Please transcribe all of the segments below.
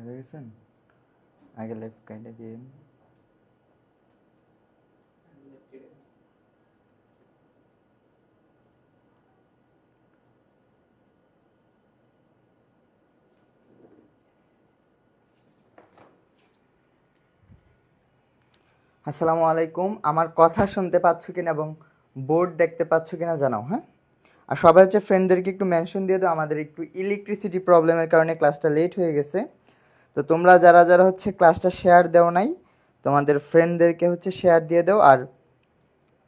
হয়ে গেছেন আগে লেফট কাইন্ডে দিন। আসসালামু আলাইকুম। আমার কথা শুনতে পাচ্ছ কিনা এবং বোর্ড দেখতে পাচ্ছ কিনা জানাও। হ্যাঁ, আর সবাই হচ্ছে ফ্রেন্ডদেরকে একটু মেনশন দিয়ে দাও। আমাদের একটু ইলেকট্রিসিটি প্রবলেমের কারণে ক্লাসটা লেট হয়ে গেছে। তো তোমরা যারা যারা হচ্ছে ক্লাসটা শেয়ার দেও নাই, তোমাদের ফ্রেন্ডদেরকে হচ্ছে শেয়ার দিয়ে দাও আর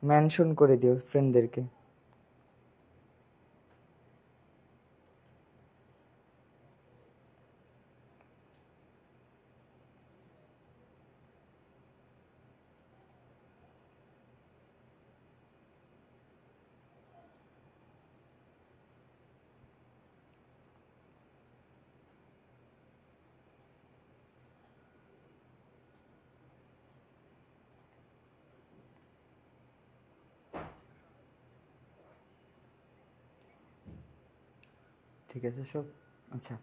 মেনশন করে দিও ফ্রেন্ডদেরকে। ঠিক আছে সব? আচ্ছা,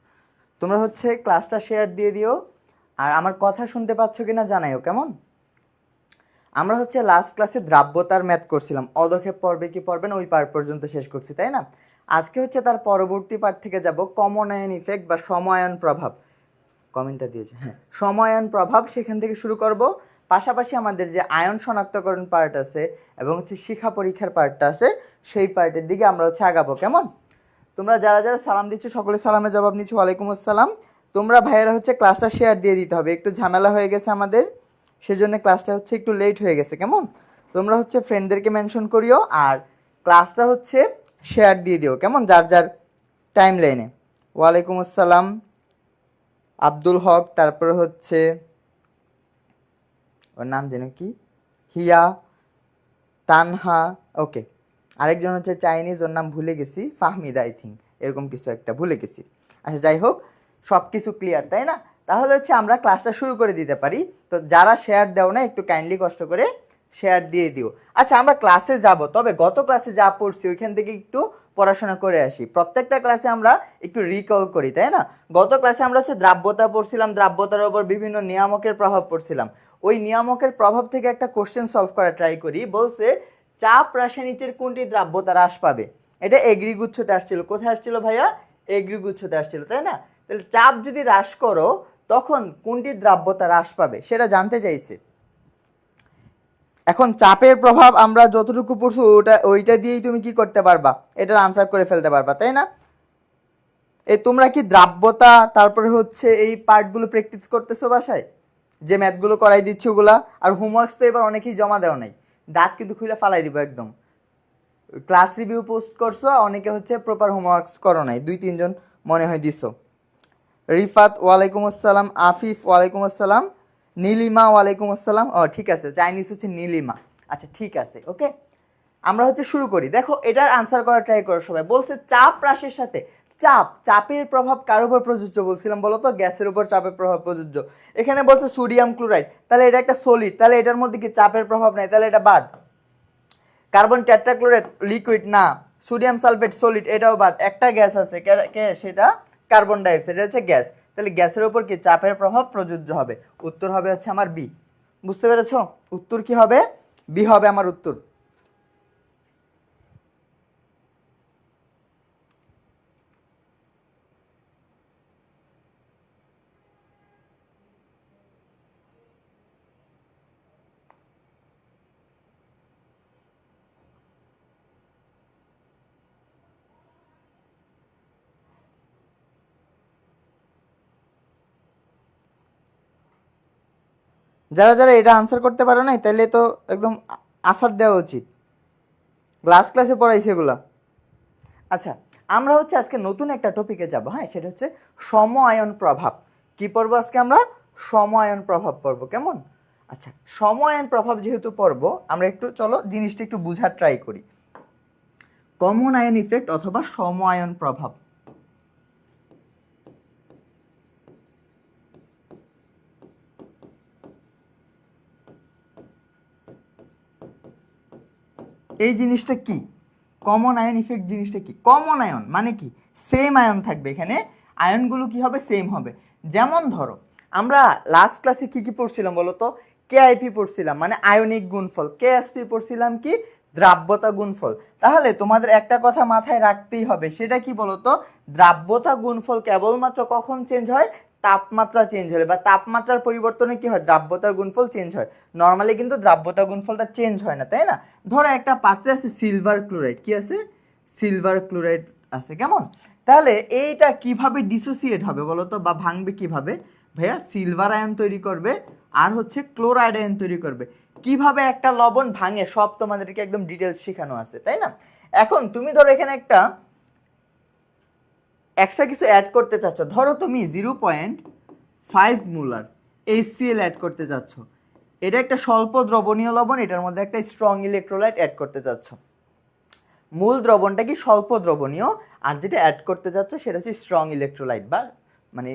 তোমরা হচ্ছে ক্লাসটা শেয়ার দিয়ে দিও আর আমার কথা শুনতে পাচ্ছ কিনা জানাইও। কেমন? আমরা হচ্ছে লাস্ট ক্লাসে দ্রাব্যতার ম্যাথ করছিলাম, অদক্ষেপ পর্বে কি পড়বেন ওই পার্ট পর্যন্ত শেষ করছি, তাই না? আজকে হচ্ছে তার পরবর্তী পার্ট থেকে যাব কমন আয়ন ইফেক্ট বা সময়ন প্রভাব। কমেন্টটা দিয়েছে, হ্যাঁ, সময়ন প্রভাব, সেখান থেকে শুরু করব। পাশাপাশি আমাদের যে আয়ন শনাক্তকরণ পার্ট আছে এবং হচ্ছে শিক্ষা পরীক্ষার পার্টটা আছে, সেই পার্টের দিকে আমরা হচ্ছে আগাবো। কেমন? তোমরা যারা যারা সালাম দিচ্ছ সকলে সালামের জবাব নিচ্ছি, ওয়ালাইকুম আসসালাম। তোমরা ভাইয়েরা হচ্ছে ক্লাসটা শেয়ার দিয়ে দিতে হবে, একটু ঝামেলা হয়ে গেছে আমাদের, সেজন্য ক্লাসটা হচ্ছে একটু লেট হয়ে গেছে। কেমন? তোমরা হচ্ছে ফ্রেন্ডদেরকে মেনশন করিও আর ক্লাসটা হচ্ছে শেয়ার দিয়ে দিও। কেমন? যার যার টাইম লাইনে। ওয়ালাইকুম আসসালাম আব্দুল হক, তারপরে হচ্ছে ওর নাম যেন কি, হিয়া, তানহা, ওকে। আরেকজন হচ্ছে চাইনিজ, ওর নাম ভুলে গেছি, ফাহমিদা আই থিঙ্ক, এরকম কিছু একটা ভুলে গেছি। আচ্ছা, যাই হোক, সব কিছু ক্লিয়ার, তাই না? তাহলে হচ্ছে আমরা ক্লাসটা শুরু করে দিতে পারি। তো যারা শেয়ার দাও না, একটু কাইন্ডলি কষ্ট করে শেয়ার দিয়ে দিও। আচ্ছা, আমরা ক্লাসে যাব, তবে গত ক্লাসে যা পড়ছি ওইখান থেকে একটু পড়াশোনা করে আসি। প্রত্যেকটা ক্লাসে আমরা একটু রিকল করি, তাই না? গত ক্লাসে আমরা হচ্ছে দ্রাব্যতা পড়ছিলাম, দ্রাব্যতার উপর বিভিন্ন নিয়ামকের প্রভাব পড়ছিলাম। ওই নিয়ামকের প্রভাব থেকে একটা কোশ্চেন সলভ করা ট্রাই করি। বলছে চাপ রাশি নিচের কোনটি দ্রাব্যতা হ্রাস পাবে? এটা এগ্রি গুচ্ছতে আসছিল। কোথায় আসছিল ভাইয়া? এগ্রি গুচ্ছতে আসছিল, তাই না? তাহলে চাপ যদি হ্রাস করো তখন কোনটি দ্রাব্যতা হ্রাস পাবে সেটা জানতে চাইছে। এখন চাপের প্রভাব আমরা যতটুকু পড়ছি ওইটা দিয়েই তুমি কি করতে পারবা, এটার আনসার করে ফেলতে পারবা, তাই না? এই তোমরা কি দ্রাব্যতা তারপরে হচ্ছে এই পার্টগুলো প্র্যাকটিস করতেছো বাসায়, যে ম্যাথগুলো করাই দিচ্ছি ওগুলা? আর হোমওয়ার্কস তো এবার অনেকেই জমা দেওয়া নাই, দাঁত কিন্তু খুলে ফালাই দিব একদম। ক্লাস রিভিউ পোস্ট করছো, অনেকে হচ্ছে প্রপার হোমওয়ার্কস করো নাই, 2-3 জন মনে হয় দিছো। রিফাত ওয়ালাইকুম আসসালাম, আফিফ ওয়ালাইকুম আসসালাম, নীলিমা ওয়ালাইকুম আসসালাম। ও ঠিক আছে, চাইনিজ হচ্ছে নীলিমা। আচ্ছা ঠিক আছে, ওকে। আমরা হচ্ছে শুরু করি। দেখো এটার আনসার করার ট্রাই করো সবাই। বলছে চাপ হ্রাসের সাথে চাপের প্রভাব কার উপর প্রযোজ্য বলছিলাম বলো তো? গ্যাসের উপর চাপের প্রভাব প্রযোজ্য। এখানে বলছে সোডিয়াম ক্লোরাইড, তাহলে এটা একটা সলিড, তাহলে এটার মধ্যে কি চাপের প্রভাব নাই, তাহলে এটা বাদ। কার্বন টেট্রাক্লোরাইড লিকুইড না, সোডিয়াম সালফেট সলিড, এটাও বাদ। একটা গ্যাস আছে, কে সেটা? কার্বন ডাইঅক্সাইড, এটা হচ্ছে গ্যাস। তাহলে গ্যাসের উপর কি চাপের প্রভাব প্রযোজ্য হবে? উত্তর হবে হচ্ছে আমার বি। বুঝতে পেরেছো? উত্তর কি হবে? বি হবে আমার উত্তর। যারা যারা এটা আনসার করতে পারো নাই তাহলে তো একদম আসার দেওয়া উচিত, লাস্ট ক্লাসে পড়াইছে এগুলা। আচ্ছা, আমরা হচ্ছে আজকে নতুন একটা টপিকে যাব। হ্যাঁ, সেটা হচ্ছে সম আয়ন প্রভাব। কি পড়বো আজকে আমরা? সম আয়ন প্রভাব পড়বো। কেমন? আচ্ছা, সম আয়ন প্রভাব যেহেতু পড়বো, আমরা একটু চলো জিনিসটা একটু বুঝার ট্রাই করি। কমন আয়ন ইফেক্ট অথবা সম আয়ন প্রভাব। এই জিনিসটা কি? কমন আয়ন ইফেক্ট জিনিসটা কি? কমন আয়ন মানে কি? সেম আয়ন থাকবে এখানে, আয়নগুলো কি হবে? সেম হবে। যেমন ধরো আমরা লাস্ট ক্লাসে কি পড়ছিলাম বলো তো, কেআইপি পড়ছিলাম মানে আয়নিক গুণফল, কেএসপি পড়ছিলাম কি দ্রাব্যতা গুণফল। তাহলে তোমাদের একটা কথা মাথায় রাখতেই হবে, সেটা কি বলতো, দ্রাব্যতা গুণফল কেবলমাত্র কখন চেঞ্জ হয়, তাপমাত্রা চেঞ্জ হলে বা তাপমাত্রার পরিবর্তনে কি হয় দ্রাব্যতার গুণফল চেঞ্জ হয়। নর্মালি কিন্তু দ্রাব্যতা গুণফলটা চেঞ্জ হয় না, তাই না? ধরো একটা পাত্রে আছে সিলভার ক্লোরাইড, কি আছে, সিলভার ক্লোরাইড আছে, কেমন? তাহলে এইটা কিভাবে ডিসোসিয়েট হবে বলো তো, বা ভাঙবে কিভাবে? ভাইয়া সিলভার আয়ন তৈরি করবে আর হচ্ছে ক্লোরাইড আয়ন তৈরি করবে। কিভাবে একটা লবণ ভাঙে সব তোমাদেরকে একদম ডিটেলস শেখানো আছে, তাই না? এখন তুমি ধরো এখানে একটা এক্সট্রা কিছু অ্যাড করতে চাচ্ছ, ধরো তুমি 0.5 মোলার HCl অ্যাড করতে চাচ্ছ। এটা একটা স্বল্প দ্রবণীয় লবণ, এটার মধ্যে একটা স্ট্রং ইলেকট্রোলাইট অ্যাড করতে চাচ্ছ। মূল দ্রবণটা কি স্বল্প দ্রবণীয়, আর যেটা অ্যাড করতে যাচ্ছ সেটা হচ্ছে স্ট্রং ইলেকট্রোলাইট বা মানে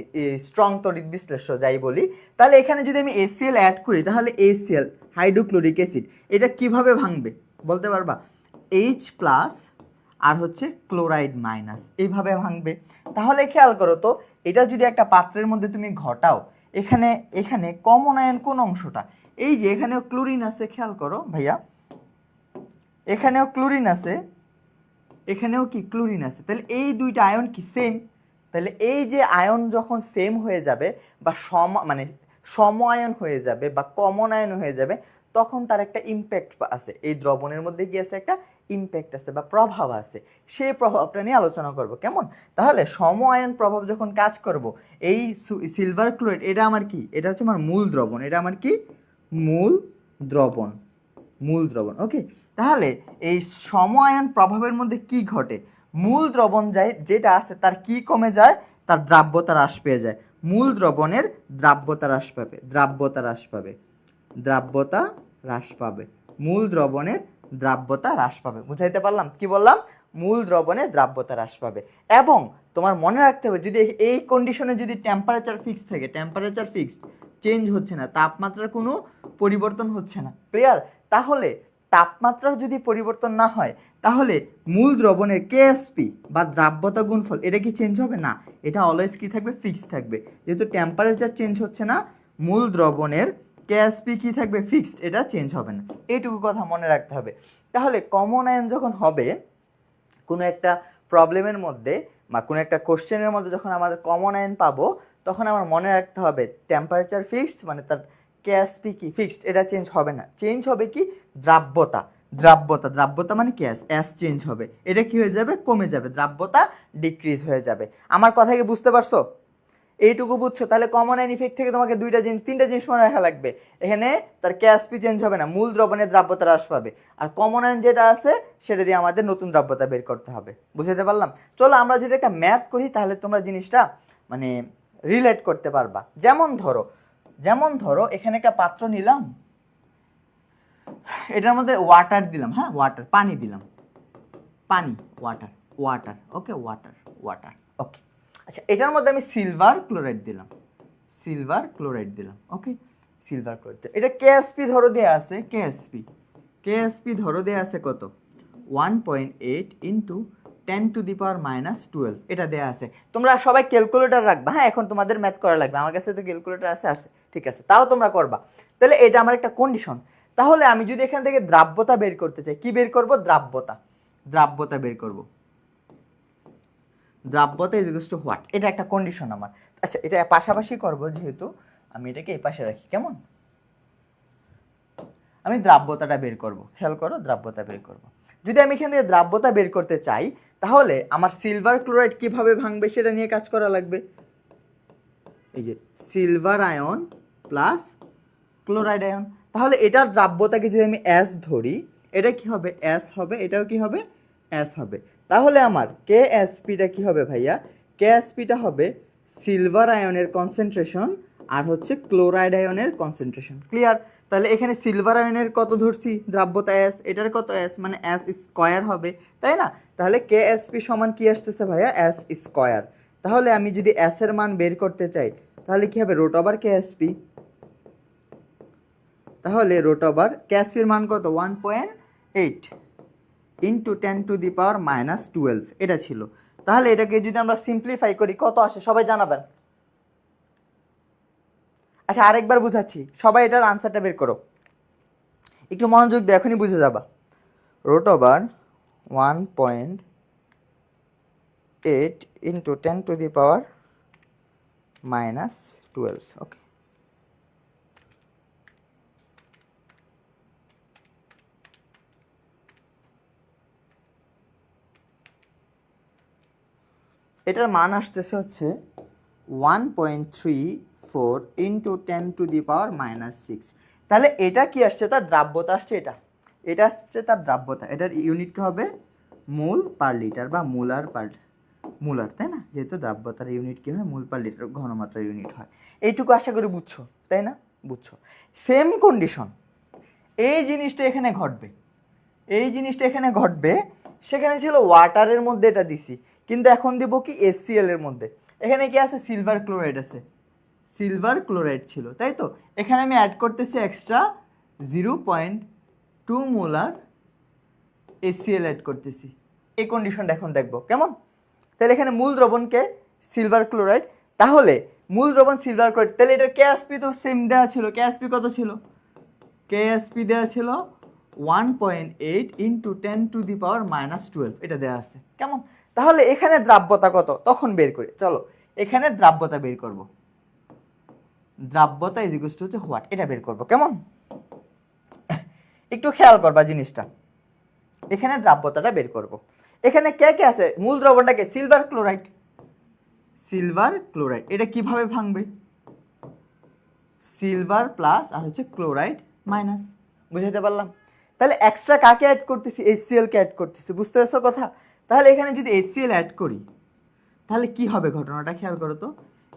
স্ট্রং তড়িৎ বিশ্লেষ্য যাই বলি। তাহলে এখানে যদি আমি HCl অ্যাড করি, তাহলে HCl হাইড্রোক্লোরিক অ্যাসিড এটা কিভাবে ভাঙবে বলতে পারবা? H প্লাস আর হচ্ছে ক্লোরাইড মাইনাস, এইভাবে ভাঙবে। তাহলে খেয়াল করো তো, এটা যদি একটা পাত্রের মধ্যে তুমি ঘটাও, এখানে এখানে কমন আয়ন কোন অংশটা, এই যে এখানেও ক্লোরিন আছে, খেয়াল করো ভাইয়া, এখানেও ক্লোরিন আছে, এখানেও কি ক্লোরিন আছে, তাহলে এই দুইটা আয়ন কি সেম। তাহলে এই যে আয়ন যখন সেম হয়ে যাবে বা মানে সম আয়ন হয়ে যাবে বা কমন আয়ন হয়ে যাবে, তখন তার একটা ইম্প্যাক্ট আছে, এই দ্রবণের মধ্যে কি আছে, একটা ইম্প্যাক্ট আছে বা প্রভাব আছে। সেই প্রভাবটা নিয়ে আলোচনা করব, কেমন? তাহলে সম আয়ন প্রভাব যখন কাজ করব, এই সিলভার ক্লোরাইড এটা আমার কি, এটা হচ্ছে আমার মূল দ্রবণ, এটা আমার কি মূল দ্রবণ, মূল দ্রবণ। ওকে, তাহলে এই সম আয়ন প্রভাবের মধ্যে কি ঘটে, মূল দ্রবণ যায় যেটা আছে তার কি কমে যায়, তার দ্রাব্যতা হ্রাস পেয়ে যায়। মূল দ্রবণের দ্রাব্যতা হ্রাস পাবে, দ্রাব্যতা হ্রাস পাবে, দ্রাব্যতা হ্রাস পাবে, মূল দ্রবণের দ্রাব্যতা হ্রাস পাবে। বুঝাইতে পারলাম? কি বললাম? মূল দ্রবণের দ্রাব্যতা হ্রাস পাবে। এবং তোমার মনে রাখতে হবে, যদি এই কন্ডিশনে যদি টেম্পারেচার ফিক্সড থাকে, টেম্পারেচার ফিক্সড, চেঞ্জ হচ্ছে না, তাপমাত্রার কোনো পরিবর্তন হচ্ছে না, ক্লিয়ার? তাহলে তাপমাত্রার যদি পরিবর্তন না হয়, তাহলে মূল দ্রবণের কেএসপি বা দ্রাব্যতা গুণফল এটা কি চেঞ্জ হবে না, এটা অলওয়েজ কি থাকবে, ফিক্সড থাকবে। যেহেতু টেম্পারেচার চেঞ্জ হচ্ছে না, মূল দ্রবণের কেএসপি কি থাকবে, ফিক্সড, এটা চেঞ্জ হবে না। এইটুকু কথা মনে রাখতে হবে। তাহলে কমন আয়ন যখন হবে কোনো একটা প্রবলেমের মধ্যে বা কোনো একটা কোশ্চেনের মধ্যে, যখন আমাদের কমন আয়ন পাবো, তখন আমার মনে রাখতে হবে টেম্পারেচার ফিক্সড মানে তার কেএসপি কি ফিক্সড, এটা চেঞ্জ হবে না। চেঞ্জ হবে কি, দ্রাব্যতা, দ্রাব্যতা, দ্রাব্যতা মানে এস চেঞ্জ হবে, এটা কি হয়ে যাবে, কমে যাবে, দ্রাব্যতা ডিক্রিজ হয়ে যাবে। আমার কথা কি বুঝতে পারছো? এইটুকু বুঝছো? তাহলে কমন আয়ন ইফেক্ট থেকে তোমাকে তিনটা জিনিস মনে রাখা লাগবে। এখানে তার কেএসপি চেঞ্জ হবে না, মূল দ্রবণের দ্রাব্যতা হ্রাস পাবে, আর কমন আয়ন যেটা আছে সেটা দিয়ে আমাদের নতুন দ্রাব্যতা বের করতে হবে। বুঝতে পারলাম? চলো আমরা যদি একটা ম্যাথ করি, তাহলে তোমরা জিনিসটা মানে রিলেট করতে পারবা। যেমন ধরো এখানে একটা পাত্র নিলাম, এটার মধ্যে ওয়াটার দিলাম, হ্যাঁ ওয়াটার, পানি দিলাম, পানি, ওয়াটার, ওকে, ওয়াটার, ওকে। আচ্ছা, এটার মধ্যে আমি সিলভার ক্লোরাইড দিলাম, ওকে, সিলভার ক্লোরাইড। এটা কেএসপি ধরো দেয়া আছে, কেএসপি ধরো দেয়া আছে কত, 1.8 ইন্টু 10⁻⁻12, এটা দেয়া আছে। তোমরা সবাই ক্যালকুলেটর রাখবা, হ্যাঁ এখন তোমাদের ম্যাথ করা লাগবে, আমার কাছে তো ক্যালকুলেটর আছে, ঠিক আছে, তাও তোমরা করবা। তাহলে এটা আমার একটা কন্ডিশন। তাহলে আমি যদি এখান থেকে দ্রাব্যতা বের করতে চাই, কি বের করব, দ্রাব্যতা বের করব, দ্রাব্যতা ইজ ইকুয়াল টু হোয়াট, এটা একটা কন্ডিশন আমার। আচ্ছা, এটা পাশাপাশি করব, যেহেতু আমি এটাকে এই পাশে রাখি, কেমন? আমি দ্রাব্যতাটা বের করব, খেয়াল করো, দ্রাব্যতা বের করব। যদি আমি এখান থেকে দ্রাব্যতা বের করতে চাই, তাহলে আমার সিলভার ক্লোরাইড কিভাবে ভাঙবে সেটা নিয়ে কাজ করা লাগবে। এই যে silver ion plus chloride ion, তাহলে এটার দ্রাব্যতাকে যদি আমি এস ধরি, এটা কি হবে, এস হবে, এটাও কি হবে, এস হবে। তাহলে আমার কেএসপিটা কি হবে ভাইয়া, কেএসপিটা হবে সিলভার আয়নের কনসেন্ট্রেশন আর হচ্ছে ক্লোরাইড আয়নের কনসেন্ট্রেশন, ক্লিয়ার? তাহলে এখানে সিলভার আয়নের কত ধরছি, দ্রাব্যতা এস, এটার কত এস, মানে এস স্কয়ার হবে, তাই না? তাহলে কেএসপি সমান কি আসতেছে ভাইয়া, এস স্কয়ার। তাহলে আমি যদি এস এর মান বের করতে চাই, তাহলে কি হবে, রুট ওভার কেএসপি। তাহলে রুট ওভার কেএসপির মান কত, 1.8 ইন্টু 10⁻⁻12, এটা ছিল। তাহলে এটাকে যদি আমরা সিম্পলিফাই করি, কত আসে সবাই জানাবেন? আচ্ছা আরেকবার বুঝাচ্ছি, সবাই এটার আনসারটা বের করো, একটু মনোযোগ দিয়ে, এখনই বুঝে যাবা। রুট ওভার 1.8 ইন্টু 10⁻⁻12, ওকে। এটার মান আসতেছে হচ্ছে 1.34 ইন্টু 10⁻⁻6। তাহলে এটা কি আসছে, তার দ্রাব্যতা আসছে, এটা আসছে তার দ্রাব্যতা। এটার ইউনিট কি হবে, মোল পার লিটার বা মোলার, তাই না? যেহেতু দ্রাব্যতার ইউনিট কি হয়, মোল পার লিটার, ঘনমাত্রার ইউনিট হয়। এইটুকু আশা করি বুঝছো, তাই না? বুঝছো। সেম কন্ডিশন এই জিনিসটা এখানে ঘটবে, সেখানে ছিল ওয়াটারের মধ্যে এটা দিছি, কিন্তু এখন দিব কি HCl এর মধ্যে। এখানে কি আছে, সিলভার ক্লোরাইড আছে, সিলভার ক্লোরাইড ছিল, তাই তো? এখানে আমি অ্যাড করতেছি এক্সট্রা 0.2 মোলার HCl অ্যাড করতেছি। এই কন্ডিশনটা এখন দেখবো কেমন। তাহলে এখানে মূল দ্রবণকে সিলভার ক্লোরাইড, তাহলে মূল দ্রবণ সিলভার ক্লোরাইড, তাহলে এটা কেএসপি তো সেম দেওয়া ছিল। কেএসপি কত ছিল, কেএসপি দেওয়া ছিল 1.8 ইন্টু 10⁻⁻12, এটা দেওয়া আছে কেমন। তাহলে এখানে দ্রাব্যতা কত তখন বের করি, চলো এখানে দ্রাব্যতা বের করব। দ্রাব্যতা ইজ ইকুয়াল টু হচ্ছে হোয়াট, এটা বের করব কেমন। একটু খেয়াল করবা জিনিসটা, এখানে দ্রাব্যতাটা বের করব। এখানে কে কে আছে, মূল দ্রবণটাকে সিলভার ক্লোরাইড, এটা কিভাবে ভাঙবে, সিলভার প্লাস আর হচ্ছে ক্লোরাইড মাইনাস, বুঝাইতে পারলাম? তাহলে এক্সট্রা কাকে অ্যাড করতেছি, HCl কে অ্যাড করতেছি, বুঝতে পারছো কথা? তাহলে এখানে যদি HCl অ্যাড করি তাহলে কি হবে, ঘটনাটা খেয়াল করো তো।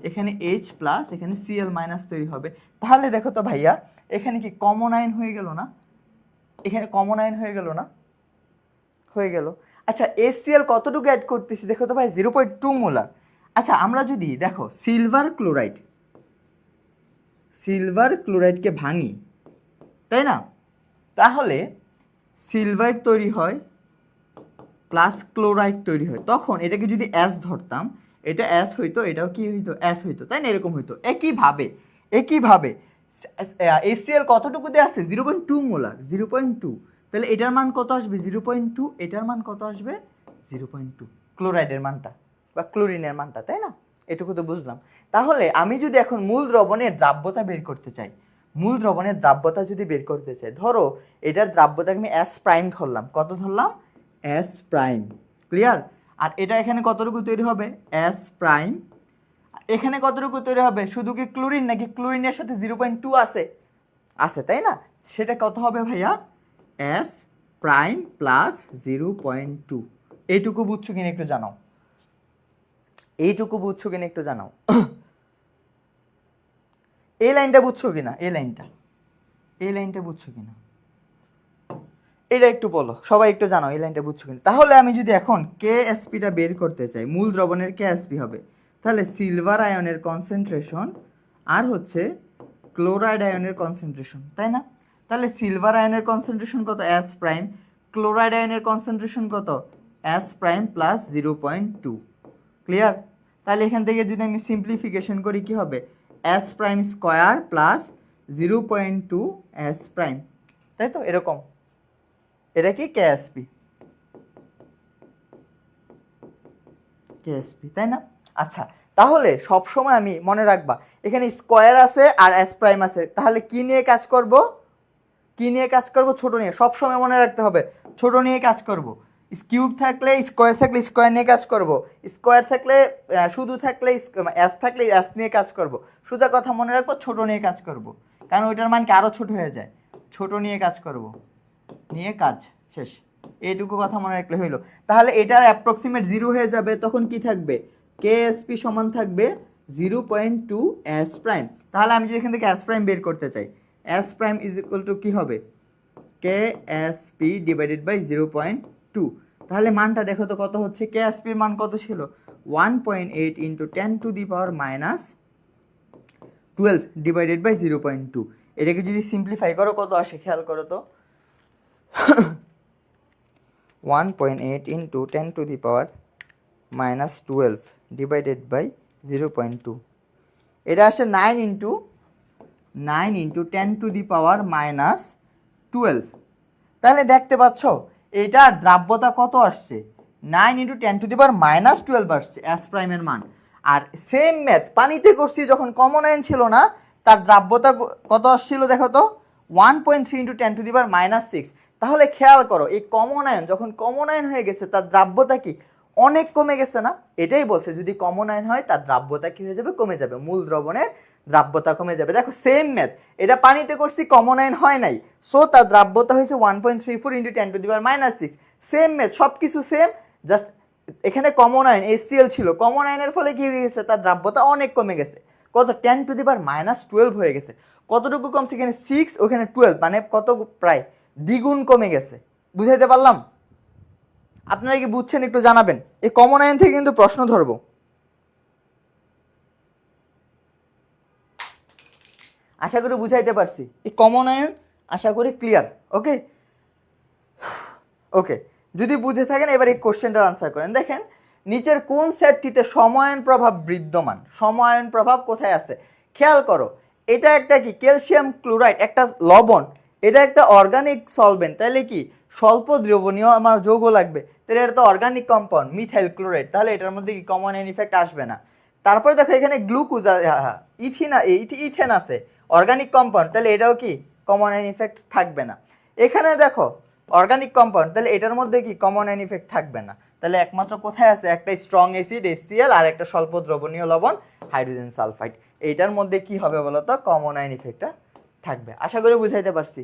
এখানে H প্লাস এখানে Cl মাইনাস তৈরি হবে। তাহলে দেখো তো ভাইয়া, এখানে কি কমন আয়ন হয়ে গেল না, এখানে কমন আয়ন হয়ে গেল না, হয়ে গেল। আচ্ছা HCl কতটুকু অ্যাড করতেছি দেখো তো ভাই, 0.2 মোলার। আচ্ছা আমরা যদি দেখো সিলভার ক্লোরাইডকে ভাঙি, তাই না? তাহলে সিলভার তৈরি হয় প্লাস ক্লোরাইড তৈরি হয়, তখন এটাকে যদি অ্যাস ধরতাম, এটা অ্যাস হইতো, এটাও কি হইতো, অ্যাস হইতো, তাই না? এরকম হইতো। একইভাবে HCl কতটুকু দিয়ে আসছে, 0.2 মোলার, 0.2। তাহলে এটার মান কত আসবে, 0.2, এটার মান কত আসবে, 0.2, ক্লোরাইডের মানটা বা ক্লোরিনের মানটা, তাই না? এটুকু তো বুঝলাম। তাহলে আমি যদি এখন মূল দ্রবণের দ্রাব্যতা বের করতে চাই, ধরো এটার দ্রাব্যতাকে আমি S প্রাইম ধরলাম, কত ধরলাম, S প্রাইম, ক্লিয়ার? আর এটা এখানে কতটুকু তৈরি হবে, S প্রাইম, এখানে কতটুকু তৈরি হবে, শুধু কি ক্লোরিন নাকি ক্লোরিনের সাথে 0.2 আছে, তাই না? সেটা কত হবে ভাইয়া, S প্রাইম প্লাস 0.2। এইটুকু বুঝছো কিনা একটু জানাও, এই লাইনটা বুঝছো কিনা, এই লাইনটা বুঝছো কিনা, এটা একটু বলো, সবাই একটু জানাও এই লাইনটা বুঝছো কিনা। তাহলে আমি যদি এখন কেএসপিটা বের করতে চাই, মূল দ্রবণের কেএসপি হবে, তাহলে সিলভার আয়নের কনসেন্ট্রেশন আর হচ্ছে ক্লোরাইড আয়নের কনসেন্ট্রেশন, তাই না? তাহলে সিলভার আয়নের কনসেন্ট্রেশন কত, S প্রাইম, ক্লোরাইড আয়নের কনসেন্ট্রেশন কত, S প্রাইম প্লাস 0.2, ক্লিয়ার? তাহলে এখান থেকে যদি আমি সিম্পলিফিকেশন করি কি হবে, S prime square plus 0.2 S prime, তাই তো? এরকম, এটা কি কেএসপি, তাই না? আচ্ছা তাহলে সব সময় আমি মনে রাখবা, এখানে স্কোয়ার আছে আর S প্রাইম আছে, তাহলে কি নিয়ে কাজ করব, ছোট নিয়ে। সব সময় মনে রাখতে হবে ছোট নিয়ে কাজ করব। কিউব থাকলে স্কোয়ার নিয়ে কাজ করব, স্কোয়ার থাকলে শুধু থাকলে S থাকলে S নিয়ে কাজ করব। সোজা কথা মনে রাখবো, ছোট নিয়ে কাজ করব, কারণ ওইটার মান কি আরো ছোট হয়ে যায়। ছোট নিয়ে কাজ করব, কাজ শেষ, এইটুকু কথা মনে রাখলে হইলো। তাহলে এটার অ্যাপ্রক্সিমেট 0 হয়ে যাবে, তখন কি থাকবে, কেএসপি সমান থাকবে 0.2 S প্রাইম। তাহলে আমি যদি এখান থেকে S প্রাইম বের করতে চাই, S prime is equal to কি হবে, কেএসপি ডিভাইডেড বাই 0.2। তাহলে মানটা দেখো তো কত হচ্ছে, কেএসপির মান কত ছিল, 1.8 ইন্টু 10⁻12 ডিভাইডেড বাই 0.2। এটাকে যদি সিম্পলিফাই করো কত আসে, খেয়াল করো তো, 1.8 ইন্টু 10⁻12 ডিভাইডেড বাই 0.2, এটা আসে 9 ইন্টু 9 × 10⁻12। তাহলে দেখতে পাচ্ছ এটার দ্রাব্যতা কত আসছে, 9 × 10⁻12 আসছে এস প্রাইমের মান। আর সেম ম্যাথ পানিতে করছি যখন কমন আয়ন ছিল না, তার দ্রাব্যতা কত আসছিল দেখো তো, 1.3 × 10⁻6। তাহলে খেয়াল করো এই কমন আয়ন যখন কমন আয়ন হয়ে গেছে তার দ্রাব্যতা কি অনেক কমে গেছে না। এটাই বলছে যদি কমন আয়ন হয় তার দ্রাব্যতা কি হয়ে যাবে, কমে যাবে, মূল দ্রবণের দ্রাব্যতা কমে যাবে। দেখো সেম ম্যাথ, এটা পানিতে করছি কমন আয়ন হয় নাই, সো তার দ্রাব্যতা হয়েছে 1.34 × 10⁻6। সেম ম্যাথ, সব কিছু সেম, জাস্ট এখানে কমন আয়ন HCl ছিল, কমন আয়নের ফলে কি হয়ে গেছে, তার দ্রাব্যতা অনেক কমে গেছে, কত 10⁻12 হয়ে গেছে। কতটুকু কমছে, এখানে 6 ওখানে 12, মানে কত, প্রায় দ্বিগুণ কমে গেছে। বুঝাইতে পারলাম? আপনারা কি বুঝছেন একটু জানাবেন। এই কমন আয়ন থেকে কিন্তু প্রশ্ন ধরবো। আশা করি বুঝাইতে পারছি। এই কমন আয়ন আশা করি ক্লিয়ার। ওকে ওকে, যদি বুঝে থাকেন এবার এই কোশ্চেনটার আনসার করেন। দেখেন নিচের কোন সেটটিতে সমায়ন প্রভাব বিদ্যমান, সমায়ন প্রভাব কোথায় আছে, খেয়াল করো। এটা একটা কি ক্যালসিয়াম ক্লোরাইড, একটা লবণ, এটা একটা অর্গানিক সলভেন্ট, তাহলে কি স্বল্প দ্রবণীয় আমার যৌগ লাগবে, তাহলে এটা তো অর্গানিক কম্পাউন্ড মিথাইল ক্লোরাইড, তাহলে এটার মধ্যে কি কমন আয়ন ইফেক্ট আসবে না। তারপরে দেখো এখানে গ্লুকোজ, ইথেন আছে, অর্গানিক কম্পাউন্ড, তাহলে এটাও কি কমন আয়ন ইফেক্ট থাকবে না। এখানে দেখো অর্গানিক কম্পাউন্ড, তাহলে এটার মধ্যে কি কমন আয়ন ইফেক্ট থাকবে না। তাহলে একমাত্র কোথায় আছে, একটা স্ট্রং অ্যাসিড HCl আর একটা স্বল্প দ্রবণীয় লবণ হাইড্রোজেন সালফাইড, এইটার মধ্যে কি হবে বলতো, কমন আয়ন ইফেক্টটা থাকবে। আশা করি বুঝাইতে পারছি,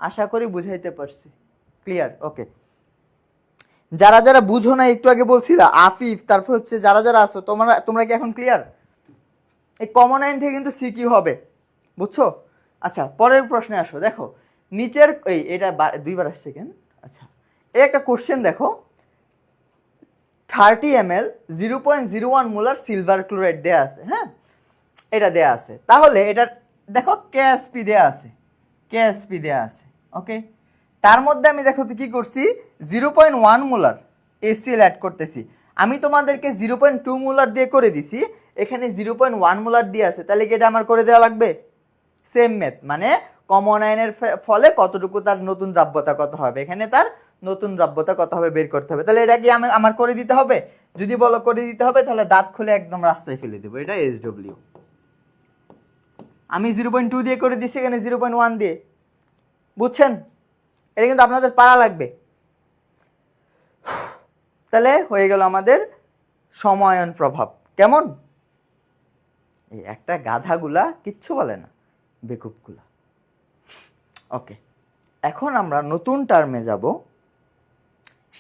আশা করি বুঝাইতে পারছি। ক্লিয়ার? ওকে, যারা যারা বুঝো না একটু আগে বলছিলা আফিফ, তারপর হচ্ছে যারা যারা আসো তোমরা কি এখন ক্লিয়ার? এই কমন আয়ন থেকে কিন্তু সিকিউ হবে, বুঝছো? আচ্ছা পরের প্রশ্নে আসো। দেখো নিচের এটা দুইবার আসছে কেন, আচ্ছা এই একটা কোশ্চেন দেখো, 30 ml 0.01 মোলার সিলভার ক্লোরাইড দেয়া আছে, হ্যাঁ এটা দেয়া আছে। তাহলে এটা দেখো KSP দেয়া আছে, KSP দেয়া আছে, ওকে। তার মধ্যে আমি দেখো তো কি করছি, 0.1 মোলার HCl অ্যাড করতেছি। আমি তোমাদেরকে 0.2 মোলার দিয়ে করে দিছি, এখানে 0.1 মোলার দিয়ে আছে, তাহলে কি এটা আমার করে দেওয়া লাগবে? সেম মেথ, মানে কমন আয়নের ফলে কতটুকু তার নতুন দ্রাব্যতা কত হবে, এখানে তার নতুন দ্রাব্যতা কত হবে বের করতে হবে। তাহলে এটা কি আমার করে দিতে হবে? যদি বলো করে দিতে হবে তাহলে দাঁত খুলে একদম রাস্তায় ফেলে দেবো, এটা SW। আমি 0.2 দিয়ে করে দিচ্ছি, এখানে 0.1 দিয়ে, বুঝছেন? এটা কিন্তু আপনাদের পারা লাগবে। তাহলে হয়ে গেল আমাদের সমায়ন প্রভাব। কেমন? এই একটা গাধাগুলা কিচ্ছু বলে না, বেকুবগুলা। ওকে, এখন আমরা নতুন টার্মে যাব,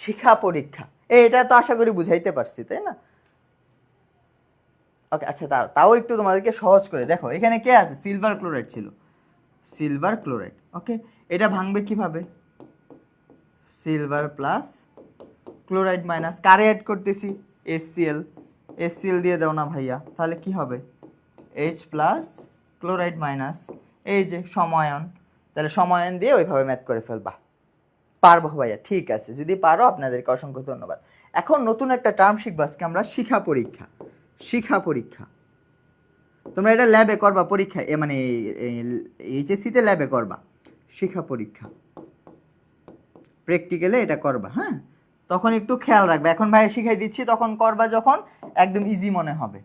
শিখা পরীক্ষা। এটা তো আশা করি বুঝাইতে পারছি, তাই না? ওকে, আচ্ছা তাও একটু তোমাদেরকে সহজ করে দেখো, এখানে কে আছে, সিলভার ক্লোরাইড ছিল, সিলভার ক্লোরাইড, ওকে। এটা ভাঙবে কিভাবে, সিলভার প্লাস ক্লোরাইড মাইনাস কারে অ্যাড করতেছি, HCl দিয়ে দাও না ভাইয়া, তাহলে কি হবে, H প্লাস ক্লোরাইড মাইনাস এই যে সমায়ন, তাহলে সমায়ন দিয়ে ওইভাবে ম্যাথ করে ফেলবা। পারবো ভাইয়া, ঠিক আছে, যদি পারো আপনাদেরকে অসংখ্য ধন্যবাদ। এখন নতুন একটা টার্ম শিখবো আজকে আমরা, শিখা পরীক্ষা। শিখা পরীক্ষা তোমরা এটা ল্যাবে করবা, পরীক্ষা মানে HSC-তে ল্যাবে করবা শিখা পরীক্ষা, প্র্যাকটিক্যালে এটা করবা, হ্যাঁ। তখন একটু খেয়াল রাখবে, এখন ভাইয়া শিখাই দিচ্ছি, তখন করবা যখন একদম ইজি মনে হবে।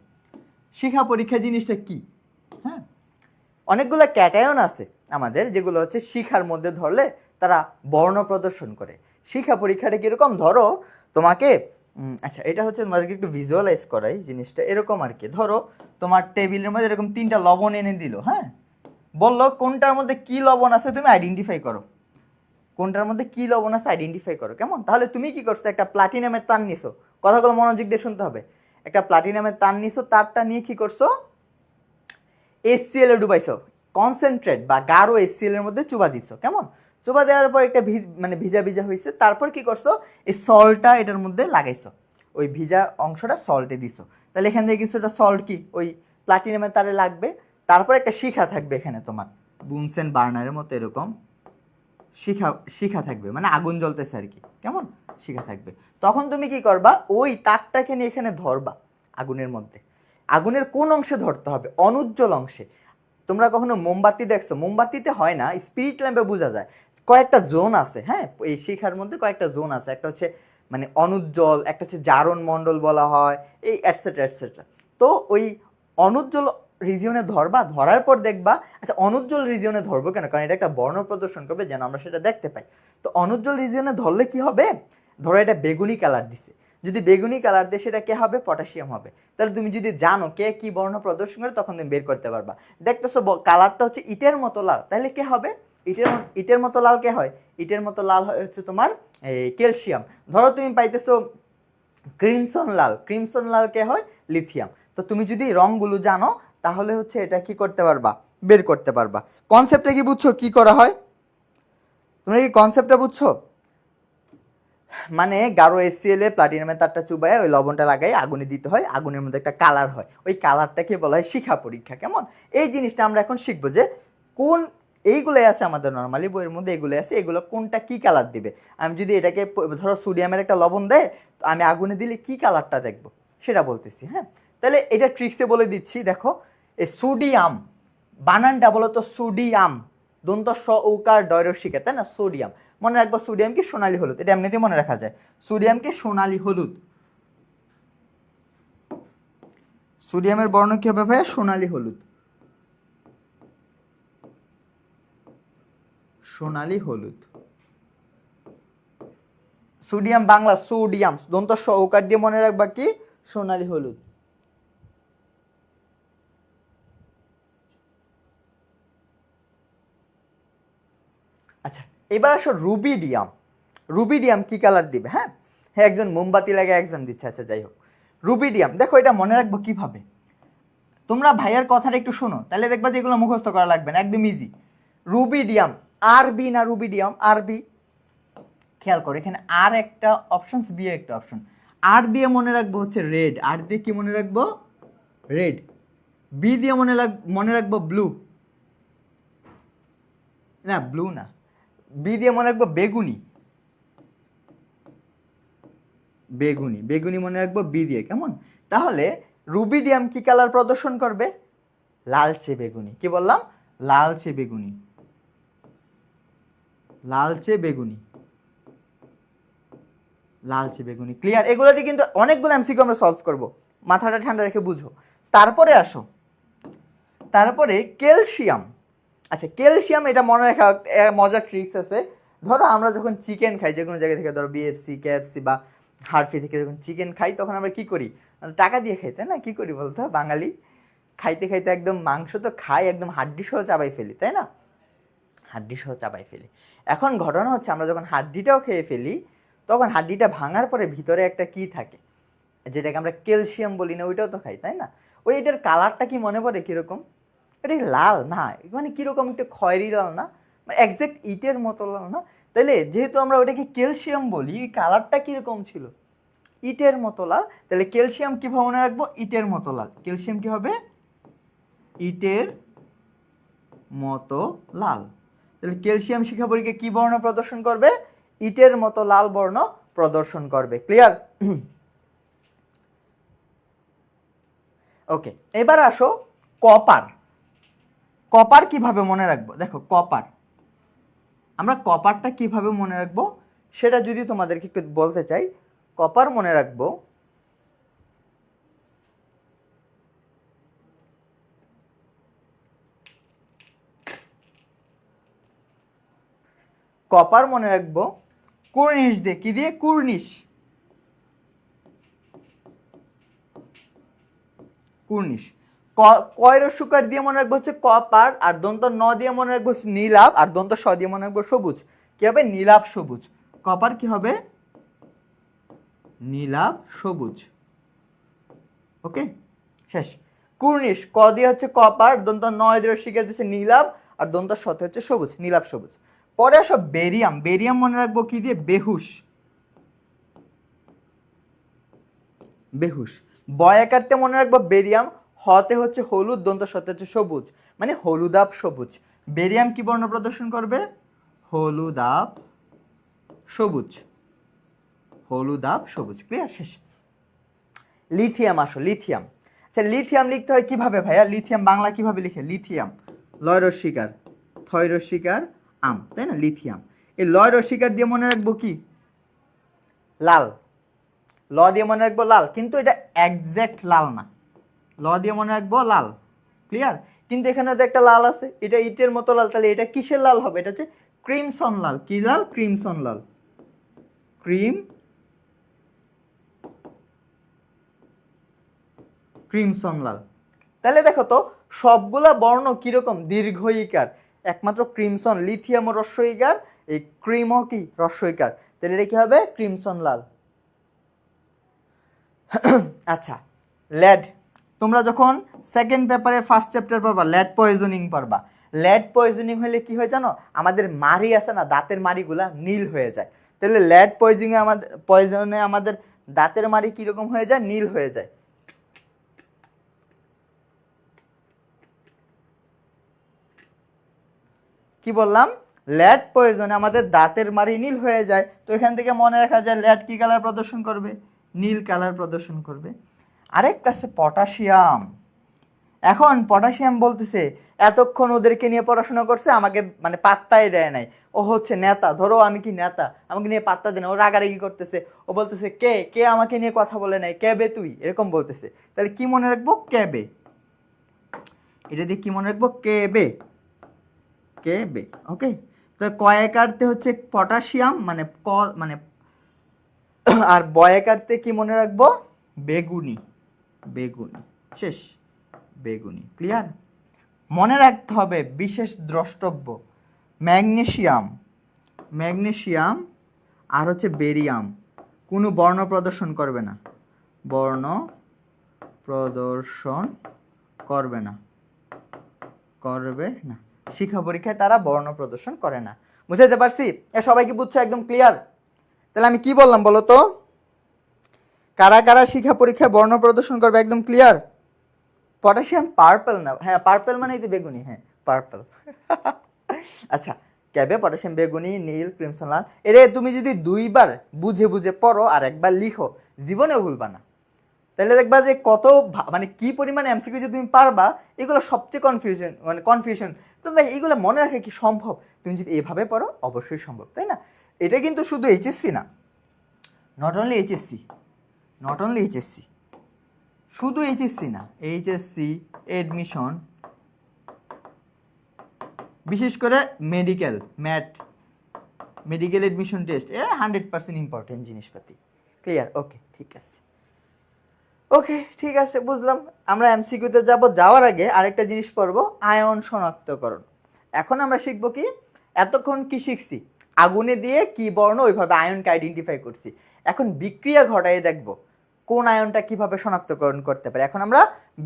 শিখা পরীক্ষা জিনিসটা কি, হ্যাঁ, অনেকগুলো ক্যাটায়ন আছে আমাদের যেগুলো হচ্ছে শিখার মধ্যে ধরলে তারা বর্ণ প্রদর্শন করে। শিখা পরীক্ষাটা কীরকম, ধরো তোমাকে আচ্ছা এটা হচ্ছে তোমাদেরকে একটু ভিজুয়ালাইজ করাই জিনিসটা, এরকম আর কি। ধরো তোমার টেবিলের মধ্যে এরকম 3টা লবণ এনে দিল, হ্যাঁ, বললো কোনটার মধ্যে কি লবণ আছে তুমি আইডেন্টিফাই করো, কোনটার মধ্যে কি লবণ আছে আইডেন্টিফাই করো, কেমন? তাহলে তুমি কি করছো, একটা প্লাটিনামের তার নিছো, কথাগুলো মনোযোগ দিয়ে শুনতে হবে। একটা প্লাটিনামের তার নিছো, তারটা নিয়ে কি করছো, HCl এ ডুবাইছো, কনসেন্ট্রেট বা গাঢ় HCl এর মধ্যে চুবা দিছো, কেমন? চুবা দেওয়ার পর একটা মানে ভিজা ভিজা হয়েছে, তারপর কি করছো, এই সল্টটা এটার মধ্যে লাগাইছো, ওই ভিজা অংশটা সল্টে দিছো, তাহলে এখান থেকে কিছুটা সল্ট কি ওই প্লাটিনামের তারে লাগবে। তারপর একটা শিখা থাকবে এখানে তোমার বুনসেন বার্নারের মতো এরকম শিখা থাকবে, মানে আগুন জ্বলতেছে আর কি, কেমন? শিখা থাকবে। তখন তুমি কি করবা, ওই তারটাকে নিয়ে এখানে ধরবা আগুনের মধ্যে। আগুনের কোন অংশে ধরতে হবে, অনুজ্জ্বল অংশে। তোমরা কখনো মোমবাতি দেখছো? মোমবাতিতে হয় না, স্পিরিট ল্যাম্পে বোঝা যায়। কয়েকটা জোন আছে, হ্যাঁ, এই শিখার মধ্যে কয়েকটা জোন আছে। একটা হচ্ছে মানে অনুজ্জ্বল, একটা হচ্ছে জারণ মণ্ডল বলা হয়, এই এটসেট্রা এটসেট্রা। তো ওই অনুজ্জ্বল রিজিয়নে ধরবা, ধরার পর দেখবা, আচ্ছা অনুজ্জ্বল রিজিয়নে ধরবো কেন, কারণ এটা একটা বর্ণ প্রদর্শন করবে যেন আমরা সেটা দেখতে পাই। তো অনুজ্জ্বল রিজিয়নে ধরলে কি হবে, ধরো এটা বেগুনি কালার দিছে, যদি বেগুনি কালার দিয়ে সেটা কে হবে, পটাশিয়াম হবে। তাহলে তুমি যদি জানো কে কি বর্ণ প্রদর্শন করে তখন তুমি বের করতে পারবা। দেখতেছো কালারটা হচ্ছে ইটের মতো লাল, তাহলে কে হবে, ইটের মতো লাল কে হয়, ইটের মতো লাল হচ্ছে তোমার এই ক্যালসিয়াম। ধরো তুমি পাইতেছো ক্রিমসন লাল, ক্রিমসন লাল কে হয়, লিথিয়াম। তো তুমি যদি রংগুলো জানো তাহলে হচ্ছে এটা কি করতে পারবা, বের করতে পারবা। কনসেপ্টটা কি বুঝছো কি করা হয়, তোমরা কি কনসেপ্টটা বুঝছো? মানে গাঢ় HCl এ প্লাটিনামের তারটা চুবায় ওই লবণটা লাগাই আগুনে দিতে হয়, আগুনের মধ্যে একটা কালার হয়, ওই কালারটাকে বলা হয় শিখা পরীক্ষা। কেমন, এই জিনিসটা আমরা এখন শিখবো যে কোন এইগুলোই আছে আমাদের নর্মালি বইয়ের মধ্যে, এগুলো আছে, এগুলো কোনটা কি কালার দিবে। আমি যদি এটাকে ধরো সোডিয়ামের একটা লবণ দেয়, তো আমি আগুনে দিলে কি কালারটা দেখবো সেটা বলতেছি। হ্যাঁ, তাহলে এটা ট্রিক্সে বলে দিচ্ছি। দেখো এই সোডিয়াম বানানটা বলো তো, সোডিয়াম, দন্ত স উকার ডয়রসিকা, তাই না, সোডিয়াম। মনে রাখবো সোডিয়াম কি সোনালী হলুদ, এটা এমনিতেই মনে রাখা যায়, সোডিয়াম কি সোনালী হলুদ। সোডিয়ামের বর্ণ কি হবে ভাইয়া, সোনালী হলুদ, সোনালী হলুদ। সোডিয়াম বাংলা সোডিয়াম, দন্ত স উকার দিয়ে মনে রাখবা কি, সোনালী হলুদ। আচ্ছা এবার আসো রুবিডিয়াম, রুবিডিয়াম কি কালার দিবে, হ্যাঁ হ্যাঁ, একজন মোমবাতি লাগে একজন দিচ্ছে, আচ্ছা যাই হোক। রুবিডিয়াম দেখো এটা মনে রাখবো কিভাবে, তোমরা ভাইয়ার কথাটা একটু শোনো, তাহলে দেখবা যে এগুলো মুখস্থ করা লাগবে না, একদম ইজি। রুবিডিয়াম, আরবি না রুবিডিয়াম, আরবি। খেয়াল করো এখানে আর একটা অপশন, বি একটা অপশন। আর দিয়ে মনে রাখবো হচ্ছে রেড, আর দিয়ে কি মনে রাখবো, রেড। বি দিয়ে মনে রাখবো ব্লু, না ব্লু না, বি দিয়ে মনে রাখবো বেগুনি, বেগুনি, বেগুনি মনে রাখবো বি দিয়ে। কেমন, তাহলে রুবিডিয়াম কি কালার প্রদর্শন করবে, লালচে বেগুনি। কি বললাম, লালচে বেগুনি, লালচে বেগুনি, লালচে বেগুনি। ক্লিয়ার, এগুলো দিয়ে কিন্তু অনেকগুলো এমসিকিউ আমরা সলভ করব, মাথাটা ঠান্ডা রেখে বুঝো। তারপরে আসো, তারপরে ক্যালসিয়াম। আচ্ছা ক্যালসিয়াম এটা মনে রাখা মজার ট্রিক্স আছে। ধরো আমরা যখন চিকেন খাই যে কোনো জায়গা থেকে, ধরো বিএফসি কেএফসি বা হারফি থেকে যখন চিকেন খাই, তখন আমরা কি করি, টাকা দিয়ে খাই, তাই না, কি করি বলতো বাঙালি, খাইতে খাইতে একদম মাংস তো খাই একদম হাড্ডি সহ চাবাই ফেলি, তাই না, হাড্ডি সহ চাবাই ফেলি। এখন ঘটনা হচ্ছে আমরা যখন হাড্ডিটাও খেয়ে ফেলি, তখন হাড্ডিটা ভাঙার পরে ভিতরে একটা কি থাকে, যেটাকে আমরা ক্যালসিয়াম বলি না, ওইটাও তো খাই, তাই না। ওই এটার কালারটা কি মনে পড়ে কীরকম, এটা লাল না, মানে কীরকম একটা খয়েরি লাল না, মানে একজ্যাক্ট ইটের মতো লাল না। তাইলে যেহেতু আমরা ওইটাকে ক্যালসিয়াম বলি, ওই কালারটা কীরকম ছিল, ইটের মতো লাল। তাহলে ক্যালসিয়াম কীভাবে মনে রাখবো, ইটের মতো লাল। ক্যালসিয়াম কী হবে, ইটের মতো লাল। তাহলে ক্যালসিয়াম শিখা পরীক্ষা কী বর্ণ প্রদর্শন করবে, ইটের মতো লাল বর্ণ প্রদর্শন করবে। ক্লিয়ার, ওকে। এবার আসো কপার, কপার কিভাবে মনে রাখবো, দেখো কপার, আমরা কপারটা কিভাবে মনে রাখবো সেটা যদি তোমাদেরকে একটু বলতে চাই। কপার মনে রাখবো, কপার মনে রাখবো কুর্নিশ দিয়ে, কি দিয়ে, কুর্নিশ, কুর্নিশ। কয়রস্যকার দিয়ে মনে রাখবো হচ্ছে কপার, আর দন্ত ন দিয়ে মনে রাখবো হচ্ছে নীলাভ, আর দন্ত স দিয়ে মনে রাখবো সবুজ। কি হবে, নীলাভ সবুজ। কপার কি হবে, নীলাভ সবুজ। ওকে শেষ। কুর্নিশ, ক দিয়ে হচ্ছে কপার, দন্ত নয় দিয়ে শিখে যাচ্ছে নীলাভ, আর দন্ত সতে হচ্ছে সবুজ, নীলাভ সবুজ। পরে আসো বেরিয়াম, বেরিয়াম মনে রাখবো কি দিয়ে, বেহুশ, বেহুশ। বয়াকারতে মনে রাখবো বেরিয়াম, হতে হচ্ছে হলুদ, দন্ত সতে হচ্ছে সবুজ, মানে হলুদাভ সবুজ। বেরিয়াম কি বর্ণ প্রদর্শন করবে, হলুদাভ সবুজ, হলুদাভ সবুজ। ক্লিয়ার, শেষ। লিথিয়াম আসো, লিথিয়াম। আচ্ছা লিথিয়াম লিখতে হয় কিভাবে ভাইয়া, লিথিয়াম বাংলা কিভাবে লিখে, লিথিয়াম লয় রস্বীকার থয় রস্বীকার আম, তাই না, লিথিয়াম। এই লয় রস্বীকার দিয়ে মনে রাখবো কি, লাল। ল দিয়ে মনে রাখবো লাল, কিন্তু এটা একজ্যাক্ট লাল না। ল দিয়ে মনে রাখবো লাল, ক্লিয়ার। কিন্তু এখানে যে একটা লাল আছে, এটা ইটের মতো লাল, তাহলে এটা কিসের লাল হবে? এটা হচ্ছে ক্রিমসন লাল। কি লাল? ক্রিমসন লাল। ক্রিমসন লাল। তাহলে দেখো তো সবগুলা বর্ণ কিরকম? দীর্ঘ ইকার। একমাত্র ক্রিমসন, লিথিয়াম ও হ্রস্ব ইকার, এই ক্রিমও কি হ্রস্ব ইকার। তাহলে এটা কি হবে? ক্রিমসন লাল। আচ্ছা, লেড। তোমরা যখন সেকেন্ড পেপারে ফার্স্ট চ্যাপ্টার পড়বা, লেড পয়জনিং পড়বা। লেড পয়জনিং হলে কি হয় জানো? আমাদের মাড়ি আছে না, দাঁতের মাড়িগুলা নীল হয়ে যায়। তাহলে লেড পয়জনে আমাদের দাঁতের মাড়ি কিরকম হয়ে যায়? নীল হয়ে যায়। কি বললাম? লেড পয়জনে আমাদের দাঁতের মাড়ি নীল হয়ে যায়। তো এখান থেকে মনে রাখা যায় লেড কি কালার প্রদর্শন করবে? নীল কালার প্রদর্শন করবে। আরেকটা আছে পটাশিয়াম। এখন পটাশিয়াম বলতেছে এতক্ষণ ওদেরকে নিয়ে পড়াশোনা করছে, আমাকে মানে পাত্তাই দেয় নাই। ও হচ্ছে নেতা, ধরো আমি কি নেতা, আমাকে নিয়ে পাত্তা দেয় না, ও রাগারাগি করতেছে। ও বলতেছে কে কে আমাকে নিয়ে কথা বলে নাই, কে বে তুই, এরকম বলতেছে। তাহলে কি মনে রাখবো? কে বে। এটা দিয়ে কি মনে রাখবো? কে বে, কে বে। ওকে, তো কয়েকার্তে হচ্ছে পটাশিয়াম মানে মানে আর বয়েকার্তে কি মনে রাখবো? বেগুনি। বেগুনি, শেষ। বেগুনি, ক্লিয়ার। মনে রাখতে হবে বিশেষ দ্রষ্টব্য ম্যাগনেসিয়াম। ম্যাগনেসিয়াম আর হচ্ছে বেরিয়াম কোনো বর্ণ প্রদর্শন করবে না। বর্ণ প্রদর্শন করবে না, করবে না। শিক্ষা পরীক্ষায় তারা বর্ণ প্রদর্শন করে না। বুঝাইতে পারছি? এ সবাই কি বুঝছো? একদম ক্লিয়ার? তাহলে আমি কি বললাম বলো তো? কারা কারা শিক্ষা পরীক্ষায় বর্ণ প্রদর্শন করবে? একদম ক্লিয়ার? পটাশিয়াম পার্পল না, হ্যাঁ পার্পল মানে এই যে বেগুনি, হ্যাঁ পার্পল। আচ্ছা, ক্যাবে পটাশিয়াম বেগুনি, নীল, ক্রিমসন লাল। এরে তুমি যদি দুইবার বুঝে বুঝে পড়ো আর একবার লিখো, জীবনেও ভুলবা না। তাহলে দেখবা যে কত মানে কি পরিমাণে এমসিকিউ যে তুমি পারবা। এগুলো সবচেয়ে কনফিউশন। তো ভাই এগুলো মনে রাখা কি সম্ভব? তুমি যদি এভাবে পড়ো অবশ্যই সম্ভব, তাই না? এটা কিন্তু শুধু এইচএসসি না, not only HSC, not only HSC, শুধু এইচএসসি না, এইচএসসি এডমিশন, বিশেষ করে medical medical admission test, 100% important জিনিসপাতি। ক্লিয়ার? ওকে, ঠিক আছে। ওকে, ঠিক আছে, বুঝলাম। আমরা এমসিকিউতে যাব, যাওয়ার আগে আরেকটা জিনিস পড়বো, আয়ন শনাক্তকরণ। এখন আমরা শিখবো কি? এতক্ষণ কি শিখছি? আগুনে দিয়ে কি বর্ণ, ওইভাবে আয়নকে আইডেন্টিফাই করছি। এখন বিক্রিয়া ঘটায় দেখবো কোন আয়নটা কিভাবে শনাক্তকরণ করতে পারে। এখন আমরা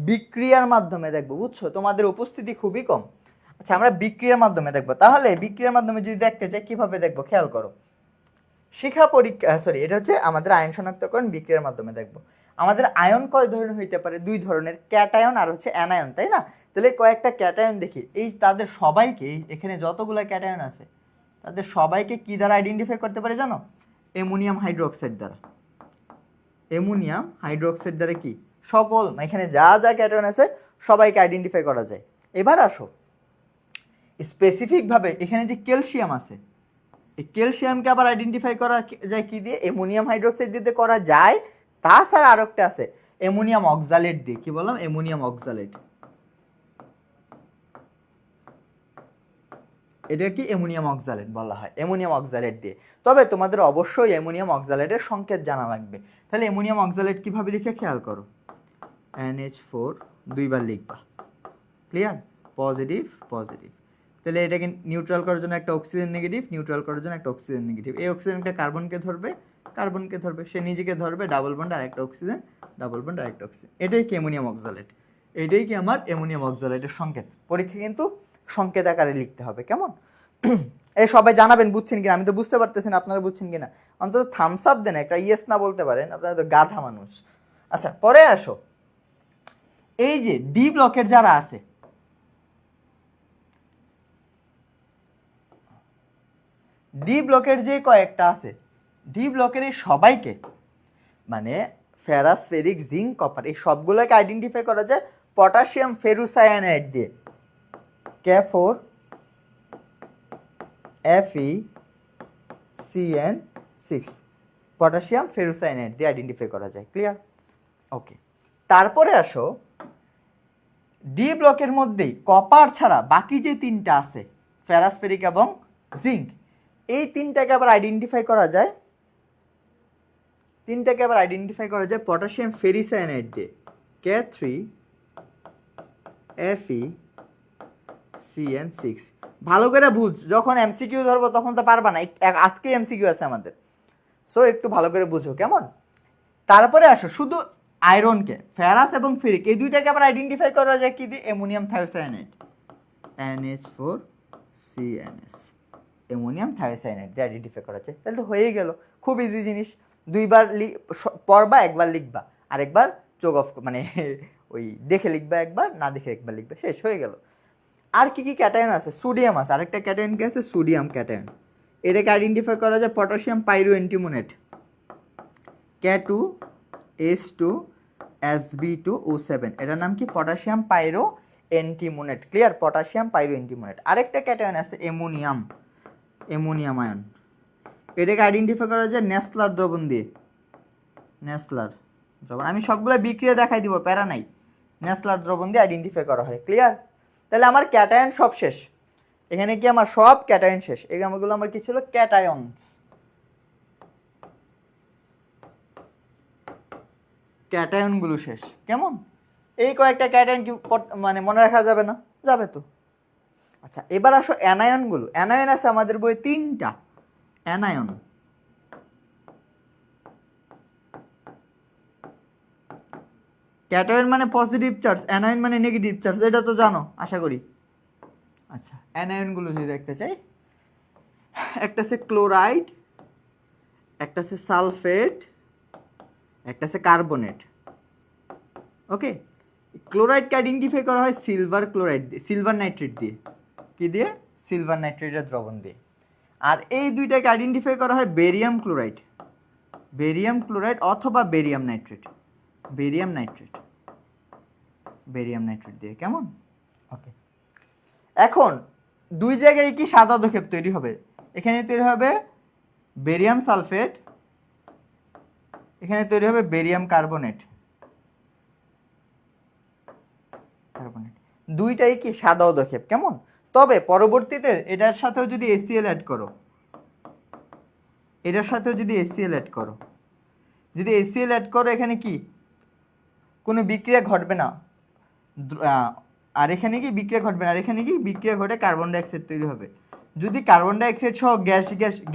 বিক্রিয়ার মাধ্যমে দেখবো, বুঝছো? তোমাদের উপস্থিতি খুবই কম। আচ্ছা, আমরা বিক্রিয়ার মাধ্যমে দেখবো। তাহলে বিক্রিয়ার মাধ্যমে যদি দেখতে চাই, কিভাবে দেখবো খেয়াল করো। শিক্ষা পরীক্ষা, সরি, এটা হচ্ছে আমাদের আয়ন শনাক্তকরণ বিক্রিয়ার মাধ্যমে দেখবো। আমাদের আয়ন কয় ধরনের হইতে পারে? দুই ধরনের, ক্যাটায়ন আর হচ্ছে অ্যানায়ন, তাই না? তাহলে কয়েকটা ক্যাটায়ন দেখি। এই তাদের সবাইকে, এখানে যতগুলো ক্যাটায়ন আছে তাদের সবাইকে কি দ্বারা আইডেন্টিফাই করতে পারে জানো? অ্যামোনিয়াম হাইড্রোক্সাইড দ্বারা। অ্যামোনিয়াম হাইড্রোক্সাইড দ্বারা কি সকল, এখানে যা যা ক্যাটায়ন আছে সবাইকে আইডেন্টিফাই করা যায়। এবার আসো স্পেসিফিকভাবে, এখানে যে ক্যালসিয়াম আছে, এই ক্যালসিয়ামকে আবার আইডেন্টিফাই করা যায় কি দিয়ে? অ্যামোনিয়াম হাইড্রোক্সাইড দিতে করা যায়। তাছাড়া আরও একটা আছে অ্যামোনিয়াম অক্সালেট দিয়ে। কি বললাম? Ammonium oxalate. এটা কি অ্যামোনিয়াম অক্সালেট বলা হয়, অ্যামোনিয়াম অক্সালেট দিয়ে। তবে তোমাদের অবশ্যই অ্যামোনিয়াম অক্সালেটের সংকেত জানা লাগবে। তাহলে অ্যামোনিয়াম অক্সালেট কিভাবে লিখে খেয়াল করো, NH4 দুইবার লিখবা, ক্লিয়ার? Positive positive. তাহলে এটাকে নিউট্রাল করার জন্য একটা অক্সিজেন নেগেটিভ, নিউট্রাল করার জন্য একটা অক্সিজেন নেগেটিভ। এই অক্সিজেনটা কার্বনকে ধরবে, কার্বনকে ধরবে, সে নিজেকে ধরবে, ডাবল বন্ড আর একটা অক্সিজেন, ডাবল বন্ড আর একটা অক্সিজেন। এটাই কি অ্যামোনিয়াম অক্সালেট। এটাই কি আমার অ্যামোনিয়াম অক্সালেটের সংকেত। পরীক্ষা কিন্তু সংকেত আকারে লিখতে হবে, কেমন? এই সবাই জানাবেন বুঝছেন কিনা। আমি তো বুঝতে পারতেছি না, আপনারা বুঝছেন কিনা। অন্তত থামস আপ দেন, একটা ইয়েস না বলতে পারেন, আপনারা তো গাধা মানুষ। আচ্ছা, পরে আসো। এই যে ডি ব্লকের যারা আছে, ডি ব্লকের যে কয়েকটা আছে, ডি ব্লকের এই সবাইকে মানে ফেরাস, ফেরিক, জিঙ্ক, কপার, এই সবগুলোকে আইডেন্টিফাই করা যায় পটাশিয়াম ফেরুসায়ানাইড দিয়ে। K4 FeCN6 পটাশিয়াম ফেরোসায়ানাইড দিয়ে আইডেন্টিফাই করা যায়। ক্লিয়ার? ওকে, তারপরে আসো ডি ব্লকের মধ্যেই কপার ছাড়া বাকি যে তিনটা আছে ফেরাস, ফেরিক এবং জিঙ্ক, এই তিনটাকে আবার আইডেন্টিফাই করা যায় পটাশিয়াম ফেরিসায়ানাইড দিয়ে K3 FeCN6। ভালো করে বুঝ, যখন এমসিকিউ ধরবো তখন তো পারবা না, আজকে এমসিকিউ আছে আমাদের, সো একটু ভালো করে বুঝো কেমন। তারপরে আসো শুধু আয়রনকে, ফেরাস এবং ফেরিক এই দুইটাকে আবার আইডেন্টিফাই করা যায় কি দিয়ে? অ্যামোনিয়াম থায়োসায়ানাইড NH4CNS, অ্যামোনিয়াম থায়োসায়ানাইড দিয়ে আইডেন্টিফাই করা যায়। তাহলে তো হয়েই গেল, খুব ইজি জিনিস। দুইবার পড়বা, একবার লিখবা, আরেকবার চোখ অফ মানে ওই দেখে লিখবা একবার, না দেখে একবার লিখবা, শেষ হয়ে গেল। আর কি কি ক্যাটায়ন আছে? সোডিয়াম আছে, আরেকটা ক্যাটায়ন কি আছে? Sodium cation. এটাকে আইডেন্টিফাই করা যায় পটাশিয়াম পাইরো অ্যান্টিমোনেট K2H2SB2O7, এটার নাম কি? পটাশিয়াম পাইরো অ্যান্টিমোনেট। ক্লিয়ার? পটাশিয়াম পাইরো অ্যান্টিমোনেট। আরেকটা ক্যাটায়ন আছে অ্যামোনিয়াম আয়ন, এটাকে আইডেন্টিফাই করা যায় নেসলার দ্রবণ দিয়ে। নেসলার দ্রবণ আমি সবগুলো বিক্রিয়া দেখাই দিব, প্যারা নাই। নেসলার দ্রবণ দিয়ে আইডেন্টিফাই করা হয়। ক্লিয়ার? তাহলে আমার ক্যাটায়ন সব শেষ, এখানে কি আমার সব ক্যাটায়ন শেষ। এগুলো আমার কি ছিল? ক্যাটায়নস। ক্যাটায়নগুলো শেষ। কেমন? এই কয়েকটা ক্যাটায়ন কি মানে মনে রাখা যাবে না? যাবে তো। আচ্ছা, এবার আসো অ্যানায়নগুলো। অ্যানায়ন আছে আমাদের বইয়ে তিনটা অ্যানায়ন। ক্যাটায়ন মানে পজিটিভ চার্জ, অ্যানায়ন মানে নেগেটিভ চার্জ, এটা তো জানো আশা করি। আচ্ছা, অ্যানায়নগুলো যদি দেখতে চাই, একটা আছে ক্লোরাইড, একটা আছে সালফেট, একটা আছে কার্বনেট। ওকে, ক্লোরাইডকে আইডেন্টিফাই করা হয় সিলভার ক্লোরাইড দিয়ে, সিলভার নাইট্রেট দিয়ে। কি দিয়ে? সিলভার নাইট্রেটের দ্রবণ দিয়ে। আর এই দুইটাকে আইডেন্টিফাই করা হয় বেরিয়াম ক্লোরাইড অথবা বেরিয়াম নাইট্রেট দিয়ে। কেমন? ওকে, এখন দুই জায়গায় কি সাদা দক্ষেপ তৈরি হবে? এখানে তৈরি হবে বেরিয়াম সালফেট, এখানে তৈরি হবে বেরিয়াম কার্বনেট। দুইটাই কি সাদা দক্ষেপ। কেমন? তবে পরবর্তীতে এটার সাথেও যদি HCl অ্যাড করো, এখানে কি কোনো বিক্রিয়া ঘটবে না, আর এখানে কি বিক্রিয়া ঘটবে না, আর এখানে কি বিক্রিয়া ঘটে কার্বন ডাইঅক্সাইড তৈরি হবে। যদি কার্বন ডাইঅক্সাইড সহ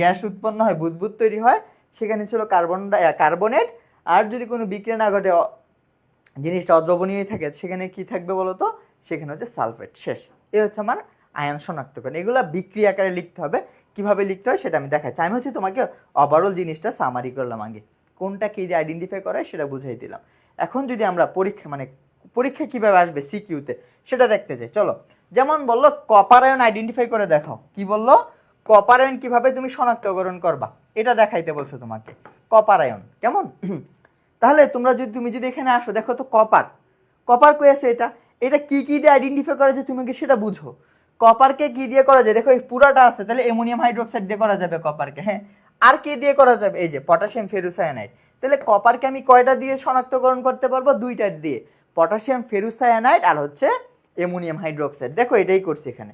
গ্যাস উৎপন্ন হয়, বুদবুদ তৈরি হয়, সেখানে ছিল কার্বনেট। আর যদি কোনো বিক্রিয়া না ঘটে, জিনিসটা অদ্রবণীয় থাকে, সেখানে কি থাকবে বলো তো? সেখানে হচ্ছে সালফেট। শেষ। এই হচ্ছে আমার আয়ন শনাক্তকরণ। এগুলা বিক্রিয়া আকারে লিখতে হবে, কিভাবে লিখতে হয় সেটা আমি দেখাচ্ছি। আমি হচ্ছে তোমাকে ওভারঅল জিনিসটা সামারি করলাম, আগে কোনটা কি দিয়ে আইডেন্টিফাই করা হয় সেটা বুঝাই দিলাম। এখন যদি আমরা পরীক্ষা কিভাবে আসবে সিকিউতে সেটা দেখতে চাই, চলো। যেমন বললো কপার আয়ন আইডেন্টিফাই করে দেখাও। কি বললো? কপার আয়ন কিভাবে তুমি শনাক্তকরণ করবা এটা দেখাইতে বলছো তোমাকে, কপার আয়ন। কেমন? তাহলে তুমি যদি এখানে আসো, দেখো তো কপার কই আছে? এটা কি দিয়ে আইডেন্টিফাই করা যায় তুমি সেটা বুঝো। কপারকে কি দিয়ে করা যায়? দেখো এই পুরাটা আছে, তাহলে অ্যামোনিয়াম হাইড্রোক্সাইড দিয়ে করা যাবে কপারকে। হ্যাঁ, আর কি দিয়ে করা যাবে? এই যে পটাশিয়াম ফেরোসায়ানাইড। তাহলে কপারকে আমি কয়টা দিয়ে শনাক্তকরণ করতে পারবো? দুইটার দিয়ে, পটাশিয়াম ফেরোসায়ানাইড আর হচ্ছে অ্যামোনিয়াম হাইড্রোক্সাইড। দেখো এটাই করছি এখানে।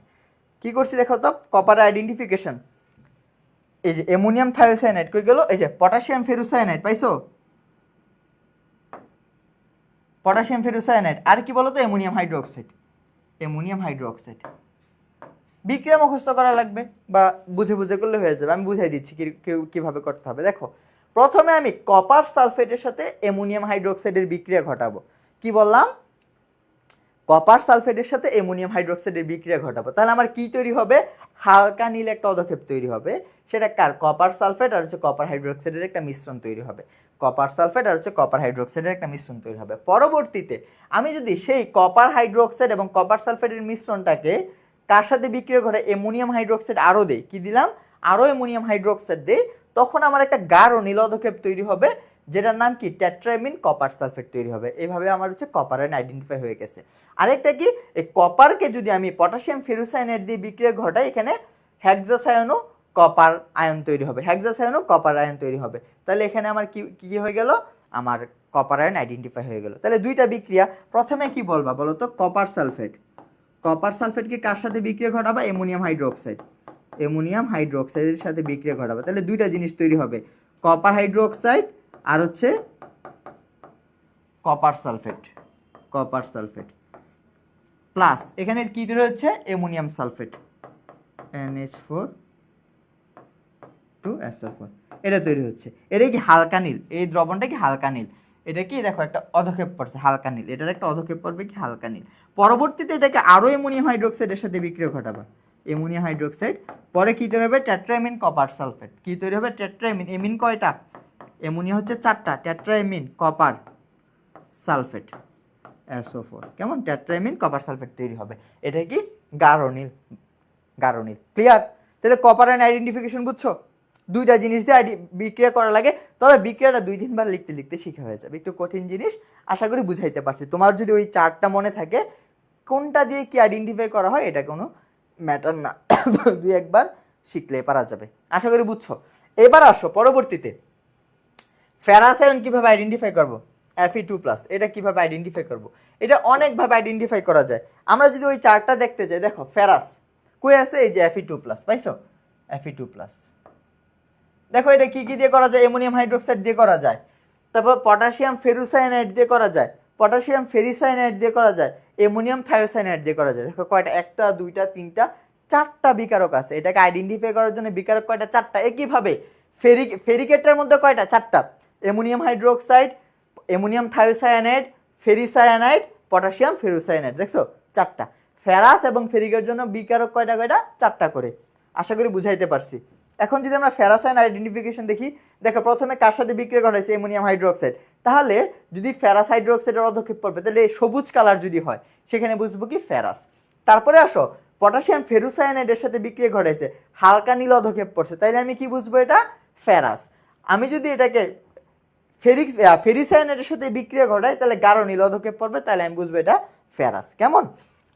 কি করছি দেখো তো? Copper identification. এই যে অ্যামোনিয়াম থায়োসায়ানাইড কই গেল? এই যে পটাশিয়াম ফেরোসায়ানাইড পাইছো? Potassium ferrocyanide. আর কি বলতো? Ammonium hydroxide. বিক্রিয়া মুখস্থ করা লাগবে বা বুঝে করলে হয়ে যাবে। আমি বুঝাই দিচ্ছি কিভাবে করতে হবে। দেখো, প্রথমে আমি কপার সালফেটের সাথে অ্যামোনিয়াম হাইড্রোক্সাইডের বিক্রিয়া ঘটাবো। কি বললাম? কপার সালফেটের সাথে অ্যামোনিয়াম হাইড্রোক্সাইডের বিক্রিয়া ঘটাবো। তাহলে আমার কি তৈরি হবে? হালকা নীল একটা পদক্ষেপ তৈরি হবে। সেটা কার? কপার সালফেট আর হচ্ছে কপার হাইড্রোক্সাইডের একটা মিশ্রণ তৈরি হবে। পরবর্তীতে আমি যদি সেই কপার হাইড্রোক্সাইড এবং কপার সালফেটের মিশ্রণটাকে কার সাথে বিক্রিয়া করে অ্যামোনিয়াম হাইড্রোক্সাইড আরও দেই, কি দিলাম? আরও অ্যামোনিয়াম হাইড্রোক্সাইড দেই, তখন আমার একটা গাঢ় নীল পদক্ষেপ তৈরি হবে, যেটার নাম কি টেট্রামিন কপার সালফেট তৈরি হবে। এইভাবে আমার হচ্ছে কপার আয়ন আইডেন্টিফাই হয়ে গেছে। আরেকটা কি, এই কপারকে যদি আমি পটাশিয়াম ফেরোসায়ানেট দিয়ে বিক্রিয়া ঘটাই, এখানে হেক্সাসায়নও কপার আয়ন তৈরি হবে, হেক্সাসায়নও কপার আয়ন তৈরি হবে। তাহলে এখানে আমার কি কি হয়ে গেল, আমার কপার আয়ন আইডেন্টিফাই হয়ে গেল। তাহলে দুইটা বিক্রিয়া, প্রথমে কি বলবা বলো তো, কপার সালফেট, কপার সালফেটকে কার সাথে বিক্রিয়া ঘটাবা, অ্যামোনিয়াম হাইড্রোক্সাইড, অ্যামোনিয়াম হাইড্রোক্সাইডের সাথে বিক্রিয়া ঘটাবে। তাহলে দুইটা জিনিস তৈরি হবে, কপার হাইড্রোক্সাইড আর হচ্ছে copper sulphate, copper sulphate plus এখানে কি তৈরি হচ্ছে, অ্যামোনিয়াম সালফেট, NH4 2SO4, এটা তৈরি হচ্ছে। এটা কি হালকা নীল, এই দ্রবণটা কি হালকা নীল, এটা কি দেখো একটা অধক্ষেপ পড়ছে হালকা নীল, এটার একটা অধক্ষেপ পড়বে কি হালকা নীল। পরবর্তীতে এটাকে আরো অ্যামোনিয়াম হাইড্রোক্সাইডের সাথে বিক্রিয়া ঘটাবা, অ্যামোনিয়াম হাইড্রোক্সাইড, পরে কি তৈরি হবে, টেট্রামিন কপার সালফেট, কি তৈরি হবে, টেট্রামিন, এমিন কয়টা, অ্যামোনিয়া হচ্ছে 4টা, টেট্রামিন কপার সালফেট SO4, কেমন, টেট্রামিন কপার সালফেট তৈরি হবে। এটা কি গাঢ় নীল, গাঢ় নীল। ক্লিয়ার? তাহলে কপার আয়ন আইডেন্টিফিকেশন বুঝছো, দুইটা জিনিস দিয়ে বিক্রিয়া করা লাগে। তবে বিক্রিয়াটা 2-3 বার লিখতে লিখতে শিখা হয়ে যাবে, একটু কঠিন জিনিস, আশা করি বুঝাইতে পারছি। তোমার যদি ওই চার্টটা মনে থাকে কোনটা দিয়ে কি আইডেন্টিফাই করা হয়, এটা কোনো ম্যাটার না, 2-1বার শিখলে পারা যাবে, আশা করি বুঝছো। এবার আসো পরবর্তীতে, ফেরাস আয়ন কিভাবে আইডেন্টিফাই করব, Fe2+, এটা কিভাবে আইডেন্টিফাই করব, এটা অনেকভাবে আইডেন্টিফাই করা যায়। আমরা যদি ওই চার্টটা দেখতে যাই, দেখো ফেরাস কই আছে, এই যে Fe2+, পাইছো, Fe2+। দেখো এটা কি কি দিয়ে করা যায়, অ্যামোনিয়াম হাইড্রোক্সাইড দিয়ে করা যায়, তারপর পটাশিয়াম ফেরোসায়ানাইড দিয়ে করা যায়, পটাশিয়াম ফেরিসায়ানাইড দিয়ে করা যায়, অ্যামোনিয়াম থায়োসায়ানাইড দিয়ে করা যায়। দেখো কয়টা, 1টা 2টা 3টা 4টা বিকারক আছে। এটাকে আইডেন্টিফাই করার জন্য বিকারক কয়টা, 4টা। একইভাবে ফেরিকেটের মধ্যে কয়টা, 4টা, ammonium hydroxide, ammonium thiocyanate, ferricyanide, potassium ferrocyanide, দেখছো 4টা। ফেরাস এবং ফেরিকের জন্য বিকারক কয়টা কয়টা, 4টা করে। আশা করি বুঝাইতে পারছি। এখন যদি আমরা ফেরাস আয়ন আইডেন্টিফিকেশন দেখি, দেখো প্রথমে কার সাথে বিক্রিয়া ঘটাইছে, অ্যামোনিয়াম হাইড্রোক্সাইড। তাহলে যদি ফেরাস হাইড্রোক্সাইডের অধক্ষেপ পড়বে, তাহলে সবুজ কালার যদি হয়, সেখানে বুঝবো কি ফেরাস। তারপরে আসো, পটাশিয়াম ফেরোসায়ানাইডের সাথে বিক্রিয়া ঘটাইছে, হালকা নীল অধক্ষেপ পড়ছে, তাইলে আমি কি বুঝবো, এটা ফেরাস। আমি যদি এটাকে ফেরিসায়ানাইডের সাথে বিক্রিয়া ঘটাই, তাহলে গাঢ় নীল অধক্ষেপ পড়বে, তাহলে আমি বুঝবো এটা ফেরাস, কেমন।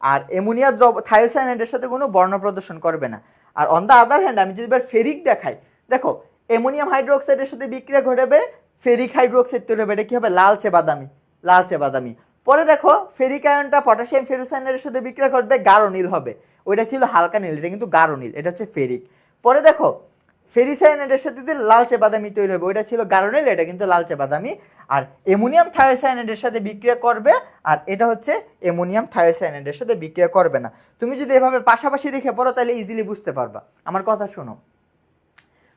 আর অ্যামোনিয়া থায়োসায়ানাইডের সাথে কোনো বর্ণ প্রদর্শন করবে না। আর অন দ্য আদার হ্যান্ড, আমি যদি এবার ফেরিক দেখাই, দেখো অ্যামোনিয়াম হাইড্রোক্সাইডের সাথে বিক্রিয়া ঘটাবে, ফেরিক হাইড্রোক্সাইড তৈরি হবে, এটা কি হবে, লালচে বাদামি, লালচে বাদামি। পরে দেখো ফেরিক আয়নটা পটাশিয়াম ফেরোসায়ানাইডের সাথে বিক্রিয়া ঘটবে, গাঢ় নীল হবে, ওইটা ছিল হালকা নীল, এটা কিন্তু গাঢ় নীল, এটা হচ্ছে ফেরিক। পরে দেখো ফেরিসায়ানাইডের সাথে লালচে বাদামি তৈরি হবে, ওইটা ছিল গাঢ় নীল, এটা কিন্তু লালচে বাদামি। আর অ্যামোনিয়াম থায়োসায়ানাইডের সাথে বিক্রিয়া করবে, আর এটা হচ্ছে অ্যামোনিয়াম থায়োসায়ানাইডের সাথে বিক্রিয়া করবে না। তুমি যদি এভাবে পাশাপাশি রেখে পড়ো, তাহলে ইজিলি বুঝতে পারবা। আমার কথা শোনো,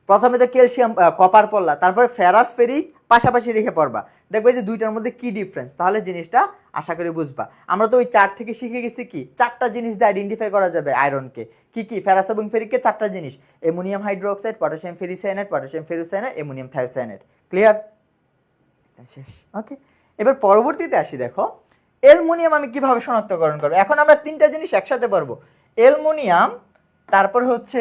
প্রথমে তো ক্যালসিয়াম কপার পড়লা, তারপরে ফেরাস ফেরিক পাশাপাশি রেখে পড়বা, দেখবে যে দুইটার মধ্যে কি ডিফারেন্স, তাহলে জিনিসটা আশা করি বুঝবা। আমরা তো ওই চার্ট থেকে শিখে গেছি কি, 4টা জিনিস দিয়ে আইডেন্টিফাই করা যাবে আয়রনকে। কি কি, ফেরাস এবং ফেরিককে 4টা জিনিস, ammonium hydroxide, potassium ferricyanide, potassium ferrocyanide, ammonium thiocyanate. Clear? শেষ। ওকে, এবার পরবর্তীতে আসি। দেখো অ্যালুমিনিয়াম আমি কিভাবে শনাক্তকরণ করব। এখন আমরা 3টা জিনিস একসাথে পড়বো, অ্যালুমিনিয়াম, তারপর হচ্ছে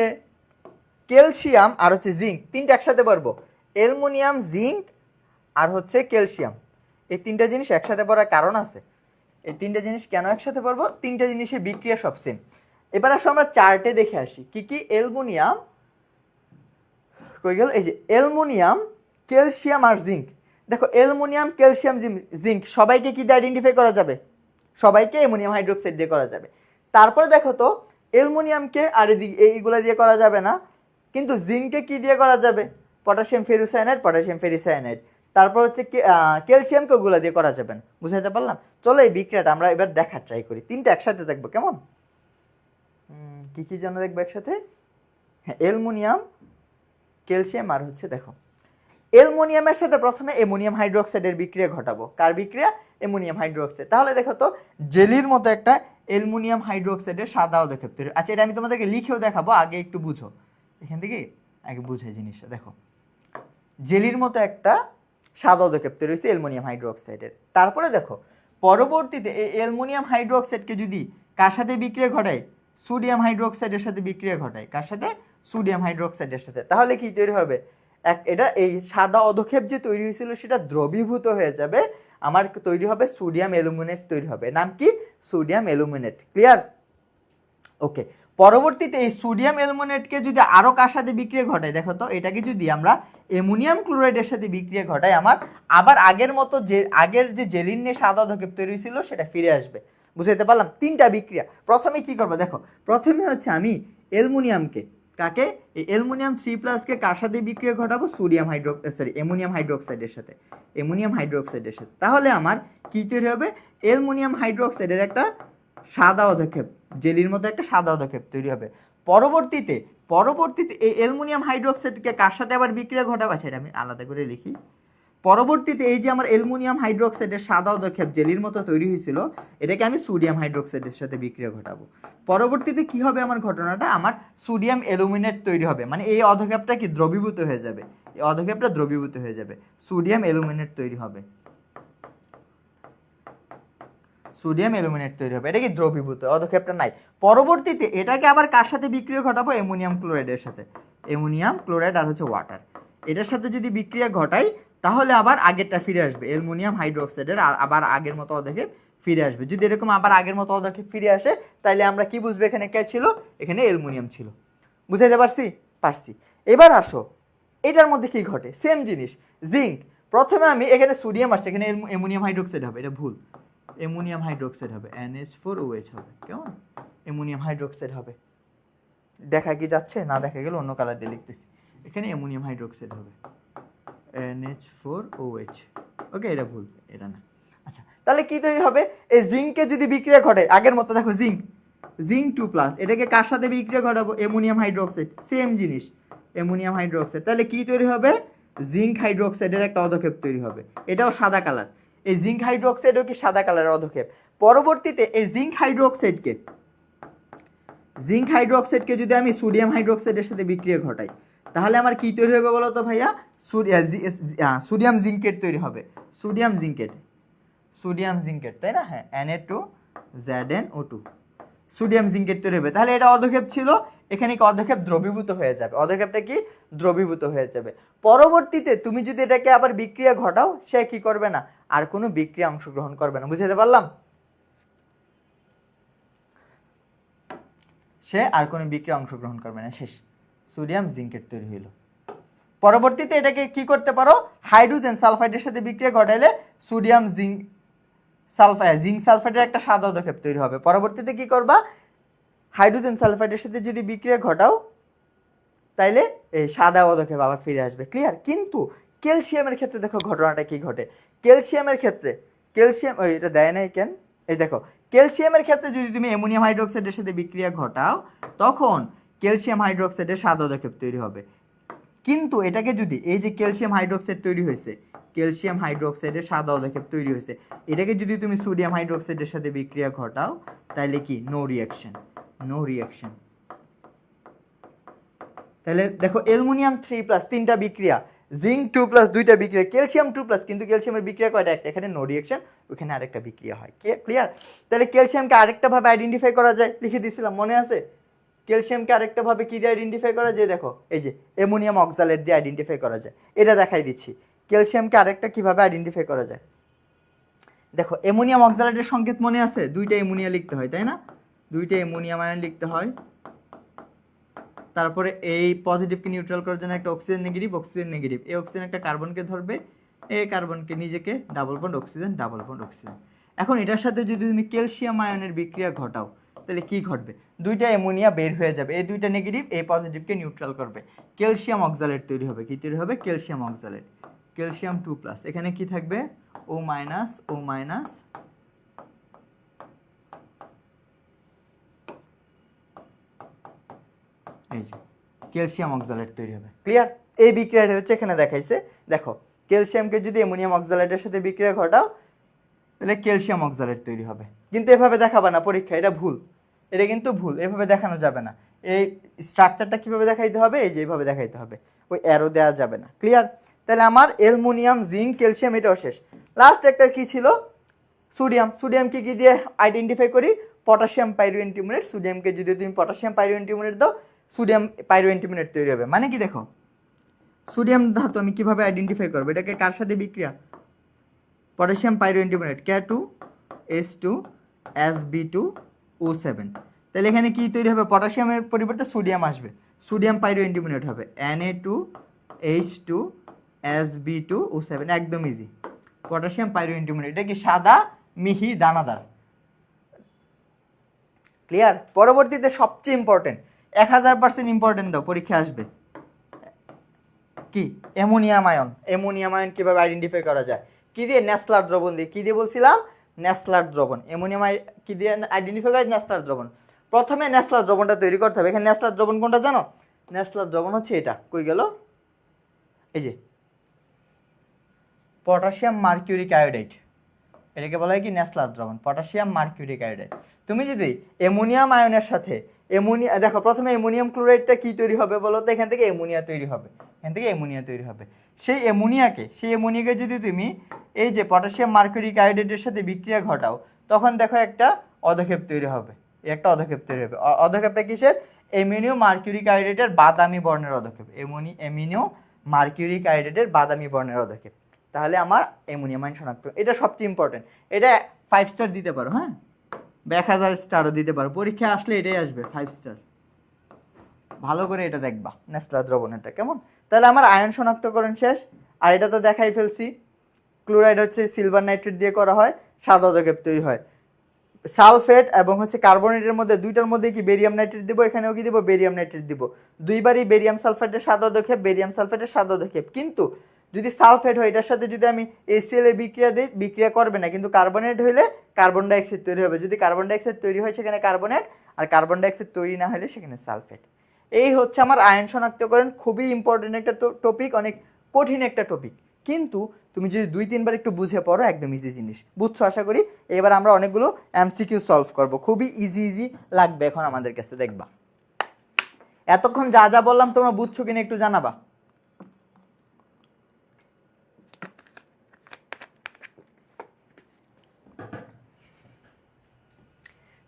ক্যালসিয়াম, আর হচ্ছে জিঙ্ক, 3টা একসাথে পড়বো, অ্যালুমিনিয়াম, জিঙ্ক আর হচ্ছে ক্যালসিয়াম। এই 3টা জিনিস একসাথে পড়ার কারণ আছে। এই 3টা জিনিস কেন একসাথে পড়বো, 3টা জিনিসের বিক্রিয়া সব সেম। এবার আসো আমরা চার্টে দেখে আসি কি কি, অ্যালুমিনিয়াম কই গেল, এই যে অ্যালুমিনিয়াম, ক্যালসিয়াম আর জিঙ্ক। দেখো অ্যালুমিনিয়াম, ক্যালসিয়াম, জিঙ্ক সবাইকে কি দিয়ে আইডেন্টিফাই করা যাবে, সবাইকে অ্যামোনিয়াম হাইড্রোক্সাইড দিয়ে করা যাবে। তারপরে দেখো তো অ্যালুমিনিয়ামকে আর এইগুলো দিয়ে করা যাবে না, কিন্তু জিঙ্ককে কি দিয়ে করা যাবে, পটাশিয়াম ফেরোসায়ানাইড, পটাশিয়াম ফেরিসায়ানাইড। তারপর হচ্ছে ক্যালসিয়ামকে ওগুলো দিয়ে করা যাবে না। বুঝাইতে পারলাম? চলো এই বিক্রিয়াটা আমরা এবার দেখার ট্রাই করি, 3টা একসাথে দেখবো, কেমন। কি কি যেন দেখবো একসাথে, হ্যাঁ অ্যালুমিনিয়াম, ক্যালসিয়াম আর হচ্ছে দেখো অ্যালুমিনিয়ামের সাথে প্রথমে অ্যামোনিয়াম হাইড্রোক্সাইডের বিক্রিয়া ঘটাবো। কার বিক্রিয়া, অ্যামোনিয়াম হাইড্রোক্সাইড। তাহলে দেখো তো জেলির মতো একটা অ্যালুমিনিয়াম হাইড্রোক্সাইডের সাদা অধক্ষেপ তৈরি। আচ্ছা এটা আমি তোমাদেরকে লিখেও দেখাবো, আগে একটু বুঝো, এখান থেকে আগে বুঝাই জিনিসটা। দেখো জেলির মতো একটা সাদা অধক্ষেপ তৈরি হয়েছে অ্যালুমিনিয়াম হাইড্রোক্সাইডের। তারপরে দেখো পরবর্তীতে এই অ্যালুমিনিয়াম হাইড্রোক্সাইডকে যদি কার সাথে বিক্রিয়া ঘটায়, সোডিয়াম হাইড্রোক্সাইডের সাথে বিক্রিয়া ঘটায়, কার সাথে, সোডিয়াম হাইড্রোক্সাইডের সাথে, তাহলে কি তৈরি হবে, এটা এই সাদা অধক্ষেপ যে তৈরি হয়েছিল সেটা দ্রবীভূত হয়ে যাবে, আমার তৈরি হবে সোডিয়াম অ্যালুমিনেট তৈরি হবে, নাম কি? Sodium aluminate. ক্লিয়ার? ওকে। পরবর্তীতে এই সোডিয়াম অ্যালুমিনেটকে যদি আরো কার সাথে বিক্রিয়া ঘটাই, দেখো তো এটাকে যদি আমরা অ্যামোনিয়াম ক্লোরাইডের সাথে বিক্রিয়া ঘটাই, আমার আবার আগের মতো যে আগের যে জেলিন নিয়ে সাদা অধক্ষেপ তৈরি ছিল সেটা ফিরে আসবে। বুঝতে পারলাম? তিনটা বিক্রিয়া। প্রথমে কি করবো দেখো, প্রথমে হচ্ছে আমি অ্যালুমিনিয়ামকে, কাকে? এই অ্যালুমিনিয়াম 3+কে কার সাথে বিক্রিয়া ঘটাবো? অ্যামোনিয়াম হাইড্রোক্সাইডের সাথে, অ্যামোনিয়াম হাইড্রোক্সাইডের সাথে। তাহলে আমার কি তৈরি হবে? অ্যালুমিনিয়াম হাইড্রোক্সাইডের একটা সাদা অধক্ষেপ, জেলির মতো একটা সাদা অধক্ষেপ তৈরি হবে। পরবর্তীতে এই অ্যালুমিনিয়াম হাইড্রোক্সাইডকে কার সাথে আবার বিক্রিয়া ঘটাবে, সেটা আমি আলাদা করে লিখি। পরবর্তীতে এই যে আমার অ্যালুমিনিয়াম হাইড্রোক্সাইডের সাদা অধক্ষেপ জেলির মতো তৈরি হয়েছিল, এটাকে আমি সোডিয়াম হাইড্রোক্সাইডের সাথে বিক্রিয়া ঘটাবো। পরবর্তীতে কি হবে আমার ঘটনাটা? আমার সোডিয়াম অ্যালুমিনেট তৈরি হবে, মানে এই অধক্ষেপটা কি দ্রবীভূত হয়ে যাবে, এই অধক্ষেপটা দ্রবীভূত হয়ে যাবে, সোডিয়াম অ্যালুমিনেট তৈরি হবে, সোডিয়াম অ্যালুমিনেট তৈরি হবে। এটা কি দ্রবীভূত, অধক্ষেপটা নাই। পরবর্তীতে এটাকে আবার কার সাথে বিক্রিয়া ঘটাবো? অ্যামোনিয়াম ক্লোরাইডের সাথে, অ্যামোনিয়াম ক্লোরাইড আর হচ্ছে ওয়াটার, এটার সাথে যদি বিক্রিয়া ঘটাই তাহলে আবার আগেরটা ফিরে আসবে, অ্যালুমিনিয়াম হাইড্রোক্সাইডের আবার আগের মতো অধক্ষেপ ফিরে আসবে। যদি এরকম আবার আগের মতো অধক্ষেপ ফিরে আসে তাহলে আমরা কি বুঝবো এখানে কে ছিল? এখানে অ্যালুমিনিয়াম ছিল। বুঝাইতে পারছি? এবার আসো, এটার মধ্যে কি ঘটে? সেম জিনিস, জিঙ্ক। প্রথমে আমি এখানে সোডিয়াম আসছে, এখানে অ্যামোনিয়াম হাইড্রোক্সাইড হবে, এটা ভুল, অ্যামোনিয়াম হাইড্রোক্সাইড হবে, NH4OH হবে, কেমন? অ্যামোনিয়াম হাইড্রোক্সাইড হবে। দেখা কি যাচ্ছে? না দেখা গেলে অন্য কালার দিয়ে লিখতেছি, এখানে অ্যামোনিয়াম হাইড্রোক্সাইড হবে, NH4OH। ওকে, এটা ভুল, এটা না। আচ্ছা, তাহলে কি তৈরি হবে? এই জিঙ্কে যদি বিক্রিয়া ঘটে আগের মতো, দেখো জিঙ্ক 2+, এটাকে কার সাথে বিক্রিয়া ঘটাবো? অ্যামোনিয়াম হাইড্রোক্সাইড, সেম জিনিস, অ্যামোনিয়াম হাইড্রোক্সাইড। তাহলে কি তৈরি হবে? জিঙ্ক হাইড্রোক্সাইডের একটা অধক্ষেপ তৈরি হবে, এটাও সাদা কালার। এই জিঙ্ক হাইড্রোক্সাইডও কি সাদা কালারের অধক্ষেপ। পরবর্তীতে এই জিঙ্ক হাইড্রোক্সাইডকে যদি আমি সোডিয়াম হাইড্রোক্সাইডের সাথে বিক্রিয়া ঘটাই তাহলে আমার কি তৈরি হবে বলো তো ভাইয়া? সোডিয়াম জিঙ্কেট তৈরি হবে, সোডিয়াম জিঙ্কেট, তাই না? হ্যাঁ, Na2ZnO2, সোডিয়াম জিঙ্কেট তৈরি হবে। তাহলে এটা অধক্ষেপ ছিল, এখানে কি অধক্ষেপ দ্রবীভূত হয়ে যাবে, অধক্ষেপটা কি দ্রবীভূত হয়ে যাবে। পরবর্তীতে তুমি যদি এটাকে আবার বিক্রিয়া ঘটাও, সে কি করবে না, আর কোনো বিক্রিয়া অংশগ্রহণ করবে না। বুঝতে পারলাম? সে আর কোনো বিক্রিয়া অংশগ্রহণ করবে না, শেষ, সোডিয়াম জিঙ্কেট তৈরি হইল। পরবর্তীতে এটাকে কি করতে পারো? হাইড্রোজেন সালফাইডের সাথে বিক্রিয়া ঘটাইলে সোডিয়াম জিঙ্ক সালফাইডের একটা সাদা অধক্ষেপ তৈরি হবে। পরবর্তীতে কি করবা? হাইড্রোজেন সালফাইডের সাথে যদি বিক্রিয়া ঘটাও তাইলে এই সাদা অধক্ষেপ আবার ফিরে আসবে। ক্লিয়ার? কিন্তু ক্যালসিয়ামের ক্ষেত্রে দেখো ঘটনাটা কি ঘটে। ক্যালসিয়ামের ক্ষেত্রে এটা দেয় নাই কেন? এই দেখো, ক্যালসিয়ামের ক্ষেত্রে যদি তুমি অ্যামোনিয়াম হাইড্রোক্সাইডের সাথে বিক্রিয়া ঘটাও তখন ক্যালসিয়াম হাইড্রোক্সাইডের সাদা অধক্ষেপ তৈরি হবে। কিন্তু এটাকে যদি এই যে ক্যালসিয়াম হাইড্রোক্সাইড তৈরি হয়েছে, ক্যালসিয়াম হাইড্রোক্সাইডের সাদা অধক্ষেপ তৈরি হয়েছে, এটাকে যদি তুমি সোডিয়াম হাইড্রোক্সাইডের সাথে বিক্রিয়া ঘটাও তাহলে কি? No reaction. তাহলে দেখো অ্যালুমিনিয়াম 3+, 3টা বিক্রিয়া, জিঙ্ক 2+, 2টা বিক্রিয়া, ক্যালসিয়াম 2+, কিন্তু ক্যালসিয়ামের বিক্রিয়া কয়টা? একটা, এখানে নো রিয়াকশন, ওখানে আরেকটা বিক্রিয়া হয়। ক্লিয়ার? তাহলে ক্যালসিয়ামকে আরেকটা ভাবে আইডেন্টিফাই করা যায়, লিখে দিয়েছিলাম, মনে আছে? ক্যালসিয়ামকে আরেকটা ভাবে কি দিয়ে আইডেন্টিফাই করা যায়? দেখো এই যে অ্যামোনিয়াম অক্সালেট দিয়ে আইডেন্টিফাই করা যায়, এটা দেখাই দিচ্ছি। ক্যালসিয়ামকে আরেকটা কিভাবে আইডেন্টিফাই করা যায় দেখো, অ্যামোনিয়াম অক্সালেটের সংকেত মনে আছে? 2টা অ্যামোনিয়া লিখতে হয়, তাই না? 2টা অ্যামোনিয়াম আয়ন লিখতে হয়, তারপরে এই পজিটিভকে নিউট্রাল করার জন্য একটা অক্সিজেন নেগেটিভ, এই অক্সিজেন একটা কার্বনকে ধরবে, এই কার্বনকে নিজেকে ডাবল বন্ড অক্সিজেন। এখন এটার সাথে যদি তুমি ক্যালসিয়াম আয়নের বিক্রিয়া ঘটাও তাহলে কি ঘটবে? 2টা অ্যামোনিয়া বের হয়ে যাবে, এই 2টা নেগেটিভ এই পজিটিভকে নিউট্রাল করবে, ক্যালসিয়াম অক্সালেট তৈরি হবে। কি তৈরি হবে? ক্যালসিয়াম অক্সালেট, ক্যালসিয়াম 2+, এখানে কি থাকবে? O-, এই যে ক্যালসিয়াম অক্সালেট তৈরি হবে। ক্লিয়ার? এই বিক্রিয়াটা হচ্ছে এখানে দেখাইছে। দেখো, ক্যালসিয়ামকে যদি অ্যামোনিয়াম অক্সালেটের সাথে বিক্রিয়া ঘটাও তাহলে ক্যালসিয়াম অক্সালেট তৈরি হবে। কিন্তু এভাবে দেখাবা না পরীক্ষা, এটা ভুল, এটা কিন্তু ভুল, এভাবে দেখানো যাবে না। এই স্ট্রাকচারটা কিভাবে দেখাইতে হবে? এই যে এইভাবে দেখাইতে হবে, ওই অ্যারো দেওয়া যাবে না। ক্লিয়ার? তাহলে আমার অ্যালুমিনিয়াম, জিঙ্ক, ক্যালসিয়াম এটাও শেষ। লাস্ট একটা কি ছিল? সোডিয়ামকে কি দিয়ে আইডেন্টিফাই করি? পটাশিয়াম পাইরোঅ্যান্টিমোনেট। সোডিয়ামকে যদি তুমি পটাশিয়াম পাইরোঅ্যান্টিমোনেট দাও, সোডিয়াম পাইরোঅ্যান্টিমোনেট তৈরি হবে। মানে কি দেখো, সোডিয়াম ধাতু আমি কিভাবে আইডেন্টিফাই করবো? এটাকে কার সাথে বিক্রিয়া? Potassium pyroantimonate K2S2SB2O7। তাহলে এখানে কি তৈরি হবে? পটাশিয়ামের পরিবর্তে সোডিয়াম আসবে, সোডিয়াম পাইরোঅ্যান্টিমোনেট হবে Na2H2SB2O7। একদম ইজি, পটাশিয়াম পাইরোঅ্যান্টিমোনেট। এটা কি সাদা, মিহি, দানাদার? ক্লিয়ার? পরবর্তীতে সবচেয়ে ইম্পর্টেন্ট, 1000% ইম্পর্টেন্ট দাও, পরীক্ষা আসবে, কি? Ammonium ion. অ্যামোনিয়াম আয়ন কিভাবে আইডেন্টিফাই করা যায়? কি দিয়ে? ন্যাসলার দ্রবণ দিয়ে। কি দিয়ে বলছিলাম? ন্যাসলার দ্রবণ। অ্যামোনিয়াম কি দিয়ে আইডেন্টিফাই করা যায়? ন্যাসলার দ্রবণ। প্রথমে ন্যাসলার দ্রবণটা তৈরি করতে হবে। এখানে ন্যাসলার দ্রবণ কোনটা জানো? ন্যাসলার দ্রবণ হচ্ছে এটা। কই গেল? এই যে পটাশিয়াম মার্কিউরিক আয়োডাইড, এটাকে বলা হয় কি? ন্যাসলার দ্রবণ, পটাশিয়াম মার্কিউরিক আয়োডাইড। তুমি যদি অ্যামোনিয়াম আয়নের সাথে দেখো, প্রথমে অ্যামোনিয়াম ক্লোরাইডটা কি তৈরি হবে বলো তো? এখান থেকে অ্যামোনিয়া তৈরি হবে, এখান থেকে অ্যামোনিয়া তৈরি হবে। সেই অ্যামোনিয়াকে যদি তুমি এই যে পটাশিয়াম মার্কিউরিক আয়োডাইডের সাথে বিক্রিয়া ঘটাও, তখন দেখো একটা অধক্ষেপ তৈরি হবে। একটা অধক্ষেপ তৈরি হবে। অধক্ষেপটা কিসের? অ্যামোনিয়াম মার্কিউরিক আয়োডাইডের বাদামি বর্ণের অধক্ষেপ। অ্যামোনিয়াম মার্কিউরিক আয়োডাইডের বাদামি বর্ণের অধক্ষেপ। তাহলে আমার অ্যামোনিয়াম আয়ন শনাক্ত, এটা সবচেয়ে ইম্পর্টেন্ট। এটা 5 স্টার দিতে পারো, হ্যাঁ, বা 1000 স্টারও দিতে পারো, পরীক্ষা আসলে এটাই আসবে 5 স্টার। ভালো করে এটা দেখবা, ন্যাসলার দ্রবণটা কেমন। তাহলে আমার আয়ন শনাক্তকরণ শেষ। আর এটা তো দেখাই ফেলছি, ক্লোরাইড হচ্ছে সিলভার নাইট্রেট দিয়ে করা হয়, সাদা অধক্ষেপ তৈরি হয়। সালফেট এবং হচ্ছে কার্বনেটের মধ্যে, দুইটার মধ্যে কি বেরিয়াম নাইট্রেট দিব, এখানেও কি দিব? বেরিয়াম নাইট্রেট দিব। দুইবারই বেরিয়াম সালফেটের সাদা অধক্ষেপ, বেরিয়াম সালফেটের সাদা অধক্ষেপ। কিন্তু যদি সালফেট হয়, এটার সাথে যদি আমি HCl এ বিক্রিয়া দিই, বিক্রিয়া করবে না। কিন্তু কার্বনেট হইলে কার্বন ডাইঅক্সাইড তৈরি হবে। যদি কার্বন ডাইঅক্সাইড তৈরি হয়, সেখানে কার্বনেট, আর কার্বন ডাইঅক্সাইড তৈরি না হলে সেখানে সালফেট। এই হচ্ছে আমার আয়ন শনাক্তকরণ। খুবই ইম্পর্টেন্ট একটা টপিক, অনেক কঠিন একটা টপিক, কিন্তু তুমি যদি 2-3 বার একটু বুঝে পড়ো, একদম ইজি জিনিস। বুঝছো আশা করি। এবার আমরা অনেকগুলো MCQ সলভ করব, খুবই ইজি লাগবে এখন আমাদের কাছে, দেখবা। এতক্ষণ যা যা বললাম তোমরা বুঝছো কিনা একটু জানাবা।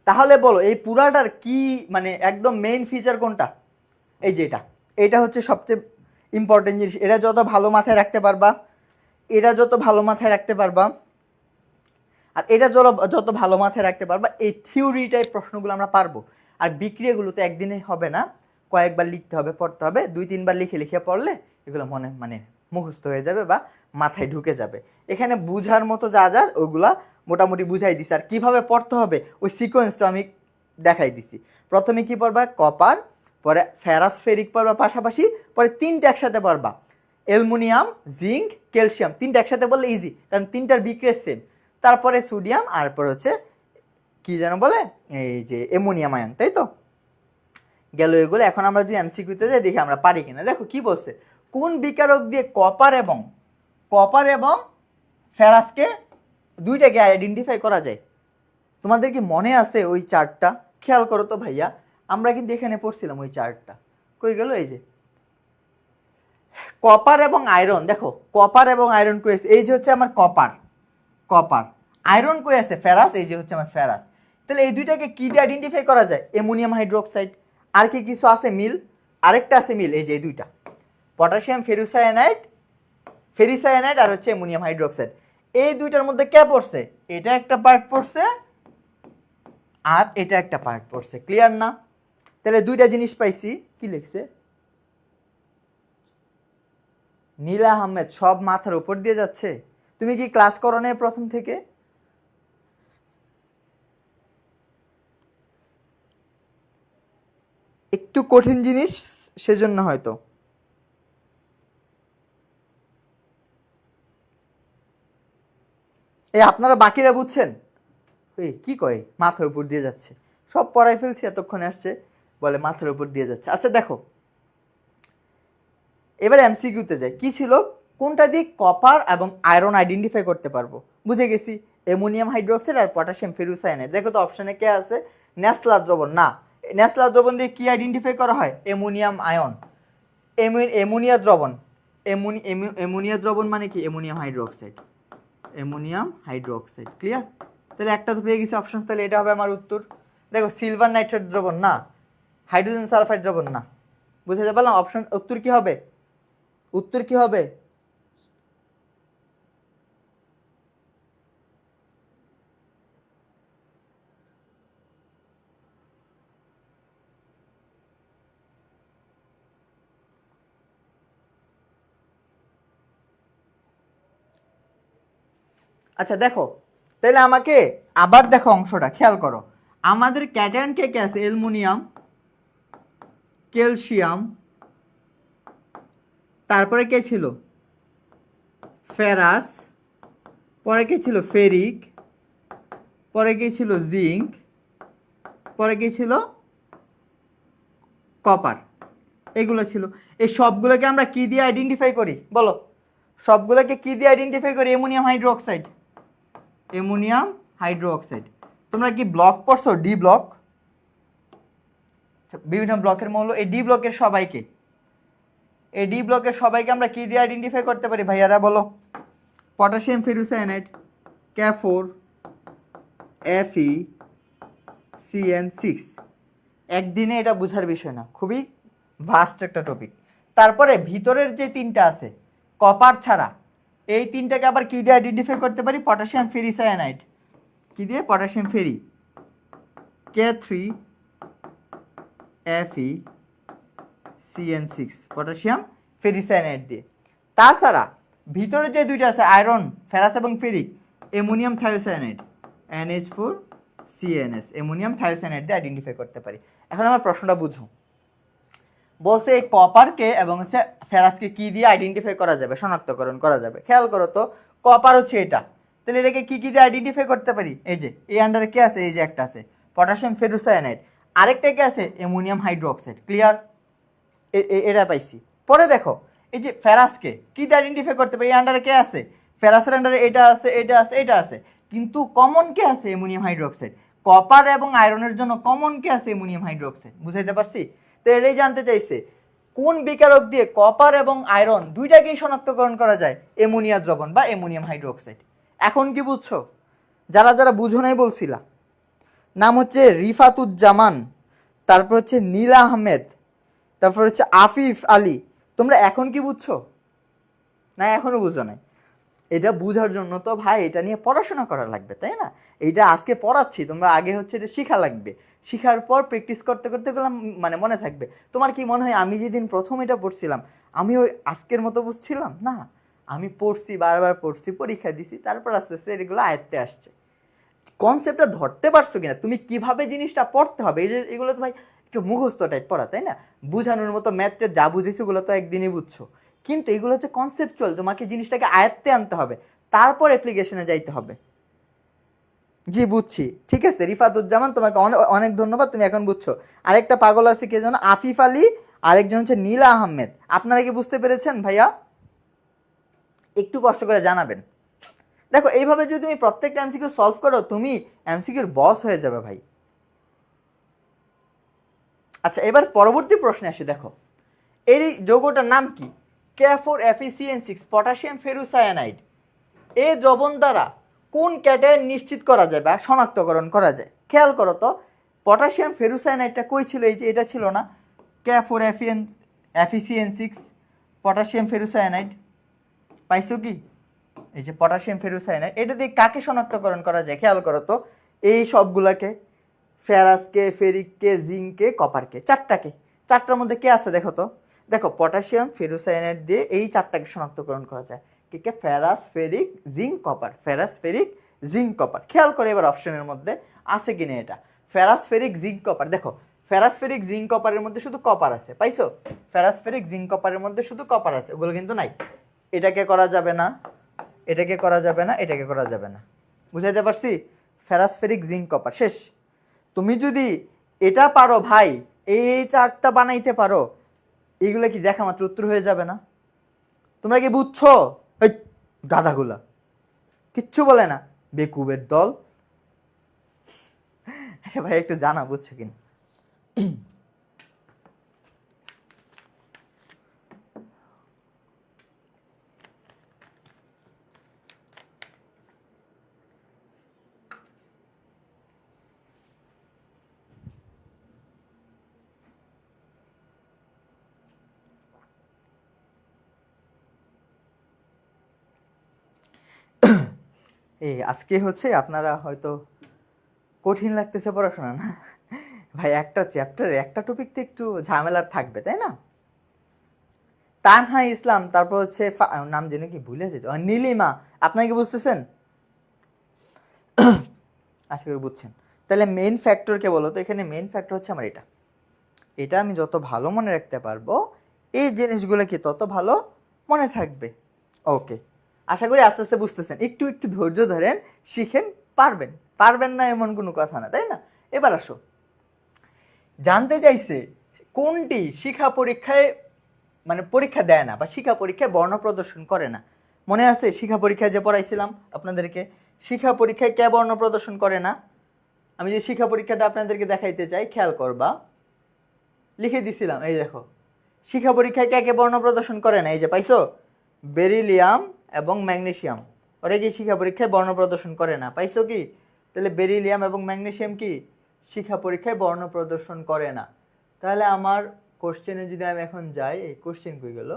তাহলে বলো, এই পুরাটার কি মানে একদম মেইন ফিচার কোনটা? এই যে এটা হচ্ছে সবচেয়ে ইম্পর্টেন্ট জিনিস। এটা যত ভালো মাথায় রাখতে পারবা, আর এটা যত ভালো মাথায় রাখতে পারবা, এই থিওরি টাইপ প্রশ্নগুলো আমরা পারবো। আর বিক্রিয়াগুলো তো একদিনে হবে না, কয়েকবার লিখতে হবে, পড়তে হবে। 2-3 বার লিখে পড়লে এগুলো মানে মুখস্থ হয়ে যাবে বা মাথায় ঢুকে যাবে। এখানে বুঝার মতো যা ওইগুলা মোটামুটি বুঝাই দিছি। আর কিভাবে পড়তে হবে ওই সিকোয়েন্সটা আমি দেখাই দিছি। প্রথমে কি পড়বা? কপার, পরে ফেরাস ফেরিক পড়বা পাশাপাশি, পরে 3টা একসাথে পড়বা, অ্যালুমিনিয়াম, জিঙ্ক, ক্যালসিয়াম। 3টা একসাথে বললে ইজি, কারণ 3টার বিক্রিয়া সেম। তারপরে সোডিয়াম, আর পর হচ্ছে কি যেন বলে, এই যে অ্যামোনিয়াম আয়ন, তাই তো? গেল এগুলো। এখন আমরা যদি MCQতে যাই, দেখি আমরা পারি কিনা। দেখো কি বলছে, কোন বিকারক দিয়ে কপার এবং ফেরাসকে, দুইটাকে আইডেন্টিফাই করা যায়? তোমাদের কি মনে আছে ওই চার্টটা? খেয়াল করো তো ভাইয়া, আমরা কিন্তু এখানে পড়ছিলাম ওই চার্টটা। কই গেল? এই যে কপার এবং আয়রন। দেখো কপার এবং আয়রন কই আছে? এই যে হচ্ছে আমার কপার। আয়রন কই আছে? ফেরাস। এই যে হচ্ছে আমার ফেরাস। তাহলে এই দুইটাকে কি দিয়ে আইডেন্টিফাই করা যায়? Ammonium hydroxide. আর কি কিছু আছে মিল? আরেকটা আছে মিল, এই যে এই দুইটা, পটাশিয়াম ফেরিসায়ানাইড আর হচ্ছে অ্যামোনিয়াম হাইড্রোক্সাইড। এই দুইটার মধ্যে কে পড়ছে? এটা একটা পার্ট পড়ছে, আর এটা একটা পার্ট পড়ছে। ক্লিয়ার না? তাহলে দুইটা জিনিস পাইছি। কি লিখছে? নীলা আহমেদ, সব মাথার উপর দিয়ে যাচ্ছে। তুমি কি ক্লাস করো না প্রথম থেকে? একটু কঠিন জিনিস, সেজন্য হয়তো। এই আপনারা বাকিরা বুঝছেন? এই কি কয় মাথার উপর দিয়ে যাচ্ছে? সব পড়াই ফেলছি, এতক্ষণে আসছে বলে মাথার উপর দিয়ে যাচ্ছে। আচ্ছা দেখো, এবার MCQতে যাই। কি ছিল? কোনটা দিয়ে কপার এবং আয়রন আইডেন্টিফাই করতে পারবো? বুঝে গেছি, অ্যামোনিয়াম হাইড্রোক্সাইড আর পটাশিয়াম ফেরুসায়ানাইড। দেখো তো অপশনে কে আছে? ন্যাসলার দ্রবণ। না, ন্যাসলার দ্রবণ দিয়ে কি আইডেন্টিফাই করা হয়? Ammonium ion. অ্যামোনিয়া দ্রবণ। অ্যামোনিয়া দ্রবণ মানে কি? Ammonium hydroxide. ক্লিয়ার? তাহলে একটা তো পেয়ে গেছি অপশন, তাহলে এটা হবে আমার উত্তর। দেখো সিলভার নাইট্রেট দ্রবণ না, হাইড্রোজেন সালফাইড দ্রবণ না। বুঝতে পারলাম? উত্তর কি হবে? উত্তর কি হবে? আচ্ছা দেখো, তাহলে আমাকে আবার দেখো অংশটা খেয়াল করো। আমাদের ক্যাটায়ন কে কে আছে? অ্যালুমিনিয়াম, ক্যালসিয়াম, তারপরে কে ছিল? ফেরাস, পরে কে ছিল? ফেরিক, পরে কে ছিল? জিঙ্ক, পরে কে ছিল? কপার। এগুলো ছিল। এই সবগুলোকে আমরা কি দিয়ে আইডেন্টিফাই করি বলো? সবগুলোকে কি দিয়ে আইডেন্টিফাই করি? Ammonium hydroxide. Ammonium hydroxide. তোমরা কি ব্লক পড়ছো? ডি ব্লক, বিভিন্ন ব্লকের মৌল। এই ডি ব্লকের সবাইকে, এই ডি ব্লকের সবাইকে আমরা কি দিয়ে আইডেন্টিফাই করতে পারি ভাইয়ারা বলো? Potassium ferrocyanide, K4 FeCN6। একদিনে এটা বোঝার বিষয় না, খুবই ভাস্ট একটা টপিক। তারপরে ভিতরের যে তিনটা আছে কপার ছাড়া, এই তিনটাকে আবার কি দিয়ে আইডেন্টিফাই করতে পারি? Potassium ferricyanide. কি দিয়ে? পটাশিয়াম ফেরি, K3 FeCN6, পটাশিয়াম ফেরিসায়ানাইড দিয়ে। তাছাড়া ভিতরে যে দুইটা আছে আয়রন, ফেরাস এবং ফেরিক, অ্যামোনিয়াম থায়োসায়ানাইড, NH4CNS, অ্যামোনিয়াম থায়োসায়ানাইড দিয়ে আইডেন্টিফাই করতে পারি। এখন আমার প্রশ্নটা বুঝো। বলছে এই কপারকে এবং হচ্ছে ফেরাসকে কি দিয়ে আইডেন্টিফাই করা যাবে, শনাক্তকরণ করা যাবে? খেয়াল করো তো, কপার হচ্ছে এটা, তাহলে এটাকে কি কি দিয়ে আইডেন্টিফাই করতে পারি? এই যে এই আন্ডারে কে আছে? এই যে একটা আছে পটাশিয়াম ফেরুসায়ানাইড, আরেকটা কে আছে? Ammonium hydroxide. ক্লিয়ার? এটা পাইছি। পরে দেখো এই যে ফেরাসকে কি দিয়ে আইডেন্টিফাই করতে পারি? এই আন্ডারে কে আছে? ফেরাসের আন্ডারে এটা আছে, এটা আছে, এটা আছে, কিন্তু কমন কে আছে? Ammonium hydroxide. কপার এবং আয়রনের জন্য কমন কে আছে? Ammonium hydroxide. বুঝাইতে পারছি? তো এটাই জানতে চাইছে কোন বিকারক দিয়ে কপার এবং আয়রন দুইটাকেই শনাক্তকরণ করা যায়? অ্যামোনিয়া দ্রবণ বা অ্যামোনিয়াম হাইড্রোক্সাইড। এখন কি বুঝছো? যারা যারা বুঝো নাই বলছিলা, নাম হচ্ছে রিফাতুজ্জামান, তারপর হচ্ছে নীলা আহমেদ, তারপর হচ্ছে আফিফ আলী। তোমরা এখন কি বুঝছো? না এখনো বুঝো নাই? এটা বুঝার জন্য তো ভাই এটা নিয়ে পড়াশোনা করা লাগবে, তাই না? এইটা আজকে পড়াচ্ছি, তোমরা আগে হচ্ছে এটা শেখা লাগবে। শেখার পর প্র্যাকটিস করতে করতে গেলাম, মানে মনে থাকবে। তোমার কি মনে হয় আমি যেদিন প্রথম এটা পড়ছিলাম আমি ওই আজকের মতো বুঝছিলাম? না, আমি পড়ছি, বারবার পড়ছি, পরীক্ষা দিছি, তারপর আস্তে আস্তে এগুলো আয়ত্তে আসছে। কনসেপ্টটা ধরতে পারছো কিনা, তুমি কিভাবে জিনিসটা পড়তে হবে, এই যে এগুলো তো ভাই একটু মুখস্থ টাইপ পড়া, তাই না? বুঝানোর মতো ম্যাথে যা বুঝেছি ওগুলো তো একদিনই বুঝছো, কিন্তু এগুলো হচ্ছে কনসেপচুয়াল, তোমাকে জিনিসটাকে আয়ত্তে আনতে হবে, তারপর অ্যাপ্লিকেশনে যাইতে হবে। জি বুঝছি, ঠিক আছে রিফাতুজ্জামান, তোমাকে অনেক অনেক ধন্যবাদ, তুমি এখন বুঝছো। আরেকটা পাগল আছে কে যেন, আফিফ আলী, আরেকজন হচ্ছে নীলা আহমেদ। আপনারা কি বুঝতে পেরেছেন ভাইয়া? একটু কষ্ট করে জানাবেন। দেখো এইভাবে যদি তুমি প্রত্যেকটা এমসিকিউ সলভ করো, তুমি এমসিকিউর বস হয়ে যাবে ভাই। আচ্ছা এবার পরবর্তী প্রশ্নে আসি। দেখো এই যৌগটার নাম কি? K4FeCN6, potassium ফেরুসায়ানাইড। এই দ্রবণ দ্বারা কোন ক্যাটায়ন নিশ্চিত করা যায় বা শনাক্তকরণ করা যায়? খেয়াল করো তো, পটাশিয়াম ফেরুসায়ানাইডটা কই ছিল? এই যে এটা ছিল না, K4FeCN6, পটাশিয়াম ফেরুসায়ানাইড। পাইছো কি? এই যে পটাশিয়াম ফেরুসায়ানাইড, এটা দিয়ে কাকে শনাক্তকরণ করা যায়? খেয়াল করো তো, এই সবগুলাকে, ফেরাসকে, ফেরিককে, জিঙ্ককে, কপারকে, চারটাকে। চারটার মধ্যে কে আছে দেখো তো? দেখো পটাশিয়াম ফেরুসায়ানাইড দিয়ে এই চারটাকে শনাক্তকরণ করা যায়। কে কে? Ferrous, ferric, zinc, copper. Ferrous, ferric, zinc, copper. খেয়াল করে এবার অপশনের মধ্যে আছে কিনা এটা। Ferrous, ferric, zinc, copper. দেখো ফেরাস, ফেরিক, জিঙ্ক, কপারের মধ্যে শুধু কপার আছে, পাইছো? ফেরাস, ফেরিক, জিঙ্ক, কপারের মধ্যে শুধু কপার আছে, ওগুলো কিন্তু নাই। এটাকে করা যাবে না, এটাকে করা যাবে না, এটাকে করা যাবে না। বুঝাইতে পারছি? ফেরাস, ফেরিক, জিঙ্ক, কপার, শেষ। তুমি যদি এটা পারো ভাই, এই চারটা বানাইতে পারো, এইগুলো কি দেখা মাত্র উত্তর হয়ে যাবে না? তোমরা কি বুঝছো? এই গাধাগুলা কিচ্ছু বলে না, বেকুবের দল। আচ্ছা ভাই একটু জানা বুঝছো কিনা। এই আজকে হচ্ছে আপনারা হয়তো কঠিন লাগতেছে পড়াশোনা না ভাই, একটা চ্যাপ্টারে একটা টপিক তো একটু ঝামেলার থাকবে, তাই না? তানহা ইসলাম, তারপর হচ্ছে নাম যেন কি ভুলে যেত, নীলিমা। আপনারা কি বুঝতেছেন? আশা করি বুঝছেন। তাহলে মেইন ফ্যাক্টর কে বলো তো? এখানে মেইন ফ্যাক্টর হচ্ছে আমার এটা। এটা আমি যত ভালো মনে রাখতে পারবো, এই জিনিসগুলো কি তত ভালো মনে থাকবে। ওকে, আশা করি আস্তে আস্তে বুঝতেছেন। একটু একটু ধৈর্য ধরেন, শিখেন, পারবেন। পারবেন না এমন কোনো কথা না, তাই না? এবার আসো, জানতে চাইছে কোনটি শিক্ষা পরীক্ষায় মানে পরীক্ষা দেয় না বা শিক্ষা পরীক্ষায় বর্ণ প্রদর্শন করে না। মনে আছে শিক্ষা পরীক্ষায় যে পড়াইছিলাম আপনাদেরকে, শিক্ষা পরীক্ষায় কে বর্ণ প্রদর্শন করে না? আমি যে শিক্ষা পরীক্ষাটা আপনাদেরকে দেখাইতে চাই, খেয়াল করবা, লিখে দিছিলাম। এই দেখো, শিক্ষা পরীক্ষায় কে কে বর্ণ প্রদর্শন করে না? এই যে পাইছো, বেরিলিয়াম এবং ম্যাগনেসিয়াম। ওরা কি শিক্ষা পরীক্ষায় বর্ণ প্রদর্শন করে না? পাইছো কি? তাহলে বেরিলিয়াম এবং ম্যাগনেসিয়াম কি শিক্ষা পরীক্ষায় বর্ণ প্রদর্শন করে না। তাহলে আমার কোশ্চেনে যদি আমি এখন যাই, এই কোশ্চেন কই গেল?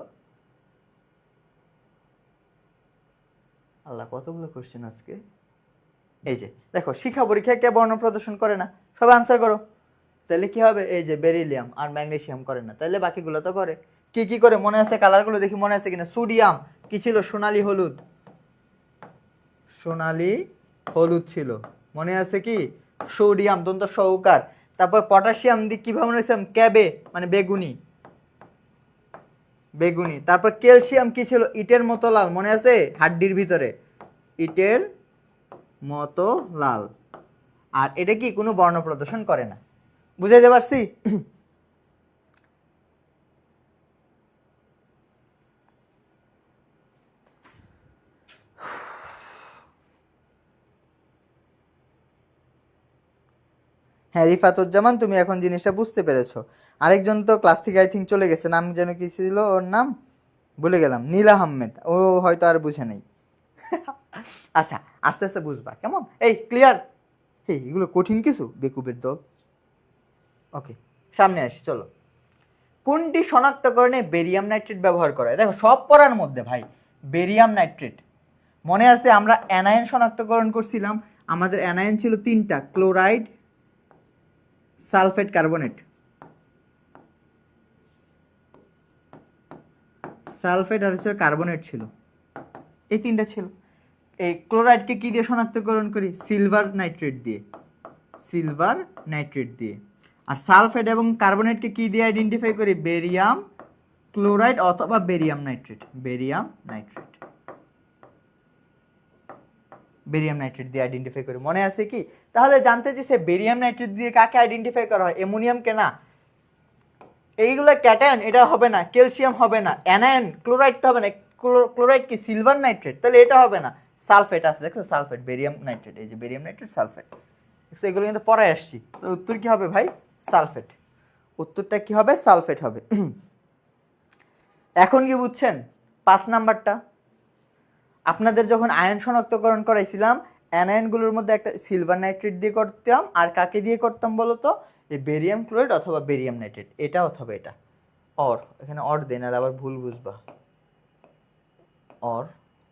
আল্লাহ, কতগুলো কোশ্চেন আজকে। এই যে দেখো, শিক্ষা পরীক্ষায় কে বর্ণ প্রদর্শন করে না? সবাই আনসার করো। তাহলে কি হবে? এই যে বেরিলিয়াম আর ম্যাগনেসিয়াম করে না, তাহলে বাকিগুলো তো করে। কি কি করে মনে আছে? কালারগুলো দেখি মনে আছে কিনা। সোডিয়াম কি ছিল? সোনালী হলুদ। সোনালী হলুদ ছিল, মনে আছে কি? সোডিয়াম দন্ত সহকার। তারপর পটাশিয়াম দিক কিভাবে মনে হয়েছে? ক্যাবে মানে বেগুনি, বেগুনি। তারপর ক্যালসিয়াম কি ছিল? ইটের মতো লাল, মনে আছে? হাড্ডির ভিতরে ইটের মতো লাল। আর এটা কি কোনো বর্ণ প্রদর্শন করে না। বুঝাইতে পারছি? হ্যাঁ রিফাতুজ্জামান, তুমি এখন জিনিসটা বুঝতে পেরেছো। আরেকজন তো ক্লাস থেকে আই থিঙ্ক চলে গেছে, নাম যেন কি ছিল ওর নাম, ভুলে গেলাম। নীলা আহমেদ, ও হয়তো আর বুঝে নেই। আচ্ছা, আস্তে আস্তে বুঝবা, কেমন? এই ক্লিয়ার? এই এগুলো কঠিন কিছু, বেকুবের দল। ওকে, সামনে আসি চলো। কোনটি শনাক্তকরণে বেরিয়াম নাইট্রেট ব্যবহার করা হয়? দেখো, সব পড়ার মধ্যে ভাই বেরিয়াম নাইট্রেট। মনে আছে আমরা অ্যানায়ন শনাক্তকরণ করছিলাম, আমাদের অ্যানায়ন ছিল তিনটা, ক্লোরাইড, সালফেট, কার্বনেট। সালফেট আর হচ্ছে কার্বনেট ছিল, এই তিনটা ছিল। এই ক্লোরাইডকে কি দিয়ে শনাক্তকরণ করি? সিলভার নাইট্রেট দিয়ে, সিলভার নাইট্রেট দিয়ে। আর সালফেট এবং কার্বনেটকে কি দিয়ে আইডেন্টিফাই করি? বেরিয়াম ক্লোরাইড অথবা barium nitrate, barium nitrate, barium nitrate দিয়ে আইডেন্টিফাই করি। মনে আছে কি? তাহলে জানতে চাইছে বেরিয়াম নাইট্রেট দিয়ে কাকে আইডেন্টিফাই করা হয়? অ্যামোনিয়ামকে না। এইগুলো ক্যাটায়ন, এটা হবে না। ক্যালসিয়াম হবে না। অ্যানায়ন ক্লোরাইড হবে না। ক্লোরাইড কি? সিলভার নাইট্রেট, তাহলে এটা হবে না। সালফেট আছে, দেখো সালফেট, বেরিয়াম নাইট্রেট, এই যে বেরিয়াম নাইট্রেট, সালফেট। দেখছো, এগুলো কিন্তু পরে আসছি। তো উত্তর কি হবে ভাই? সালফেট। উত্তরটা কি হবে? সালফেট হবে। এখন কি বুঝছেন 5 নাম্বারটা? আপনাদের যখন আয়ন শনাক্তকরণ করাইছিলাম, অ্যানায়নগুলোর মধ্যে একটা সিলভার নাইট্রেট দিয়ে করতাম, আর কাকে দিয়ে করতাম বলো তো? এই বেরিয়াম ক্লোরাইড অথবা বেরিয়াম নাইট্রেট, এটা অথবা এটা। অর, এখানে অর দেন, আর আবার ভুল বুঝবা। অর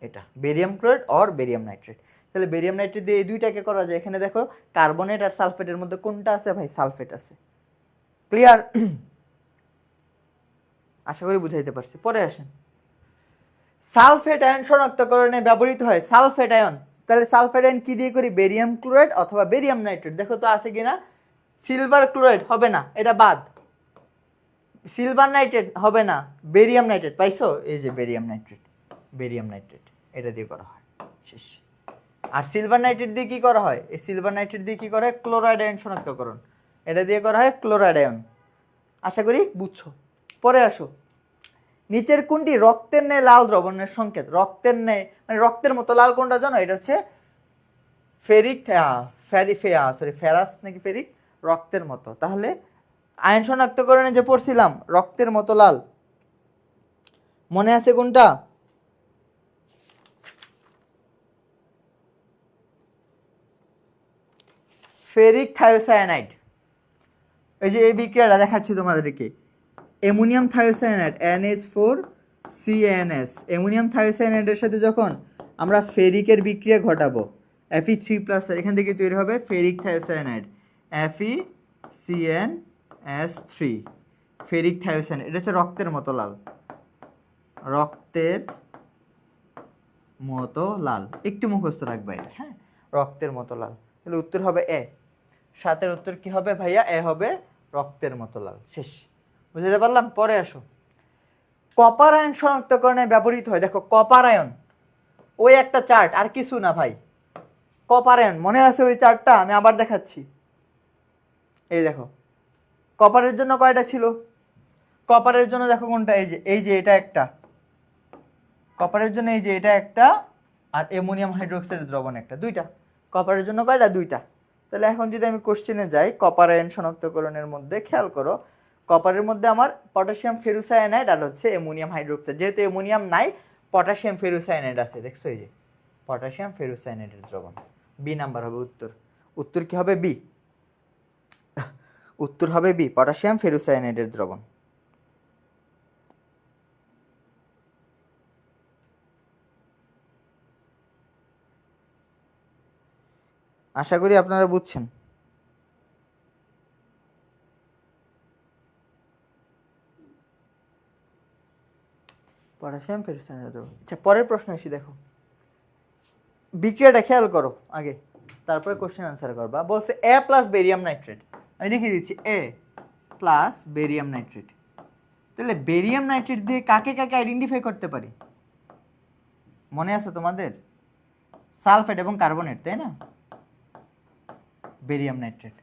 এটা barium chloride or barium nitrate. তাহলে বেরিয়াম নাইট্রেট দিয়ে এই দুইটাকে করা যায়। এখানে দেখো, কার্বনেট আর সালফেটের মধ্যে কোনটা আছে ভাই? সালফেট আছে। ক্লিয়ার? আশা করি বুঝাইতে পারছি। পরে আসেন, সালফেট আয়ন শনাক্তকরণে ব্যবহৃত হয় সালফেট আয়ন। তাহলে সালফেট আয়ন কি দিয়ে করি? বেরিয়াম ক্লোরাইড অথবা বেরিয়াম নাইট্রেট। দেখো তো আছে কিনা। সিলভার ক্লোরাইড হবে না, এটা বাদ। সিলভার নাইট্রেট হবে না, বেরিয়াম নাইট্রেট। পাইছো? এই যে বেরিয়াম নাইট্রেট, বেরিয়াম নাইট্রেট এটা দিয়ে করা হয়। শেষ। আর সিলভার নাইট্রেট দিয়ে কি করা হয়? এই সিলভার নাইট্রেট দিয়ে কি করা হয়? ক্লোরাইড আয়ন শনাক্তকরণ, এটা দিয়ে করা হয় ক্লোরাইড আয়ন। আশা করি বুঝছো। পরে আসো, নিচের কোনটি রক্তের ন্যায় লাল দ্রবণের সংকেত? রক্তের ন্যায় মানে রক্তের মতো লাল কোনটা জানো? এটা হচ্ছে ফেরিক, ফেরাস নাকি ফেরিক, রক্তের মতো। তাহলে আয়ন শনাক্তকরণে যে পড়ছিলাম রক্তের মতো লাল, মনে আছে কোনটা? ফেরিক থায়োসায়ানাইড। এই যে এই বিক্রিয়াটা দেখাচ্ছি তোমাদেরকে, অ্যামোনিয়াম থায়োসায়ানাইড NH4CnS, অ্যামোনিয়াম থায়োসায়ানাইডের সাথে যখন আমরা ফেরিকের বিক্রিয়া ঘটাবো। Fe3+, এখান থেকে তৈরি হবে ফেরিক থায়োসায়ানাইড, FeCN+3, ফেরিক থায়োসায়ানাইড। এটা হচ্ছে রক্তের মতো লাল, রক্তের মতো লাল, একটু মুখস্থ রাখবা এটা, হ্যাঁ, রক্তের মতো লাল। তাহলে উত্তর হবে এ। 7-এর উত্তর কি হবে ভাইয়া? এ হবে, রক্তের মতো লাল। শেষ, বুঝতে পারলাম? পরে আসো, কপার আয়ন শনাক্তকরণে ব্যবহৃত হয়। দেখো কপার আয়ন, ওই একটা চার্ট, আর কিছু না ভাই। কপার আয়ন মনে আছে ওই চার্টটা? আমি আবার দেখাচ্ছি। এই দেখো, কপারের জন্য কয়টা ছিল? কপারের জন্য দেখো কোনটা, এই যে এটা একটা, কপারের জন্য এই যে এটা একটা, আর অ্যামোনিয়াম হাইড্রোক্সাইডের দ্রবণ একটা, দুইটা। কপারের জন্য কয়টা? দুইটা। তাহলে এখন যদি আমি কোশ্চেনে যাই, কপার আয়ন শনাক্তকরণের মধ্যে খেয়াল করো, কপারের মধ্যে আমার পটাশিয়াম ফেরোসায়ানাইড আর হচ্ছে অ্যামোনিয়াম হাইড্রোক্সাইড। যেহেতু অ্যামোনিয়াম নাই, পটাশিয়াম ফেরোসায়ানাইড আছে, দেখছো এই যে পটাশিয়াম ফেরোসায়ানাইডের দ্রবণ। বি নাম্বার হবে উত্তর। উত্তর কি হবে? বি। উত্তর হবে বি, পটাশিয়াম ফেরোসায়ানাইডের দ্রবণ। আশা করি আপনারা বুঝছেন। পটাশিয়াম ফেরোসায়ানাইড দ্রবণ। আচ্ছা, পরের প্রশ্ন এসে দেখো, বিক্রিয়াটা খেয়াল করো আগে, তারপরে কোশ্চেন আনসার করবা। বলছে এ প্লাস বেরিয়াম নাইট্রেট, আমি লিখে দিচ্ছি এ প্লাস বেরিয়াম নাইট্রেট। তাহলে বেরিয়াম নাইট্রেট দিয়ে কাকে কাকে আইডেন্টিফাই করতে পারি? মনে আছে তোমাদের? সালফেট এবং কার্বনেট, তাই না? বেরিয়াম নাইট্রেট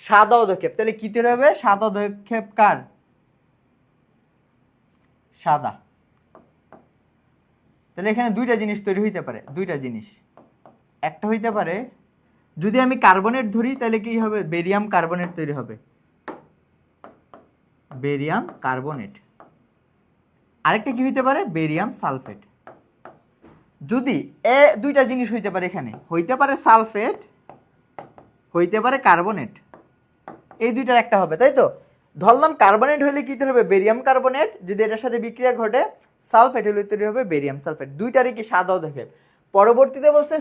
সাদা অধক্ষেপ, তাহলে কি তৈরি হবে? সাদা অধক্ষেপ কার? সাদা। তাহলে এখানে দুইটা জিনিস তৈরি হইতে পারে, দুইটা জিনিস। একটা হইতে পারে, যদি আমি কার্বনেট ধরি তাহলে কি হবে? বেরিয়াম কার্বনেট তৈরি হবে, বেরিয়াম কার্বনেট। আরেকটা কি হইতে পারে? Barium sulphate. যদি দুইটা জিনিস হইতে পারে, এখানে হইতে পারে সালফেট, হইতে পারে কার্বনেট, এই দুইটার একটা হবে, তাই তো? ধরলাম কার্বনেট হলে কি তৈরি হবে? Barium carbonate. যদি এটার সাথে বিক্রিয়া ঘটে সালফেট হলে তৈরি হবে বেরিয়াম সালফেট। দুইটারই কি সাদা অধক্ষেপ। পরবর্তীতে বলছে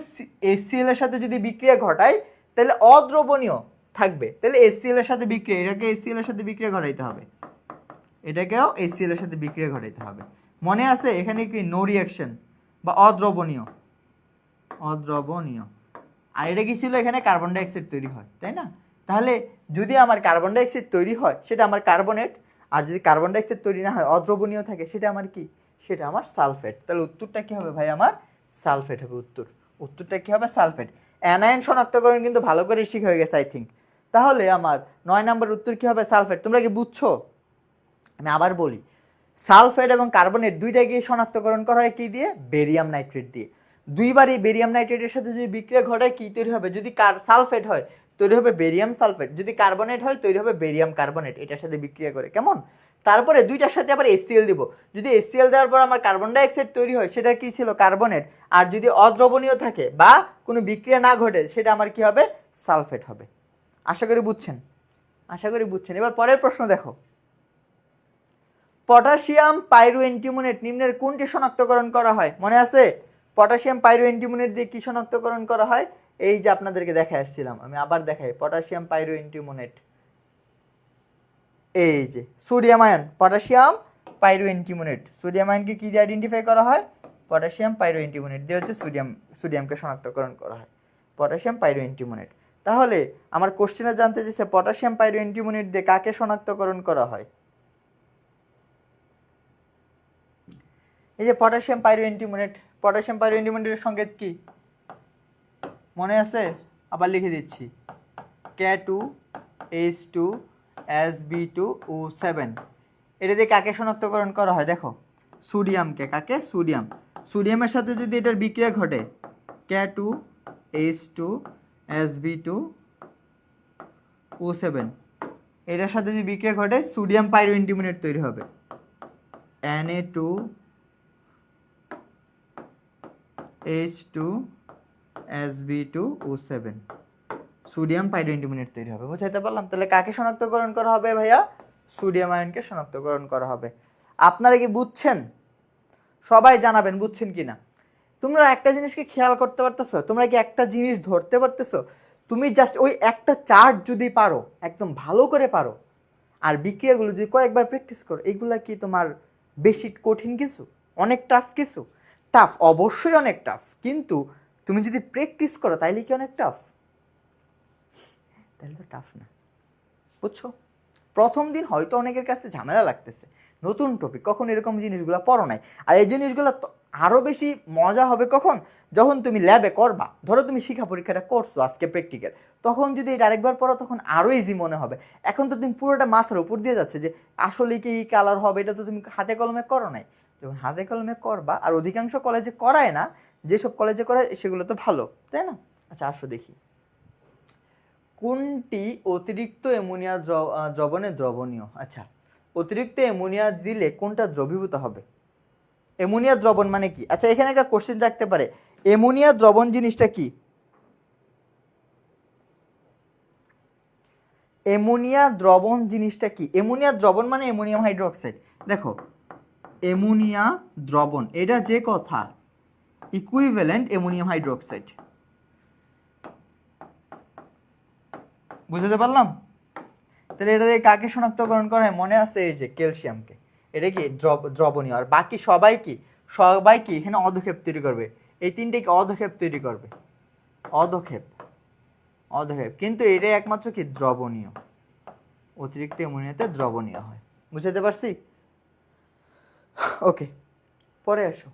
HCl এর সাথে যদি বিক্রিয়া ঘটায় তাহলে অদ্রবণীয় থাকবে। তাহলে HCl এর সাথে বিক্রিয়া, এটাকে HCl এর সাথে বিক্রিয়া ঘটাইতে হবে, এটাকেও HCl এর সাথে বিক্রিয়া ঘটাইতে হবে। মনে আছে এখানে কি নো রিয়াকশন বা অদ্রবণীয়, অদ্রবণীয়। আর এটা কি ছিল? এখানে কার্বন ডাইঅক্সাইড তৈরি হয়, তাই না? তাহলে যদি আমার কার্বন ডাইঅক্সাইড তৈরি হয় সেটা আমার কার্বনেট, আর যদি কার্বন ডাইঅক্সাইড তৈরি না হয়, অদ্রবণীয় থাকে, সেটা আমার কি? সেটা আমার সালফেট। তাহলে উত্তরটা কি হবে ভাই? আমার সালফেট হবে উত্তর। উত্তরটা কি হবে? সালফেট। অ্যানায়ন শনাক্তকরণ কিন্তু ভালো করে শিখে হয়ে গেছে আই থিঙ্ক। তাহলে আমার 9 নম্বর উত্তর কি হবে? সালফেট। তোমরা কি বুঝছো? আমি আবার বলি, সালফেট এবং কার্বনেট দুইটাকে শনাক্তকরণ করা হয় কি দিয়ে? বেরিয়াম নাইট্রেট দিয়ে। দুইবারই বেরিয়াম নাইট্রেটের সাথে যদি বিক্রিয়া ঘটায় কি তৈরি হবে? যদি সালফেট হয় তৈরি হবে বেরিয়াম সালফেট, যদি কার্বনেট হয় তৈরি হবে বেরিয়াম কার্বনেট, এটার সাথে বিক্রিয়া করে। কেমন? তারপরে দুইটার সাথে আবার HCl দিব। যদি HCl দেওয়ার পর আমার কার্বন ডাইঅক্সাইড তৈরি হয় সেটা কি ছিল? কার্বনেট। আর যদি অদ্রবণীয় থাকে বা কোনো বিক্রিয়া না ঘটে সেটা আমার কি হবে? সালফেট হবে। আশা করি বুঝছেন, আশা করি বুঝছেন। এবার পরের প্রশ্ন দেখো, পটাশিয়াম পাইরোঅ্যান্টিমোনেট নিম্নের কোনটি শনাক্তকরণ করা হয়? মনে আছে? পটাশিয়াম পাইরোঅ্যান্টিমোনেট দিয়ে কি শনাক্তকরণ করা হয়? এই যে আপনাদেরকে দেখাই আসছিলাম, আমি আবার দেখাই। পটাশিয়াম পাইরোঅ্যান্টিমোনেট, এই যে সোডিয়াম আয়ন, পটাশিয়াম পাইরোঅ্যান্টিমোনেট। সোডিয়াম আয়নকে কি দিয়ে আইডেন্টিফাই করা হয়? পটাশিয়াম পাইরোঅ্যান্টিমোনেট দিয়ে হচ্ছে সোডিয়ামকে শনাক্তকরণ করা হয়, পটাশিয়াম পাইরোঅ্যান্টিমোনেট। তাহলে আমার কোশ্চেনে জানতে চাইছে পটাশিয়াম পাইরোঅ্যান্টিমোনেট দিয়ে কাকে শনাক্তকরণ করা হয়? এই যে পটাশিয়াম পাইরোঅ্যান্টিমোনেট, পটাশিয়াম পাইরোঅ্যান্টিমোনেটের সংকেত কি মনে আছে? আবার লিখে দিচ্ছি, K2H2SB2O7। এটা দিয়ে কাকে শনাক্তকরণ করা হয়? দেখো সোডিয়ামকে। কাকে? সোডিয়াম। সোডিয়ামের সাথে যদি এটার বিক্রিয়া ঘটে, K2H2SB2O7, এটার সাথে যদি বিক্রিয়া ঘটে সোডিয়াম পাইরোঅ্যান্টিমোনেট তৈরি হবে, Na2H2SB2O7, সোডিয়াম পাইরোঅ্যান্টিমোনেট তৈরি হবে। বুঝাইতে পারলাম? তাহলে কাকে শনাক্তকরণ করা হবে ভাইয়া? সোডিয়াম আয়নকে শনাক্তকরণ করা হবে। আপনারা কি বুঝছেন? সবাই জানাবেন বুঝছেন কিনা। তোমরা একটা জিনিসকে খেয়াল করতে পারতেছো? তোমরা কি একটা জিনিস ধরতে পারতেছো? তুমি জাস্ট ওই একটা চার্ট যদি পারো, একদম ভালো করে পারো, আর বিক্রিয়াগুলো যদি কয়েকবার প্র্যাকটিস করো, এগুলা কি তোমার বেশি কঠিন কিছু? অনেক টাফ কিছু? টাফ, অবশ্যই অনেক টাফ, কিন্তু তুমি যদি প্র্যাকটিস করো তাইলে কি অনেক টাফ? তাহলে তো টাফ না, বুঝছো? প্রথম দিন হয়তো অনেকের কাছে ঝামেলা লাগতেছে, নতুন টপিক, কখন এরকম জিনিসগুলো পড়ো নাই। আর এই জিনিসগুলো আরও বেশি মজা হবে কখন, যখন তুমি ল্যাবে করবা। ধরো তুমি শিক্ষা পরীক্ষাটা করছো আজকে প্র্যাকটিক্যাল, তখন যদি এটা আরেকবার পড়ো তখন আরও ইজি মনে হবে। এখন তো তুমি পুরোটা মাথার উপর দিয়ে যাচ্ছে যে আসলে কি এই কালার হবে, এটা তো তুমি হাতে কলমে করো নাই। যখন হাতে কলমে করবা, আর অধিকাংশ কলেজে করায় না, যেসব কলেজে করায় সেগুলো তো ভালো, তাই না? আচ্ছা আসো দেখি, কোনটি অতিরিক্ত অ্যামোনিয়া দ্রবণে দ্রবণীয়? আচ্ছা, অতিরিক্ত অ্যামোনিয়া দিলে কোনটা দ্রবীভূত হবে? অ্যামোনিয়া দ্রবণ মানে কি? আচ্ছা এখানে একটা কোশ্চেন থাকতে পারে, অ্যামোনিয়া দ্রবণ জিনিসটা কি? অ্যামোনিয়া দ্রবণ জিনিসটা কি? অ্যামোনিয়া দ্রবণ মানে অ্যামোনিয়াম হাইড্রোক্সাইড। দেখো, অ্যামোনিয়া দ্রবণ এটা যে কথা, ইকুইভ্যালেন্ট অ্যামোনিয়াম হাইড্রোক্সাইড। বুঝতে পারলাম? তাহলে এটা দিয়ে কাকে শনাক্তকরণ করা হয়? মনে আছে, এই যে ক্যালসিয়ামকে। এটা কি দ্রবণীয়, আর বাকি সবাই কি? সবাই কি এখানে অধক্ষেপ তৈরি করবে। এই তিনটে কি অধক্ষেপ তৈরি করবে? অধক্ষেপ, অধক্ষেপ, কিন্তু এটাই একমাত্র কি দ্রবণীয়, অতিরিক্ত অ্যামোনিয়াতে দ্রবণীয় হয়। বুঝতে পারছি? ওকে, পরে আসো।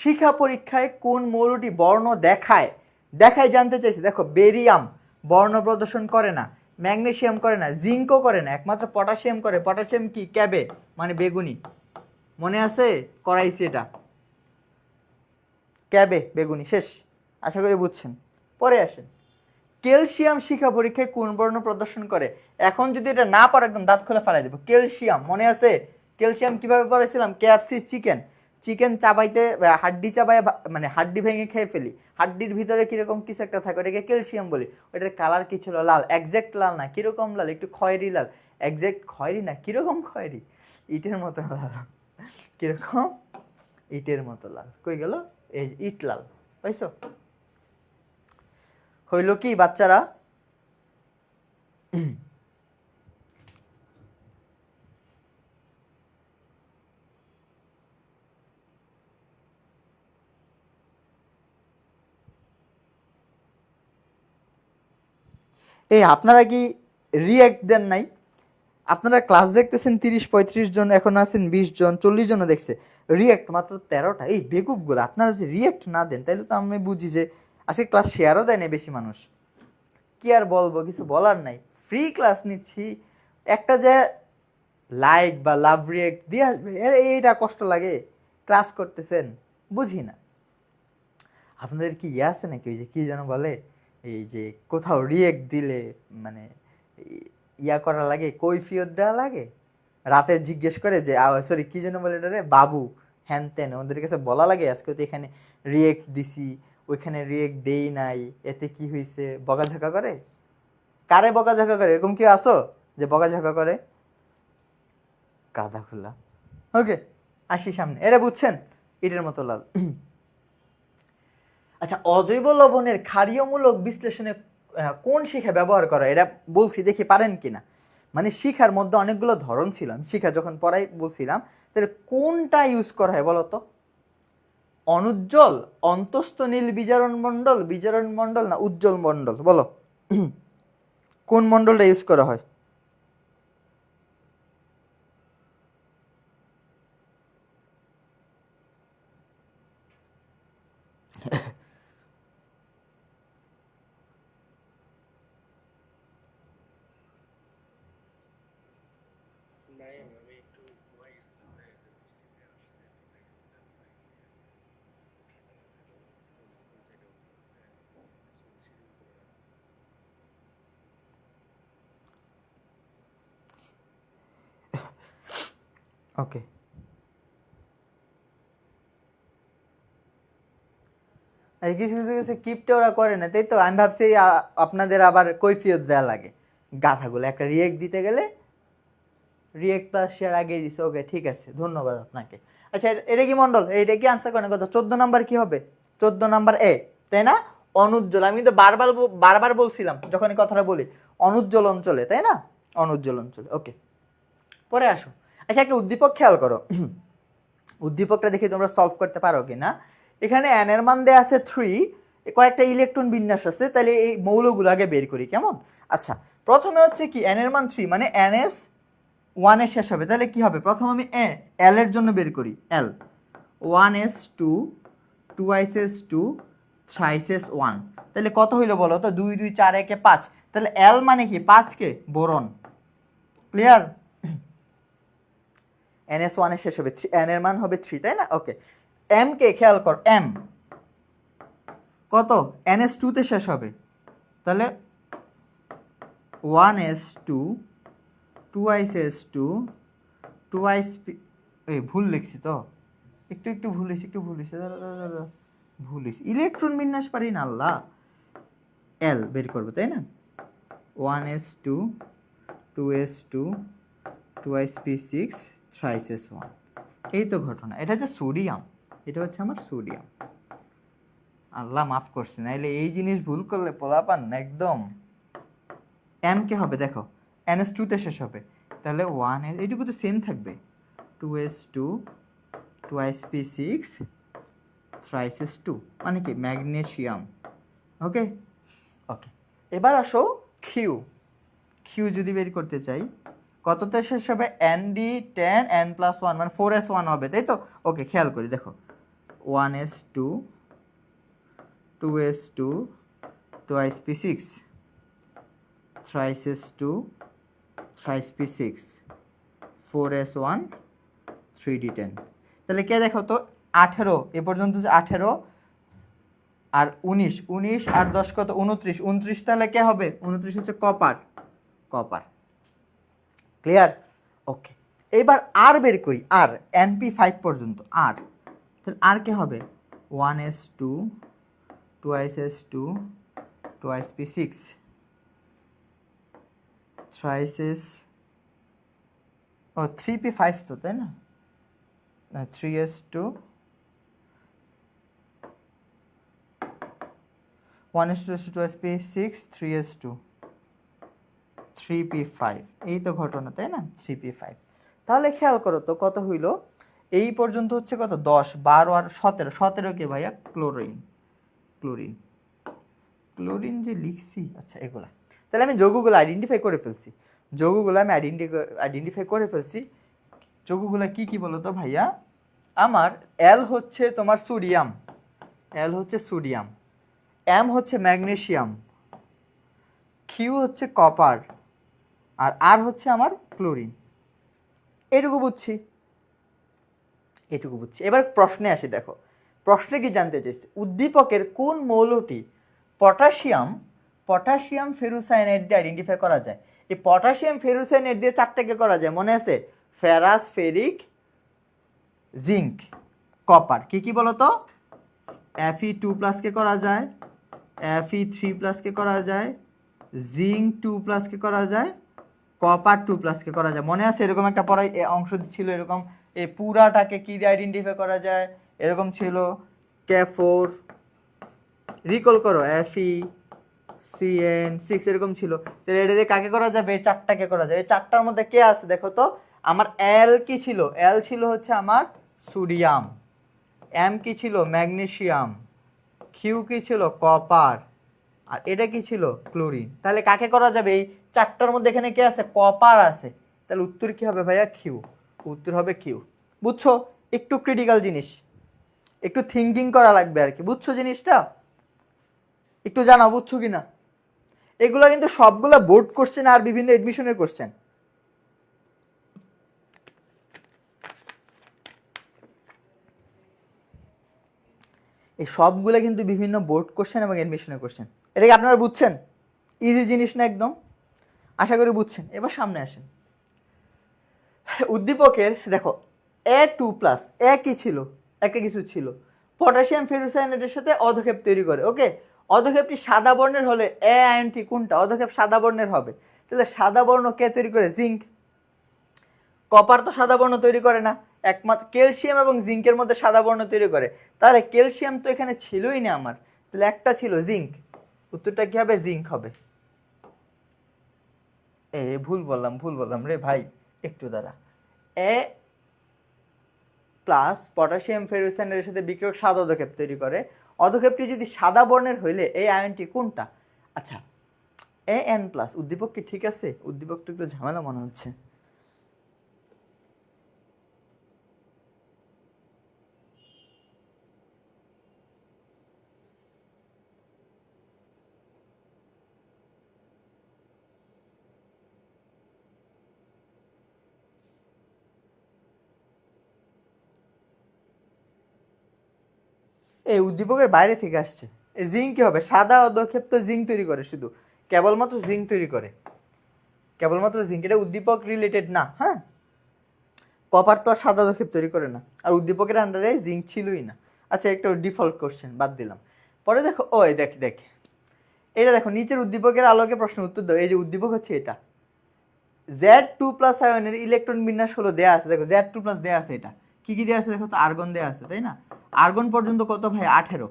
শিক্ষা পরীক্ষায় কোন মৌলটি বর্ণ দেখায়? দেখায় জানতে চাইছে। দেখো, বেরিয়াম বর্ণ প্রদর্শন করে না, ম্যাগনেসিয়াম করে না, জিঙ্কও করে না, একমাত্র পটাশিয়াম করে। পটাশিয়াম কি? ক্যাবে, মানে বেগুনি। মনে আছে, করাইছি এটা, ক্যাবে বেগুনি। শেষ, আশা করি বুঝছেন। পরে আসেন, ক্যালসিয়াম শিক্ষা পরীক্ষায় কোন বর্ণ প্রদর্শন করে? এখন যদি এটা না পারো একদম দাঁত খুলে ফেলাই দেবো। ক্যালসিয়াম মনে আছে? ক্যালসিয়াম কিভাবে পড়াইছিলাম? কেএফসি চিকেন, চিকেন চাবাইতে হাড্ডি চাবাই, মানে হাড্ডি ভেঙে খেয়ে ফেলি, হাড্ডির ভিতরে কিরকম কিছু একটা থাকে, ওটাকে ক্যালসিয়াম বলি। ওটার কালার কি ছিল? লাল। একজ্যাক্ট লাল না, কিরকম লাল? একটু খয়েরি লাল। একজ্যাক্ট খয়েরি না, কিরকম খয়েরি? ইটের মতো লাল। কিরকম? ইটের মতো লাল। কই গেল? এই ইট লাল, পাইছো? হইল কি বাচ্চারা? এই আপনারা কি রিয়্যাক্ট দেন নাই? আপনারা ক্লাস দেখতেছেন 30-35 জন, এখন আছেন 20 জন, 40 জনও দেখছে, রিয়্যাক্ট মাত্র 13টা। এই বেকুবগুলো, আপনারা যে রিয়্যাক্ট না দেন তাইলে তো আমি বুঝি যে আজকে ক্লাস শেয়ারও দেয় না বেশি মানুষ। কি আর বলবো, কিছু বলার নাই, ফ্রি ক্লাস নিচ্ছি। একটা যে লাইক বা লাভ রিয়্যাক্ট দিয়ে আসবে, এইটা কষ্ট লাগে। ক্লাস করতেছেন, বুঝি না। আপনাদের কি ইয়ে আছে নাকি, ওই যে কি যেন বলে, এই যে কোথাও রিয়েক্ট দিলে মানে ইয়া করা লাগে, কৈফিয়ত দেওয়া লাগে, রাতে জিজ্ঞেস করে যে সরি কি যেন বলে এটা রে, বাবু হ্যান ত্যান, ওদের কাছে বলা লাগে আজকে তো এখানে রিয়েক্ট দিছি, ওইখানে রিয়েক্ট দেই নাই, এতে কি হয়েছে, বকাঝকা করে। কারে বকাঝকা করে? এরকম কি আসো যে বকাঝকা করে? গাধা খোলা। ওকে, আসি সামনে। এটা বুঝছেন, ইটের মতো লাল। আচ্ছা, অজৈব লবণের ক্ষারীয়মূলক বিশ্লেষণে কোন শিখা ব্যবহার করা? এটা বলছি, দেখি পারেন কিনা। মানে শিখার মধ্যে অনেকগুলো ধরন ছিল, শিখা যখন পড়াই বলছিলাম, তাহলে কোনটা ইউজ করা হয় বলো তো? অনুজ্জ্বল, অন্তস্থ নীল বিজারণ মণ্ডল না উজ্জ্বল মণ্ডল? বলো কোন মণ্ডলটা ইউজ করা হয়? ওকে, এই কিছু কিছু কিছু কিপটে ওরা করে না, তাই তো? আমি ভাবছি আপনাদের আবার কৈফিয়ত দেওয়া লাগে। গাথাগুলো একটা রিয়েক্ট দিতে গেলে রিয়েক্ট প্লাস শেয়ার আগে দিছে। ওকে ঠিক আছে, ধন্যবাদ আপনাকে। আচ্ছা, এটা কি মন্ডল? এইটা কি আনসার করেন? কত 14 নাম্বার কি হবে? 14 নাম্বার এ, তাই না? অনুজ্জ্বল, আমি তো বারবার বলছিলাম যখন এই কথাটা বলি, অনুজ্জ্বল অঞ্চলে, তাই না? অনুজ্জ্বল অঞ্চলে। ওকে, পরে আসো। আচ্ছা, একটা উদ্দীপক খেয়াল করো, উদ্দীপকটা দেখে তোমরা সলভ করতে পারো কিনা। এখানে n এর মান দেয়া আছে 3, কয়েকটা ইলেকট্রন বিন্যাস আছে, তাহলে এই মৌলগুলো আগে বের করি, কেমন? আচ্ছা, প্রথমে হচ্ছে কি n এর মান 3 মানে ns 1 এ শেষ হবে, তাহলে কি হবে? প্রথম আমি l এর জন্য বের করি, l 1s2 2s2 3s1, তাহলে কত হইলো বলো তো? 2 2 4 1 5, তাহলে l মানে কি? 5 কে বোরন। ক্লিয়ার? ns1 এর শেষ হবে, n এর মান হবে 3, তাই না? ওকে, m কে খেয়াল কর, m কত? ns2 তে শেষ হবে, তাহলে 1s2 2s2 2sp, এই ভুল লিখছি তো, একটু ভুল হয়েছে, ভুল হয়েছে, ইলেকট্রন বিন্যাস পারি না, আল্লাহ। l বের করবো, তাই না? 1s2 2s2 2sp6 3s1, এই তো ঘটনা। এটা হচ্ছে সোডিয়াম, এটা হচ্ছে আমার সোডিয়াম। আল্লাহ মাফ করছে, নাইলে এই জিনিস ভুল করলে পোলাপান না একদম। m কে হবে দেখো, ns2 তে শেষ হবে, তাহলে 1s, এইটুকু তো সেম থাকবে, 2s2 2sp6 3s2, মানে কি? ম্যাগনেসিয়াম। ওকে ওকে, এবার আসো কিউ। কিউ যদি বের করতে চাই, কততে শেষ হবে? nd10 n+1 মানে 4s1 হবে, তাই তো? ওকে, খেয়াল করি, দেখো 1s2 2s2 2sp6 3s2 3sp6 4s1 3d10, তাহলে কে দেখো তো? 18 এ পর্যন্ত, 18 আর 19, 19 আর 10 কত? 29, 29, তাহলে কে হবে? 29 হচ্ছে কপার, কপার। ক্লিয়ার? ওকে, এবার আর বের করি, আর np5 পর্যন্ত, আর তাহলে আর কে হবে? 1s2 2s2 2sp6 3s, ও 3p5 তো, তাই না? 3s2 1s2 2sp6 3s2 3p5, এই তো ঘটনা, তাই না? 3p5, তাহলে খেয়াল করো তো কত হইল এই পর্যন্ত? হচ্ছে কত? 10 12 আর 17, 17 কে ভাইয়া ক্লোরিন, ক্লোরিন, ক্লোরিন যে লিখছি। আচ্ছা, এগুলা তাহলে আমি যৌগগুলো আইডেন্টিফাই করে ফেলছি, যৌগগুলো আমি আইডেন্টিফাই করে ফেলছি। যৌগগুলো কি কি বলো তো ভাইয়া? আমার এল হচ্ছে তোমার সোডিয়াম, এল হচ্ছে সোডিয়াম, এম হচ্ছে ম্যাগনেসিয়াম, কিউ হচ্ছে কপার, আর আর হচ্ছে আমার ক্লোরিন। এটুকু বুঝছি, এটুকু বুঝছি। এবার প্রশ্নে আসি, দেখো প্রশ্নে কি জানতে চাইছে? উদ্দীপকের কোন মৌলটি পটাশিয়াম পটাশিয়াম ফেরুসায়ানাইড দিয়ে আইডেন্টিফাই করা যায়? এই পটাশিয়াম ফেরুসায়ানাইড দিয়ে চারটাকে করা যায়, মনে আছে? Ferrous, ferric, zinc, copper. কি কি বলো তো? Fe2+ কে করা যায়, Fe3+ কে করা যায়, জিঙ্ক 2+ কে করা যায়, কপার 2+ কে করা যায়। মনে আছে এরকম একটা পড়াই অংশ ছিল, এরকম এই পুরাটাকে কি দিয়ে আইডেন্টিফাই করা যায়, এরকম ছিল K4, রিকল করো, FeCN6, এরকম ছিল। তাহলে এটা দিয়ে কাকে করা যাবে? এই চারটাকে করা যায়। এই চারটার মধ্যে কে আছে দেখো তো? আমার এল কি ছিল? এল ছিল হচ্ছে আমার সোডিয়াম, এম কি ছিল? ম্যাগনেসিয়াম, কিউ কি ছিল? কপার, আর এটা কি ছিল? ক্লোরিন। তাহলে কাকে করা যাবে? এই চারটার মধ্যে এখানে কে আছে? কপার আছে, তাহলে উত্তর কি হবে ভাইয়া? কিউ, উত্তর হবে কিউ। বুঝছো? একটু ক্রিটিক্যাল জিনিস, একটু থিঙ্কিং করা লাগবে আর কি। বুঝছো জিনিসটা? একটু জানাও বুঝছো কিনা। এগুলো কিন্তু সবগুলা বোর্ড কোশ্চেন আর বিভিন্ন এডমিশনের কোশ্চেন। এই সবগুলো কিন্তু বিভিন্ন বোর্ড কোশ্চেন এবং এডমিশনের কোশ্চেন। এটা কি আপনারা বুঝছেন? ইজি জিনিস না একদম? আশা করি বুঝছেন। এবার সামনে আসেন, উদ্দীপকের দেখো A2+, এ কি ছিল? একটা কিছু ছিল, পটাশিয়াম ফেরুসায়ানাইডের সাথে অধক্ষেপ তৈরি করে। ওকে, অধক্ষেপটি সাদা বর্ণের হলে এ আয়নটি কোনটা? অধক্ষেপ সাদা বর্ণের হবে, তাহলে সাদা বর্ণ কে তৈরি করে? জিঙ্ক। কপার তো সাদা বর্ণ তৈরি করে না, একমাত্র ক্যালসিয়াম এবং জিঙ্কের মধ্যে সাদা বর্ণ তৈরি করে। তাহলে ক্যালসিয়াম তো এখানে ছিলই না আমার, তাহলে একটা ছিল জিঙ্ক, উত্তরটা কি হবে? জিঙ্ক হবে। ভুল বললাম রে ভাই, একটু দাঁড়া। এ প্লাস পটাশিয়াম ফেরোসাইনের সাথে বিক্রিয়ক সাদা অধক্ষেপ তৈরি করে। অধক্ষেপটি যদি সাদা বর্ণের হইলে এই আয়নটি কোনটা? আচ্ছা, এন প্লাস উদ্দীপক কি ঠিক আছে? উদ্দীপকটা একটু ঝামেলা মনে হচ্ছে। এই উদ্দীপকের বাইরে থেকে আসছে। এই জিঙ্ক কি হবে? সাদা অধক্ষেপ তো জিঙ্ক তৈরি করে, শুধু কেবলমাত্র জিঙ্ক তৈরি করে, কেবলমাত্র জিঙ্ক। এটা উদ্দীপক রিলেটেড না। হ্যাঁ, কপার তো আর সাদা অধক্ষেপ তৈরি করে না, আর উদ্দীপকের আন্ডারে জিঙ্ক ছিলই না। আচ্ছা, একটা ডিফল্ট কোশ্চেন বাদ দিলাম। পরে দেখো, ওই দেখ এটা দেখো, নিচের উদ্দীপকের আলোকে প্রশ্ন উত্তর দাও। এই যে উদ্দীপক হচ্ছে এটা, Z2+ আয়নের ইলেকট্রন বিন্যাস হলো দেয়া আছে। দেখো Z2+ দেয়া আছে। এটা কি কি দেয়া আছে দেখো তো? আর্গন দেয়া আছে, তাই না? আর্গন পর্যন্ত কত ভাই? 18।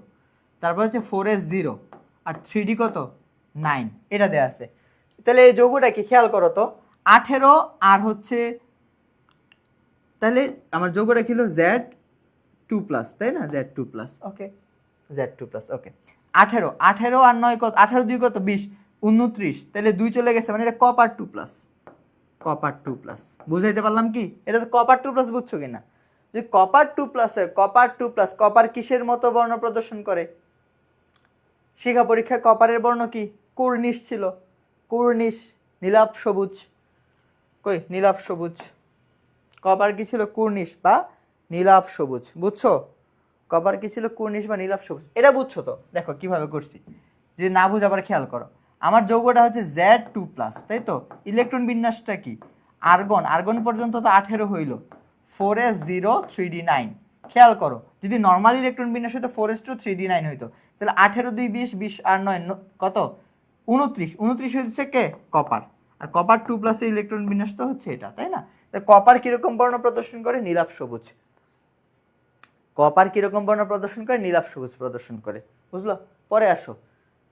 তারপর হচ্ছে 4s0, আর 3d কত? 9। এটা দেয়া আছে। তাহলে এই যৌগটা কি খেয়াল করো তো, 18 আর হচ্ছে, তাহলে আমার যৌগটা ছিল Z2+, তাই না? Z2+, ওকে, Z2+, ওকে। 18 আর 9 কত? 18 2 কত? 20, 29। তাহলে 2 চলে গেছে, মানে এটা কপার 2+, কপার 2+। বুঝাইতে পারলাম কি? এটা তো কপার 2+, বুঝছো কিনা? যদি কপার 2+ হয়, কপার 2+, কপার কিসের মতো বর্ণ প্রদর্শন করে? শিখা পরীক্ষায় কপারের বর্ণ কি? কুর্নিশ ছিল, কুর্নিশ, নীলাভ সবুজ। কই নীলাভ সবুজ? কপার কি ছিল? কুর্নিশ বা নীলাভ সবুজ, বুঝছো? কপার কি ছিল? কুর্নিশ বা নীলাভ সবুজ। এটা বুঝছো তো? দেখো কিভাবে করছি, যদি না বুঝ আবার খেয়াল করো। আমার যৌগটা হচ্ছে Z2+, তাই তো? ইলেকট্রন বিন্যাসটা কি? আর্গন, আর্গন পর্যন্ত তো 18 হইল, 4s0 3d9। খেয়াল করো, যদি নর্মাল ইলেকট্রন বিন্যাস হইতো 4s2 3d9 হইতো, তাহলে 18 2 20, 20 আর 9 কত? 29। 29 হচ্ছে কে? কপার। আর কপার 2+ এর ইলেকট্রন বিন্যাস তো হচ্ছে এটা, তাই না? কপার কিরকম বর্ণ প্রদর্শন করে? নীলাভ সবুজ। কপার কিরকম বর্ণ প্রদর্শন করে? নীলাভ সবুজ প্রদর্শন করে, বুঝলো? পরে আসো,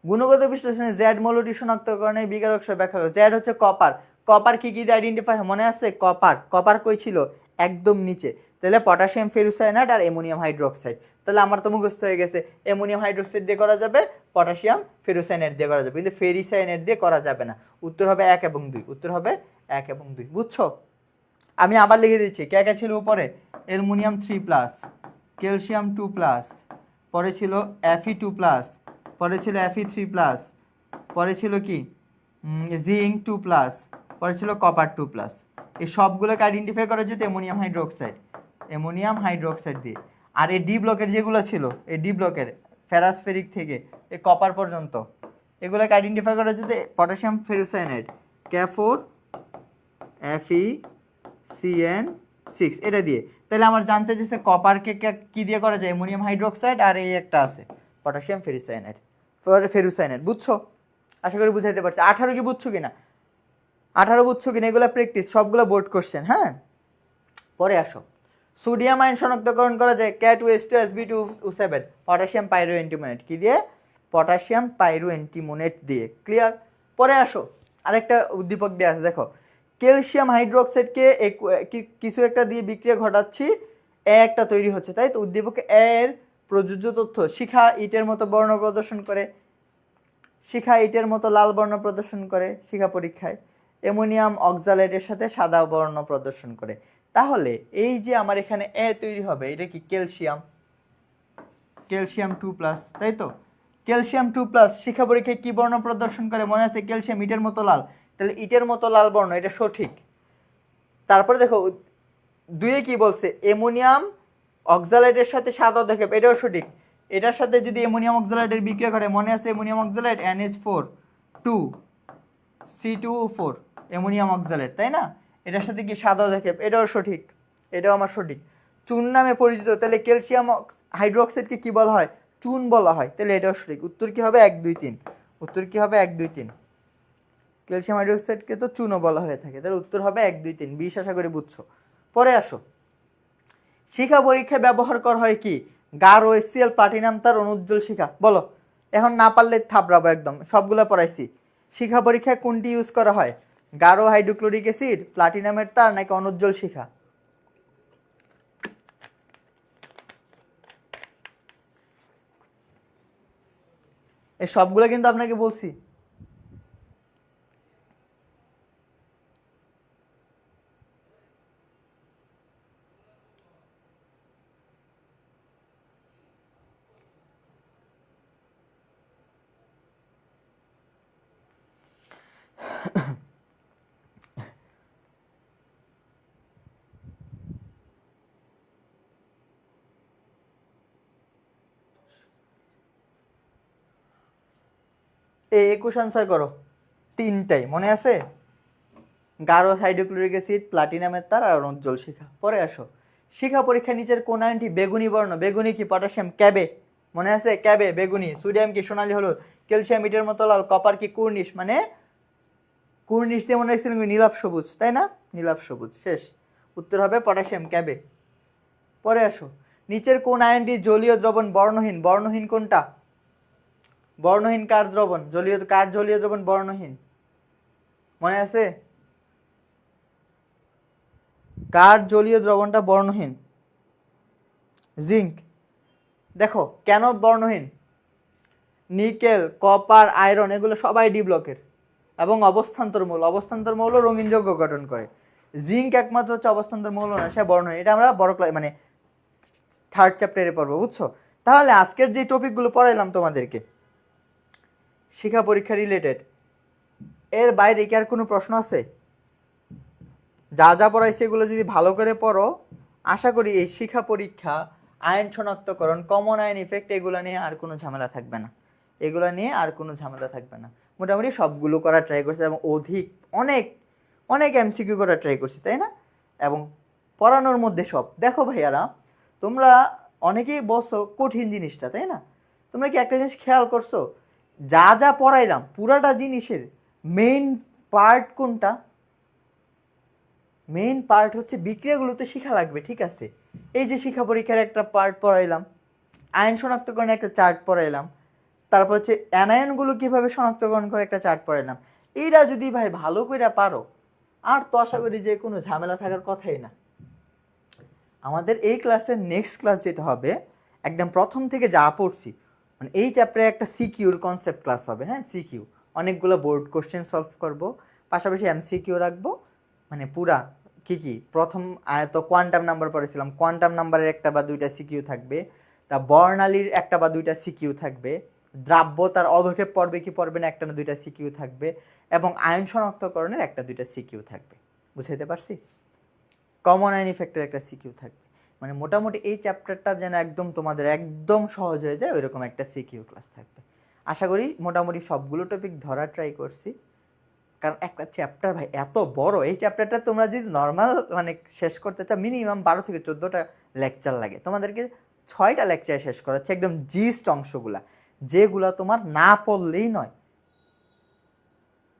গুণগত বিশ্লেষণে জেড মৌলটি শনাক্তকরণে বিকারক ব্যাখ্যা করে। জেড হচ্ছে কপার। কপার কি কি দিয়ে আইডেন্টিফাই হয় মনে আছে? কপার, কপার কই ছিল? একদম নিচে। তাহলে পটাশিয়াম ফেরোসায়ানাইড আর অ্যামোনিয়াম হাইড্রোক্সাইড। তাহলে আমার তো মুখস্থ হয়ে গেছে, অ্যামোনিয়াম হাইড্রোক্সাইড দিয়ে করা যাবে, পটাশিয়াম ফেরোসায়ানাইড দিয়ে করা যাবে, কিন্তু ফেরিসায়ানাইড দিয়ে করা যাবে না। উত্তর হবে 1 এবং 2, উত্তর হবে 1 এবং 2, বুঝছো? আমি আবার লিখে দিচ্ছি, কে কে ছিল উপরে? অ্যালুমিনিয়াম 3+, ক্যালসিয়াম 2+, পরে ছিল Fe2+, পরে ছিল Fe3+, পরে ছিল কি জিঙ্ক 2+, পরে ছিল কপার 2+। এই সবগুলোকে আইডেন্টিফাই করা যেত অ্যামোনিয়াম হাইড্রোক্সাইড, অ্যামোনিয়াম হাইড্রোক্সাইড দিয়ে। আর এই ডি ব্লকের যেগুলো ছিল, এই ডি ব্লকের ফেরাসফেরিক থেকে এই কপার পর্যন্ত, এগুলোকে আইডেন্টিফাই করা যেত পটাশিয়াম ফেরোসায়ানাইড, K4 FeCN6, এটা দিয়ে। তাহলে আমার জানতে চাইছে কপারকে কি দিয়ে করা যায়? অ্যামোনিয়াম হাইড্রোক্সাইড, আর এই একটা আছে পটাশিয়াম ফেরোসায়ানাইড, ফেরোসায়ানাইড। বুঝছো? আশা করি বুঝাইতে পারছি। 18 কি বুঝছো কিনা? 18 বুঝছো কিনা? এগুলো প্র্যাকটিস, সবগুলো বোর্ড কোশ্চেন। হ্যাঁ, পরে আসো, সোডিয়াম আয়ন শনাক্তকরণ করা যায় K2H2SB2O7, পটাশিয়াম পাইরো অ্যান্টিমোনেট কি দিয়ে? পটাশিয়াম পাইরো অ্যান্টিমোনেট দিয়ে। ক্লিয়ার? পরে আসো, আরেকটা উদ্দীপক দেওয়া আছে, দেখো ক্যালসিয়াম হাইড্রোক্সাইডকে কিছু একটা দিয়ে বিক্রিয়া ঘটাচ্ছি, একটা তৈরি হচ্ছে, তাই তো? উদ্দীপক এর প্রযোজ্য তথ্য, শিখা ইটের মতো বর্ণ প্রদর্শন করে, শিখা ইটের মতো লাল বর্ণ প্রদর্শন করে শিখা পরীক্ষায়, অ্যামোনিয়াম অক্সালেটের সাথে সাদা বর্ণ প্রদর্শন করে। তাহলে এই যে আমার এখানে এ তৈরি হবে, এটা কি? ক্যালসিয়াম, ক্যালসিয়াম 2+, তাই তো? ক্যালসিয়াম 2+ শিখা পরীক্ষায় কি বর্ণ প্রদর্শন করে মনে আছে? ক্যালসিয়াম ইটের মতো লাল, তাহলে ইটের মতো লাল বর্ণ, এটা সঠিক। তারপরে দেখো 2 কি বলছে? অ্যামোনিয়াম অক্সালেটের সাথে সাদা অধক্ষেপ, এটাও সঠিক। এটার সাথে যদি অ্যামোনিয়াম অক্সালেটের বিক্রিয়া ঘটে, মনে আছে ammonium oxalate NH4 2 C2O4, ammonium oxalate, তাই না? এটার সাথে কি সাদা অধক্ষেপ, এটাও সঠিক, এটাও আমার সঠিক। চুন নামে পরিচিত, তাহলে ক্যালসিয়াম হাইড্রোক্সাইডকে কি বলা হয়? চুন বলা হয়, তাহলে এটাও সঠিক। উত্তর কি হবে? 1 2 3, উত্তর কি হবে? 1 2 3। ক্যালসিয়াম হাইড্রোক্সাইডকে তো চুনও বলা হয়ে থাকে, তাহলে উত্তর হবে 1 2 3। 20 আশা করি বুঝছো। পরে আসো, শিখা পরীক্ষায় ব্যবহার করা হয় কি? গাঢ় HCl প্লাটিনাম তার অনুজ্জ্বল শিখা। বলো, এখন না পারলে থাপড়াবো একদম, সবগুলো পড়াইছি। শিখা পরীক্ষায় কোনটি ইউজ করা হয়? গাঢ় হাইড্রোক্লোরিক অ্যাসিড, প্লাটিনামের তার, নাকি অনুজ্জ্বল শিখা? এই সবগুলো কিন্তু আপনাকে বলছি। এই 21 আনসার করো, তিনটাই মনে আছে? গাঢ় হাইড্রোক্লোরিক অ্যাসিড, প্লাটিনামের তার, আর অনুজ্জ্বল শিখা। পরে আসো, শিখা পরীক্ষা নিচের কোন আয়নটি বেগুনি বর্ণ? বেগুনি কি? পটাশিয়াম। ক্যাবে, মনে আছে? ক্যাবে বেগুনি। সোডিয়াম কি? সোনালী হলুদ। ক্যালসিয়াম ইটের মতো লাল। কপার কি? কুর্নিশ। মানে কুর্নিশ দিয়ে মনে রাখছিলেন নীলাভ সবুজ, তাই না? নীলাভ সবুজ। শেষ, উত্তর হবে পটাশিয়াম, ক্যাবে। পরে আসো, নিচের কোন আয়নটি জলীয় দ্রবণ বর্ণহীন? বর্ণহীন কোনটা? বর্ণহীন কার দ্রবণ? কার জলীয় দ্রবণ বর্ণহীন? মনে আছে? কার জলীয় দ্রবণটা বর্ণহীন? জিঙ্ক। দেখো কেন বর্ণহীন? নিকেল, কপার, আয়রন এগুলো সবাই ডি ব্লকের এবং অবস্থান্তর মৌল। অবস্থান্তর মৌল রঙিন যৌগ গঠন করে। জিঙ্ক একমাত্র হচ্ছে অবস্থান্তর মৌল না, সে বর্ণহীন। এটা আমরা বড় ক্লাস মানে 3rd চ্যাপ্টারে পড়বো, বুঝছো? তাহলে আজকের যে টপিকগুলো পড়াইলাম তোমাদেরকে শিখা পরীক্ষা রিলেটেড, এর বাইরে কি আর কোনো প্রশ্ন আছে? যা যা পড়াইছে এগুলো যদি ভালো করে পড়ো, আশা করি এই শিখা পরীক্ষা, আয়ন শনাক্তকরণ, কমন আয়ন ইফেক্ট, এগুলো নিয়ে আর কোনো ঝামেলা থাকবে না। এগুলো নিয়ে আর কোনো ঝামেলা থাকবে না। মোটামুটি সবগুলো করার ট্রাই করছি এবং অনেক অনেক MCQ করার ট্রাই করছি, তাই না? এবং পড়ানোর মধ্যে সব দেখো ভাইয়ারা, তোমরা অনেকেই বলছো কঠিন জিনিসটা, তাই না? তোমরা কি একটা জিনিস খেয়াল করছো? যা যা পড়াইলাম পুরাটা জিনিসের মেইন পার্ট কোনটা? মেইন পার্ট হচ্ছে বিক্রিয়াগুলোতে শিখা লাগবে, ঠিক আছে? এই যে শিখা পরীক্ষার একটা পার্ট পড়াইলাম, আয়ন শনাক্তকরণের একটা চার্ট পড়াইলাম, তারপর হচ্ছে অ্যানায়নগুলো কীভাবে শনাক্তকরণ করে একটা চার্ট পড়াইলাম। এইটা যদি ভাই ভালো করে পারো, আর তো আশা করি যে কোনো ঝামেলা থাকার কথাই না। আমাদের এই ক্লাসের নেক্সট ক্লাস যেটা হবে, একদম প্রথম থেকে যা পড়ছি, মানে এই চ্যাপ্টারে একটা সিকিউর কনসেপ্ট ক্লাস হবে। হ্যাঁ, সিকিউ, অনেকগুলো বোর্ড কোশ্চেন সলভ করব, পাশাপাশি MCQ রাখবো। মানে পুরা কি প্রথম তো কোয়ান্টাম নাম্বার পড়েছিলাম, কোয়ান্টাম নাম্বারের একটা বা দুইটা সিকিউ থাকবে, তা বর্ণালীর একটা বা দুইটা সিকিউ থাকবে, দ্রাব্যতার অধক্ষেপ পড়বে কি পড়বে না একটা না দুইটা সিকিউ থাকবে, এবং আয়ন শনাক্তকরণের একটা দুইটা সিকিউ থাকবে। বুঝাইতে পারছি? কমন আয়ন ইফেক্টের একটা সিকিউ থাকবে। মানে মোটামুটি এই চ্যাপ্টারটা যেন একদম তোমাদের একদম সহজ হয়ে যায়, ওইরকম একটা সিকিউ ক্লাস থাকবে। আশা করি মোটামুটি সবগুলো টপিক ধরার ট্রাই করছি, কারণ একটা চ্যাপ্টার ভাই এত বড়, এই চ্যাপ্টারটা তোমরা যদি নর্মাল মানে শেষ করতে চাও মিনিমাম 12 থেকে 14টা লেকচার লাগে। তোমাদেরকে 6টা লেকচার শেষ করাচ্ছে, একদম জিস্ট অংশগুলা, যেগুলা তোমার না পড়লেই নয়,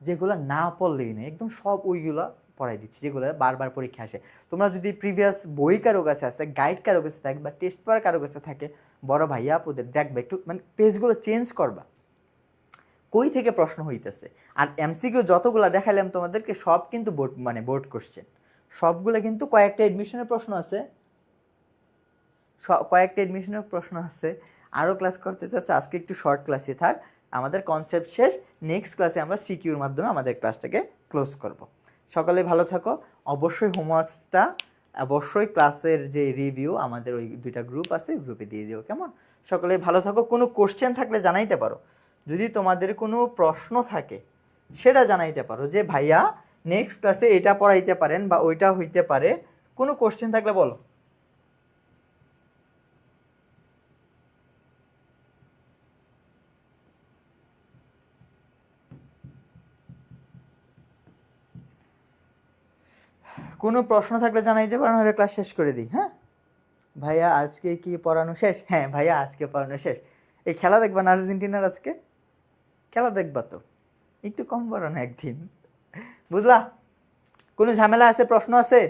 যেগুলো না পড়লেই নয়, একদম সব ওইগুলো পড়াই দিচ্ছি, যেগুলো বারবার পরীক্ষা আসে। তোমরা যদি প্রিভিয়াস বই কারো কাছে আছে, গাইড কারো কাছে থাকে, বা টেস্ট পেপার কারো কাছে থাকে, বড় ভাইয়া আপুদের দেখবে একটু মানে পেজগুলো চেঞ্জ করবা, কই থেকে প্রশ্ন হইতেছে। আর MCQ যতগুলো দেখালাম তোমাদেরকে সব কিন্তু বোর্ড কোশ্চেন, সবগুলো কিন্তু কয়েকটা এডমিশনের প্রশ্ন আছে, কয়েকটা এডমিশনের প্রশ্ন আছে। আরও ক্লাস করতে চাচ্ছে, আজকে একটু শর্ট ক্লাসে থাক, আমাদের কনসেপ্ট শেষ। নেক্সট ক্লাসে আমরা সিকিউর মাধ্যমে আমাদের ক্লাসটাকে ক্লোজ করব। সকালে ভালো থাকো। অবশ্যই হোমওয়ার্কসটা, অবশ্যই ক্লাসের যে রিভিউ আমাদের ওই 2টা গ্রুপ আছে, গ্রুপে দিয়ে দিও, কেমন? সকলে ভালো থাকো। কোনো কোশ্চেন থাকলে জানাইতে পারো, যদি তোমাদের কোনো প্রশ্ন থাকে সেটা জানাইতে পারো, যে ভাইয়া নেক্সট ক্লাসে এটা পড়াইতে পারেন বা ওইটা হইতে পারে। কোনো কোশ্চেন থাকলে বলো। কোনো প্রশ্ন থাকলে জানাইতে পারো, নাহলে ক্লাস শেষ করে দিই। হ্যাঁ ভাইয়া, আজকে কি পড়ানো শেষ? হ্যাঁ ভাইয়া, আজকে পড়ানো শেষ। এই খেলা দেখবা না আর্জেন্টিনার? আজকে খেলা দেখবা তো, একটু কম পড়ো না একদিন, বুঝলা? কোনো ঝামেলা আছে? প্রশ্ন আছে?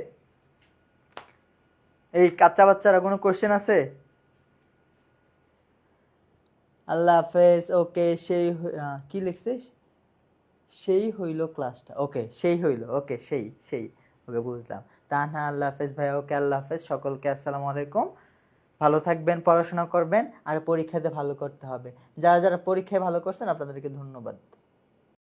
এই কাচ্চা বাচ্চারা কোনো কোশ্চেন আছে? আল্লাহ হাফেজ। ওকে, কি লিখছিস? সেই হইল ক্লাসটা, ওকে সেই হইল, ওকে সেই ওকে বুঝলাম। তানহা আল্লাহ হাফেজ ভাইয়া, ওকে আল্লাহ হাফেজ। সকলকে আসসালামু আলাইকুম। ভালো থাকবেন, পড়াশোনা করবেন, আর পরীক্ষাতে ভালো করতে হবে। যারা যারা পরীক্ষায় ভালো করছেন আপনাদেরকে ধন্যবাদ।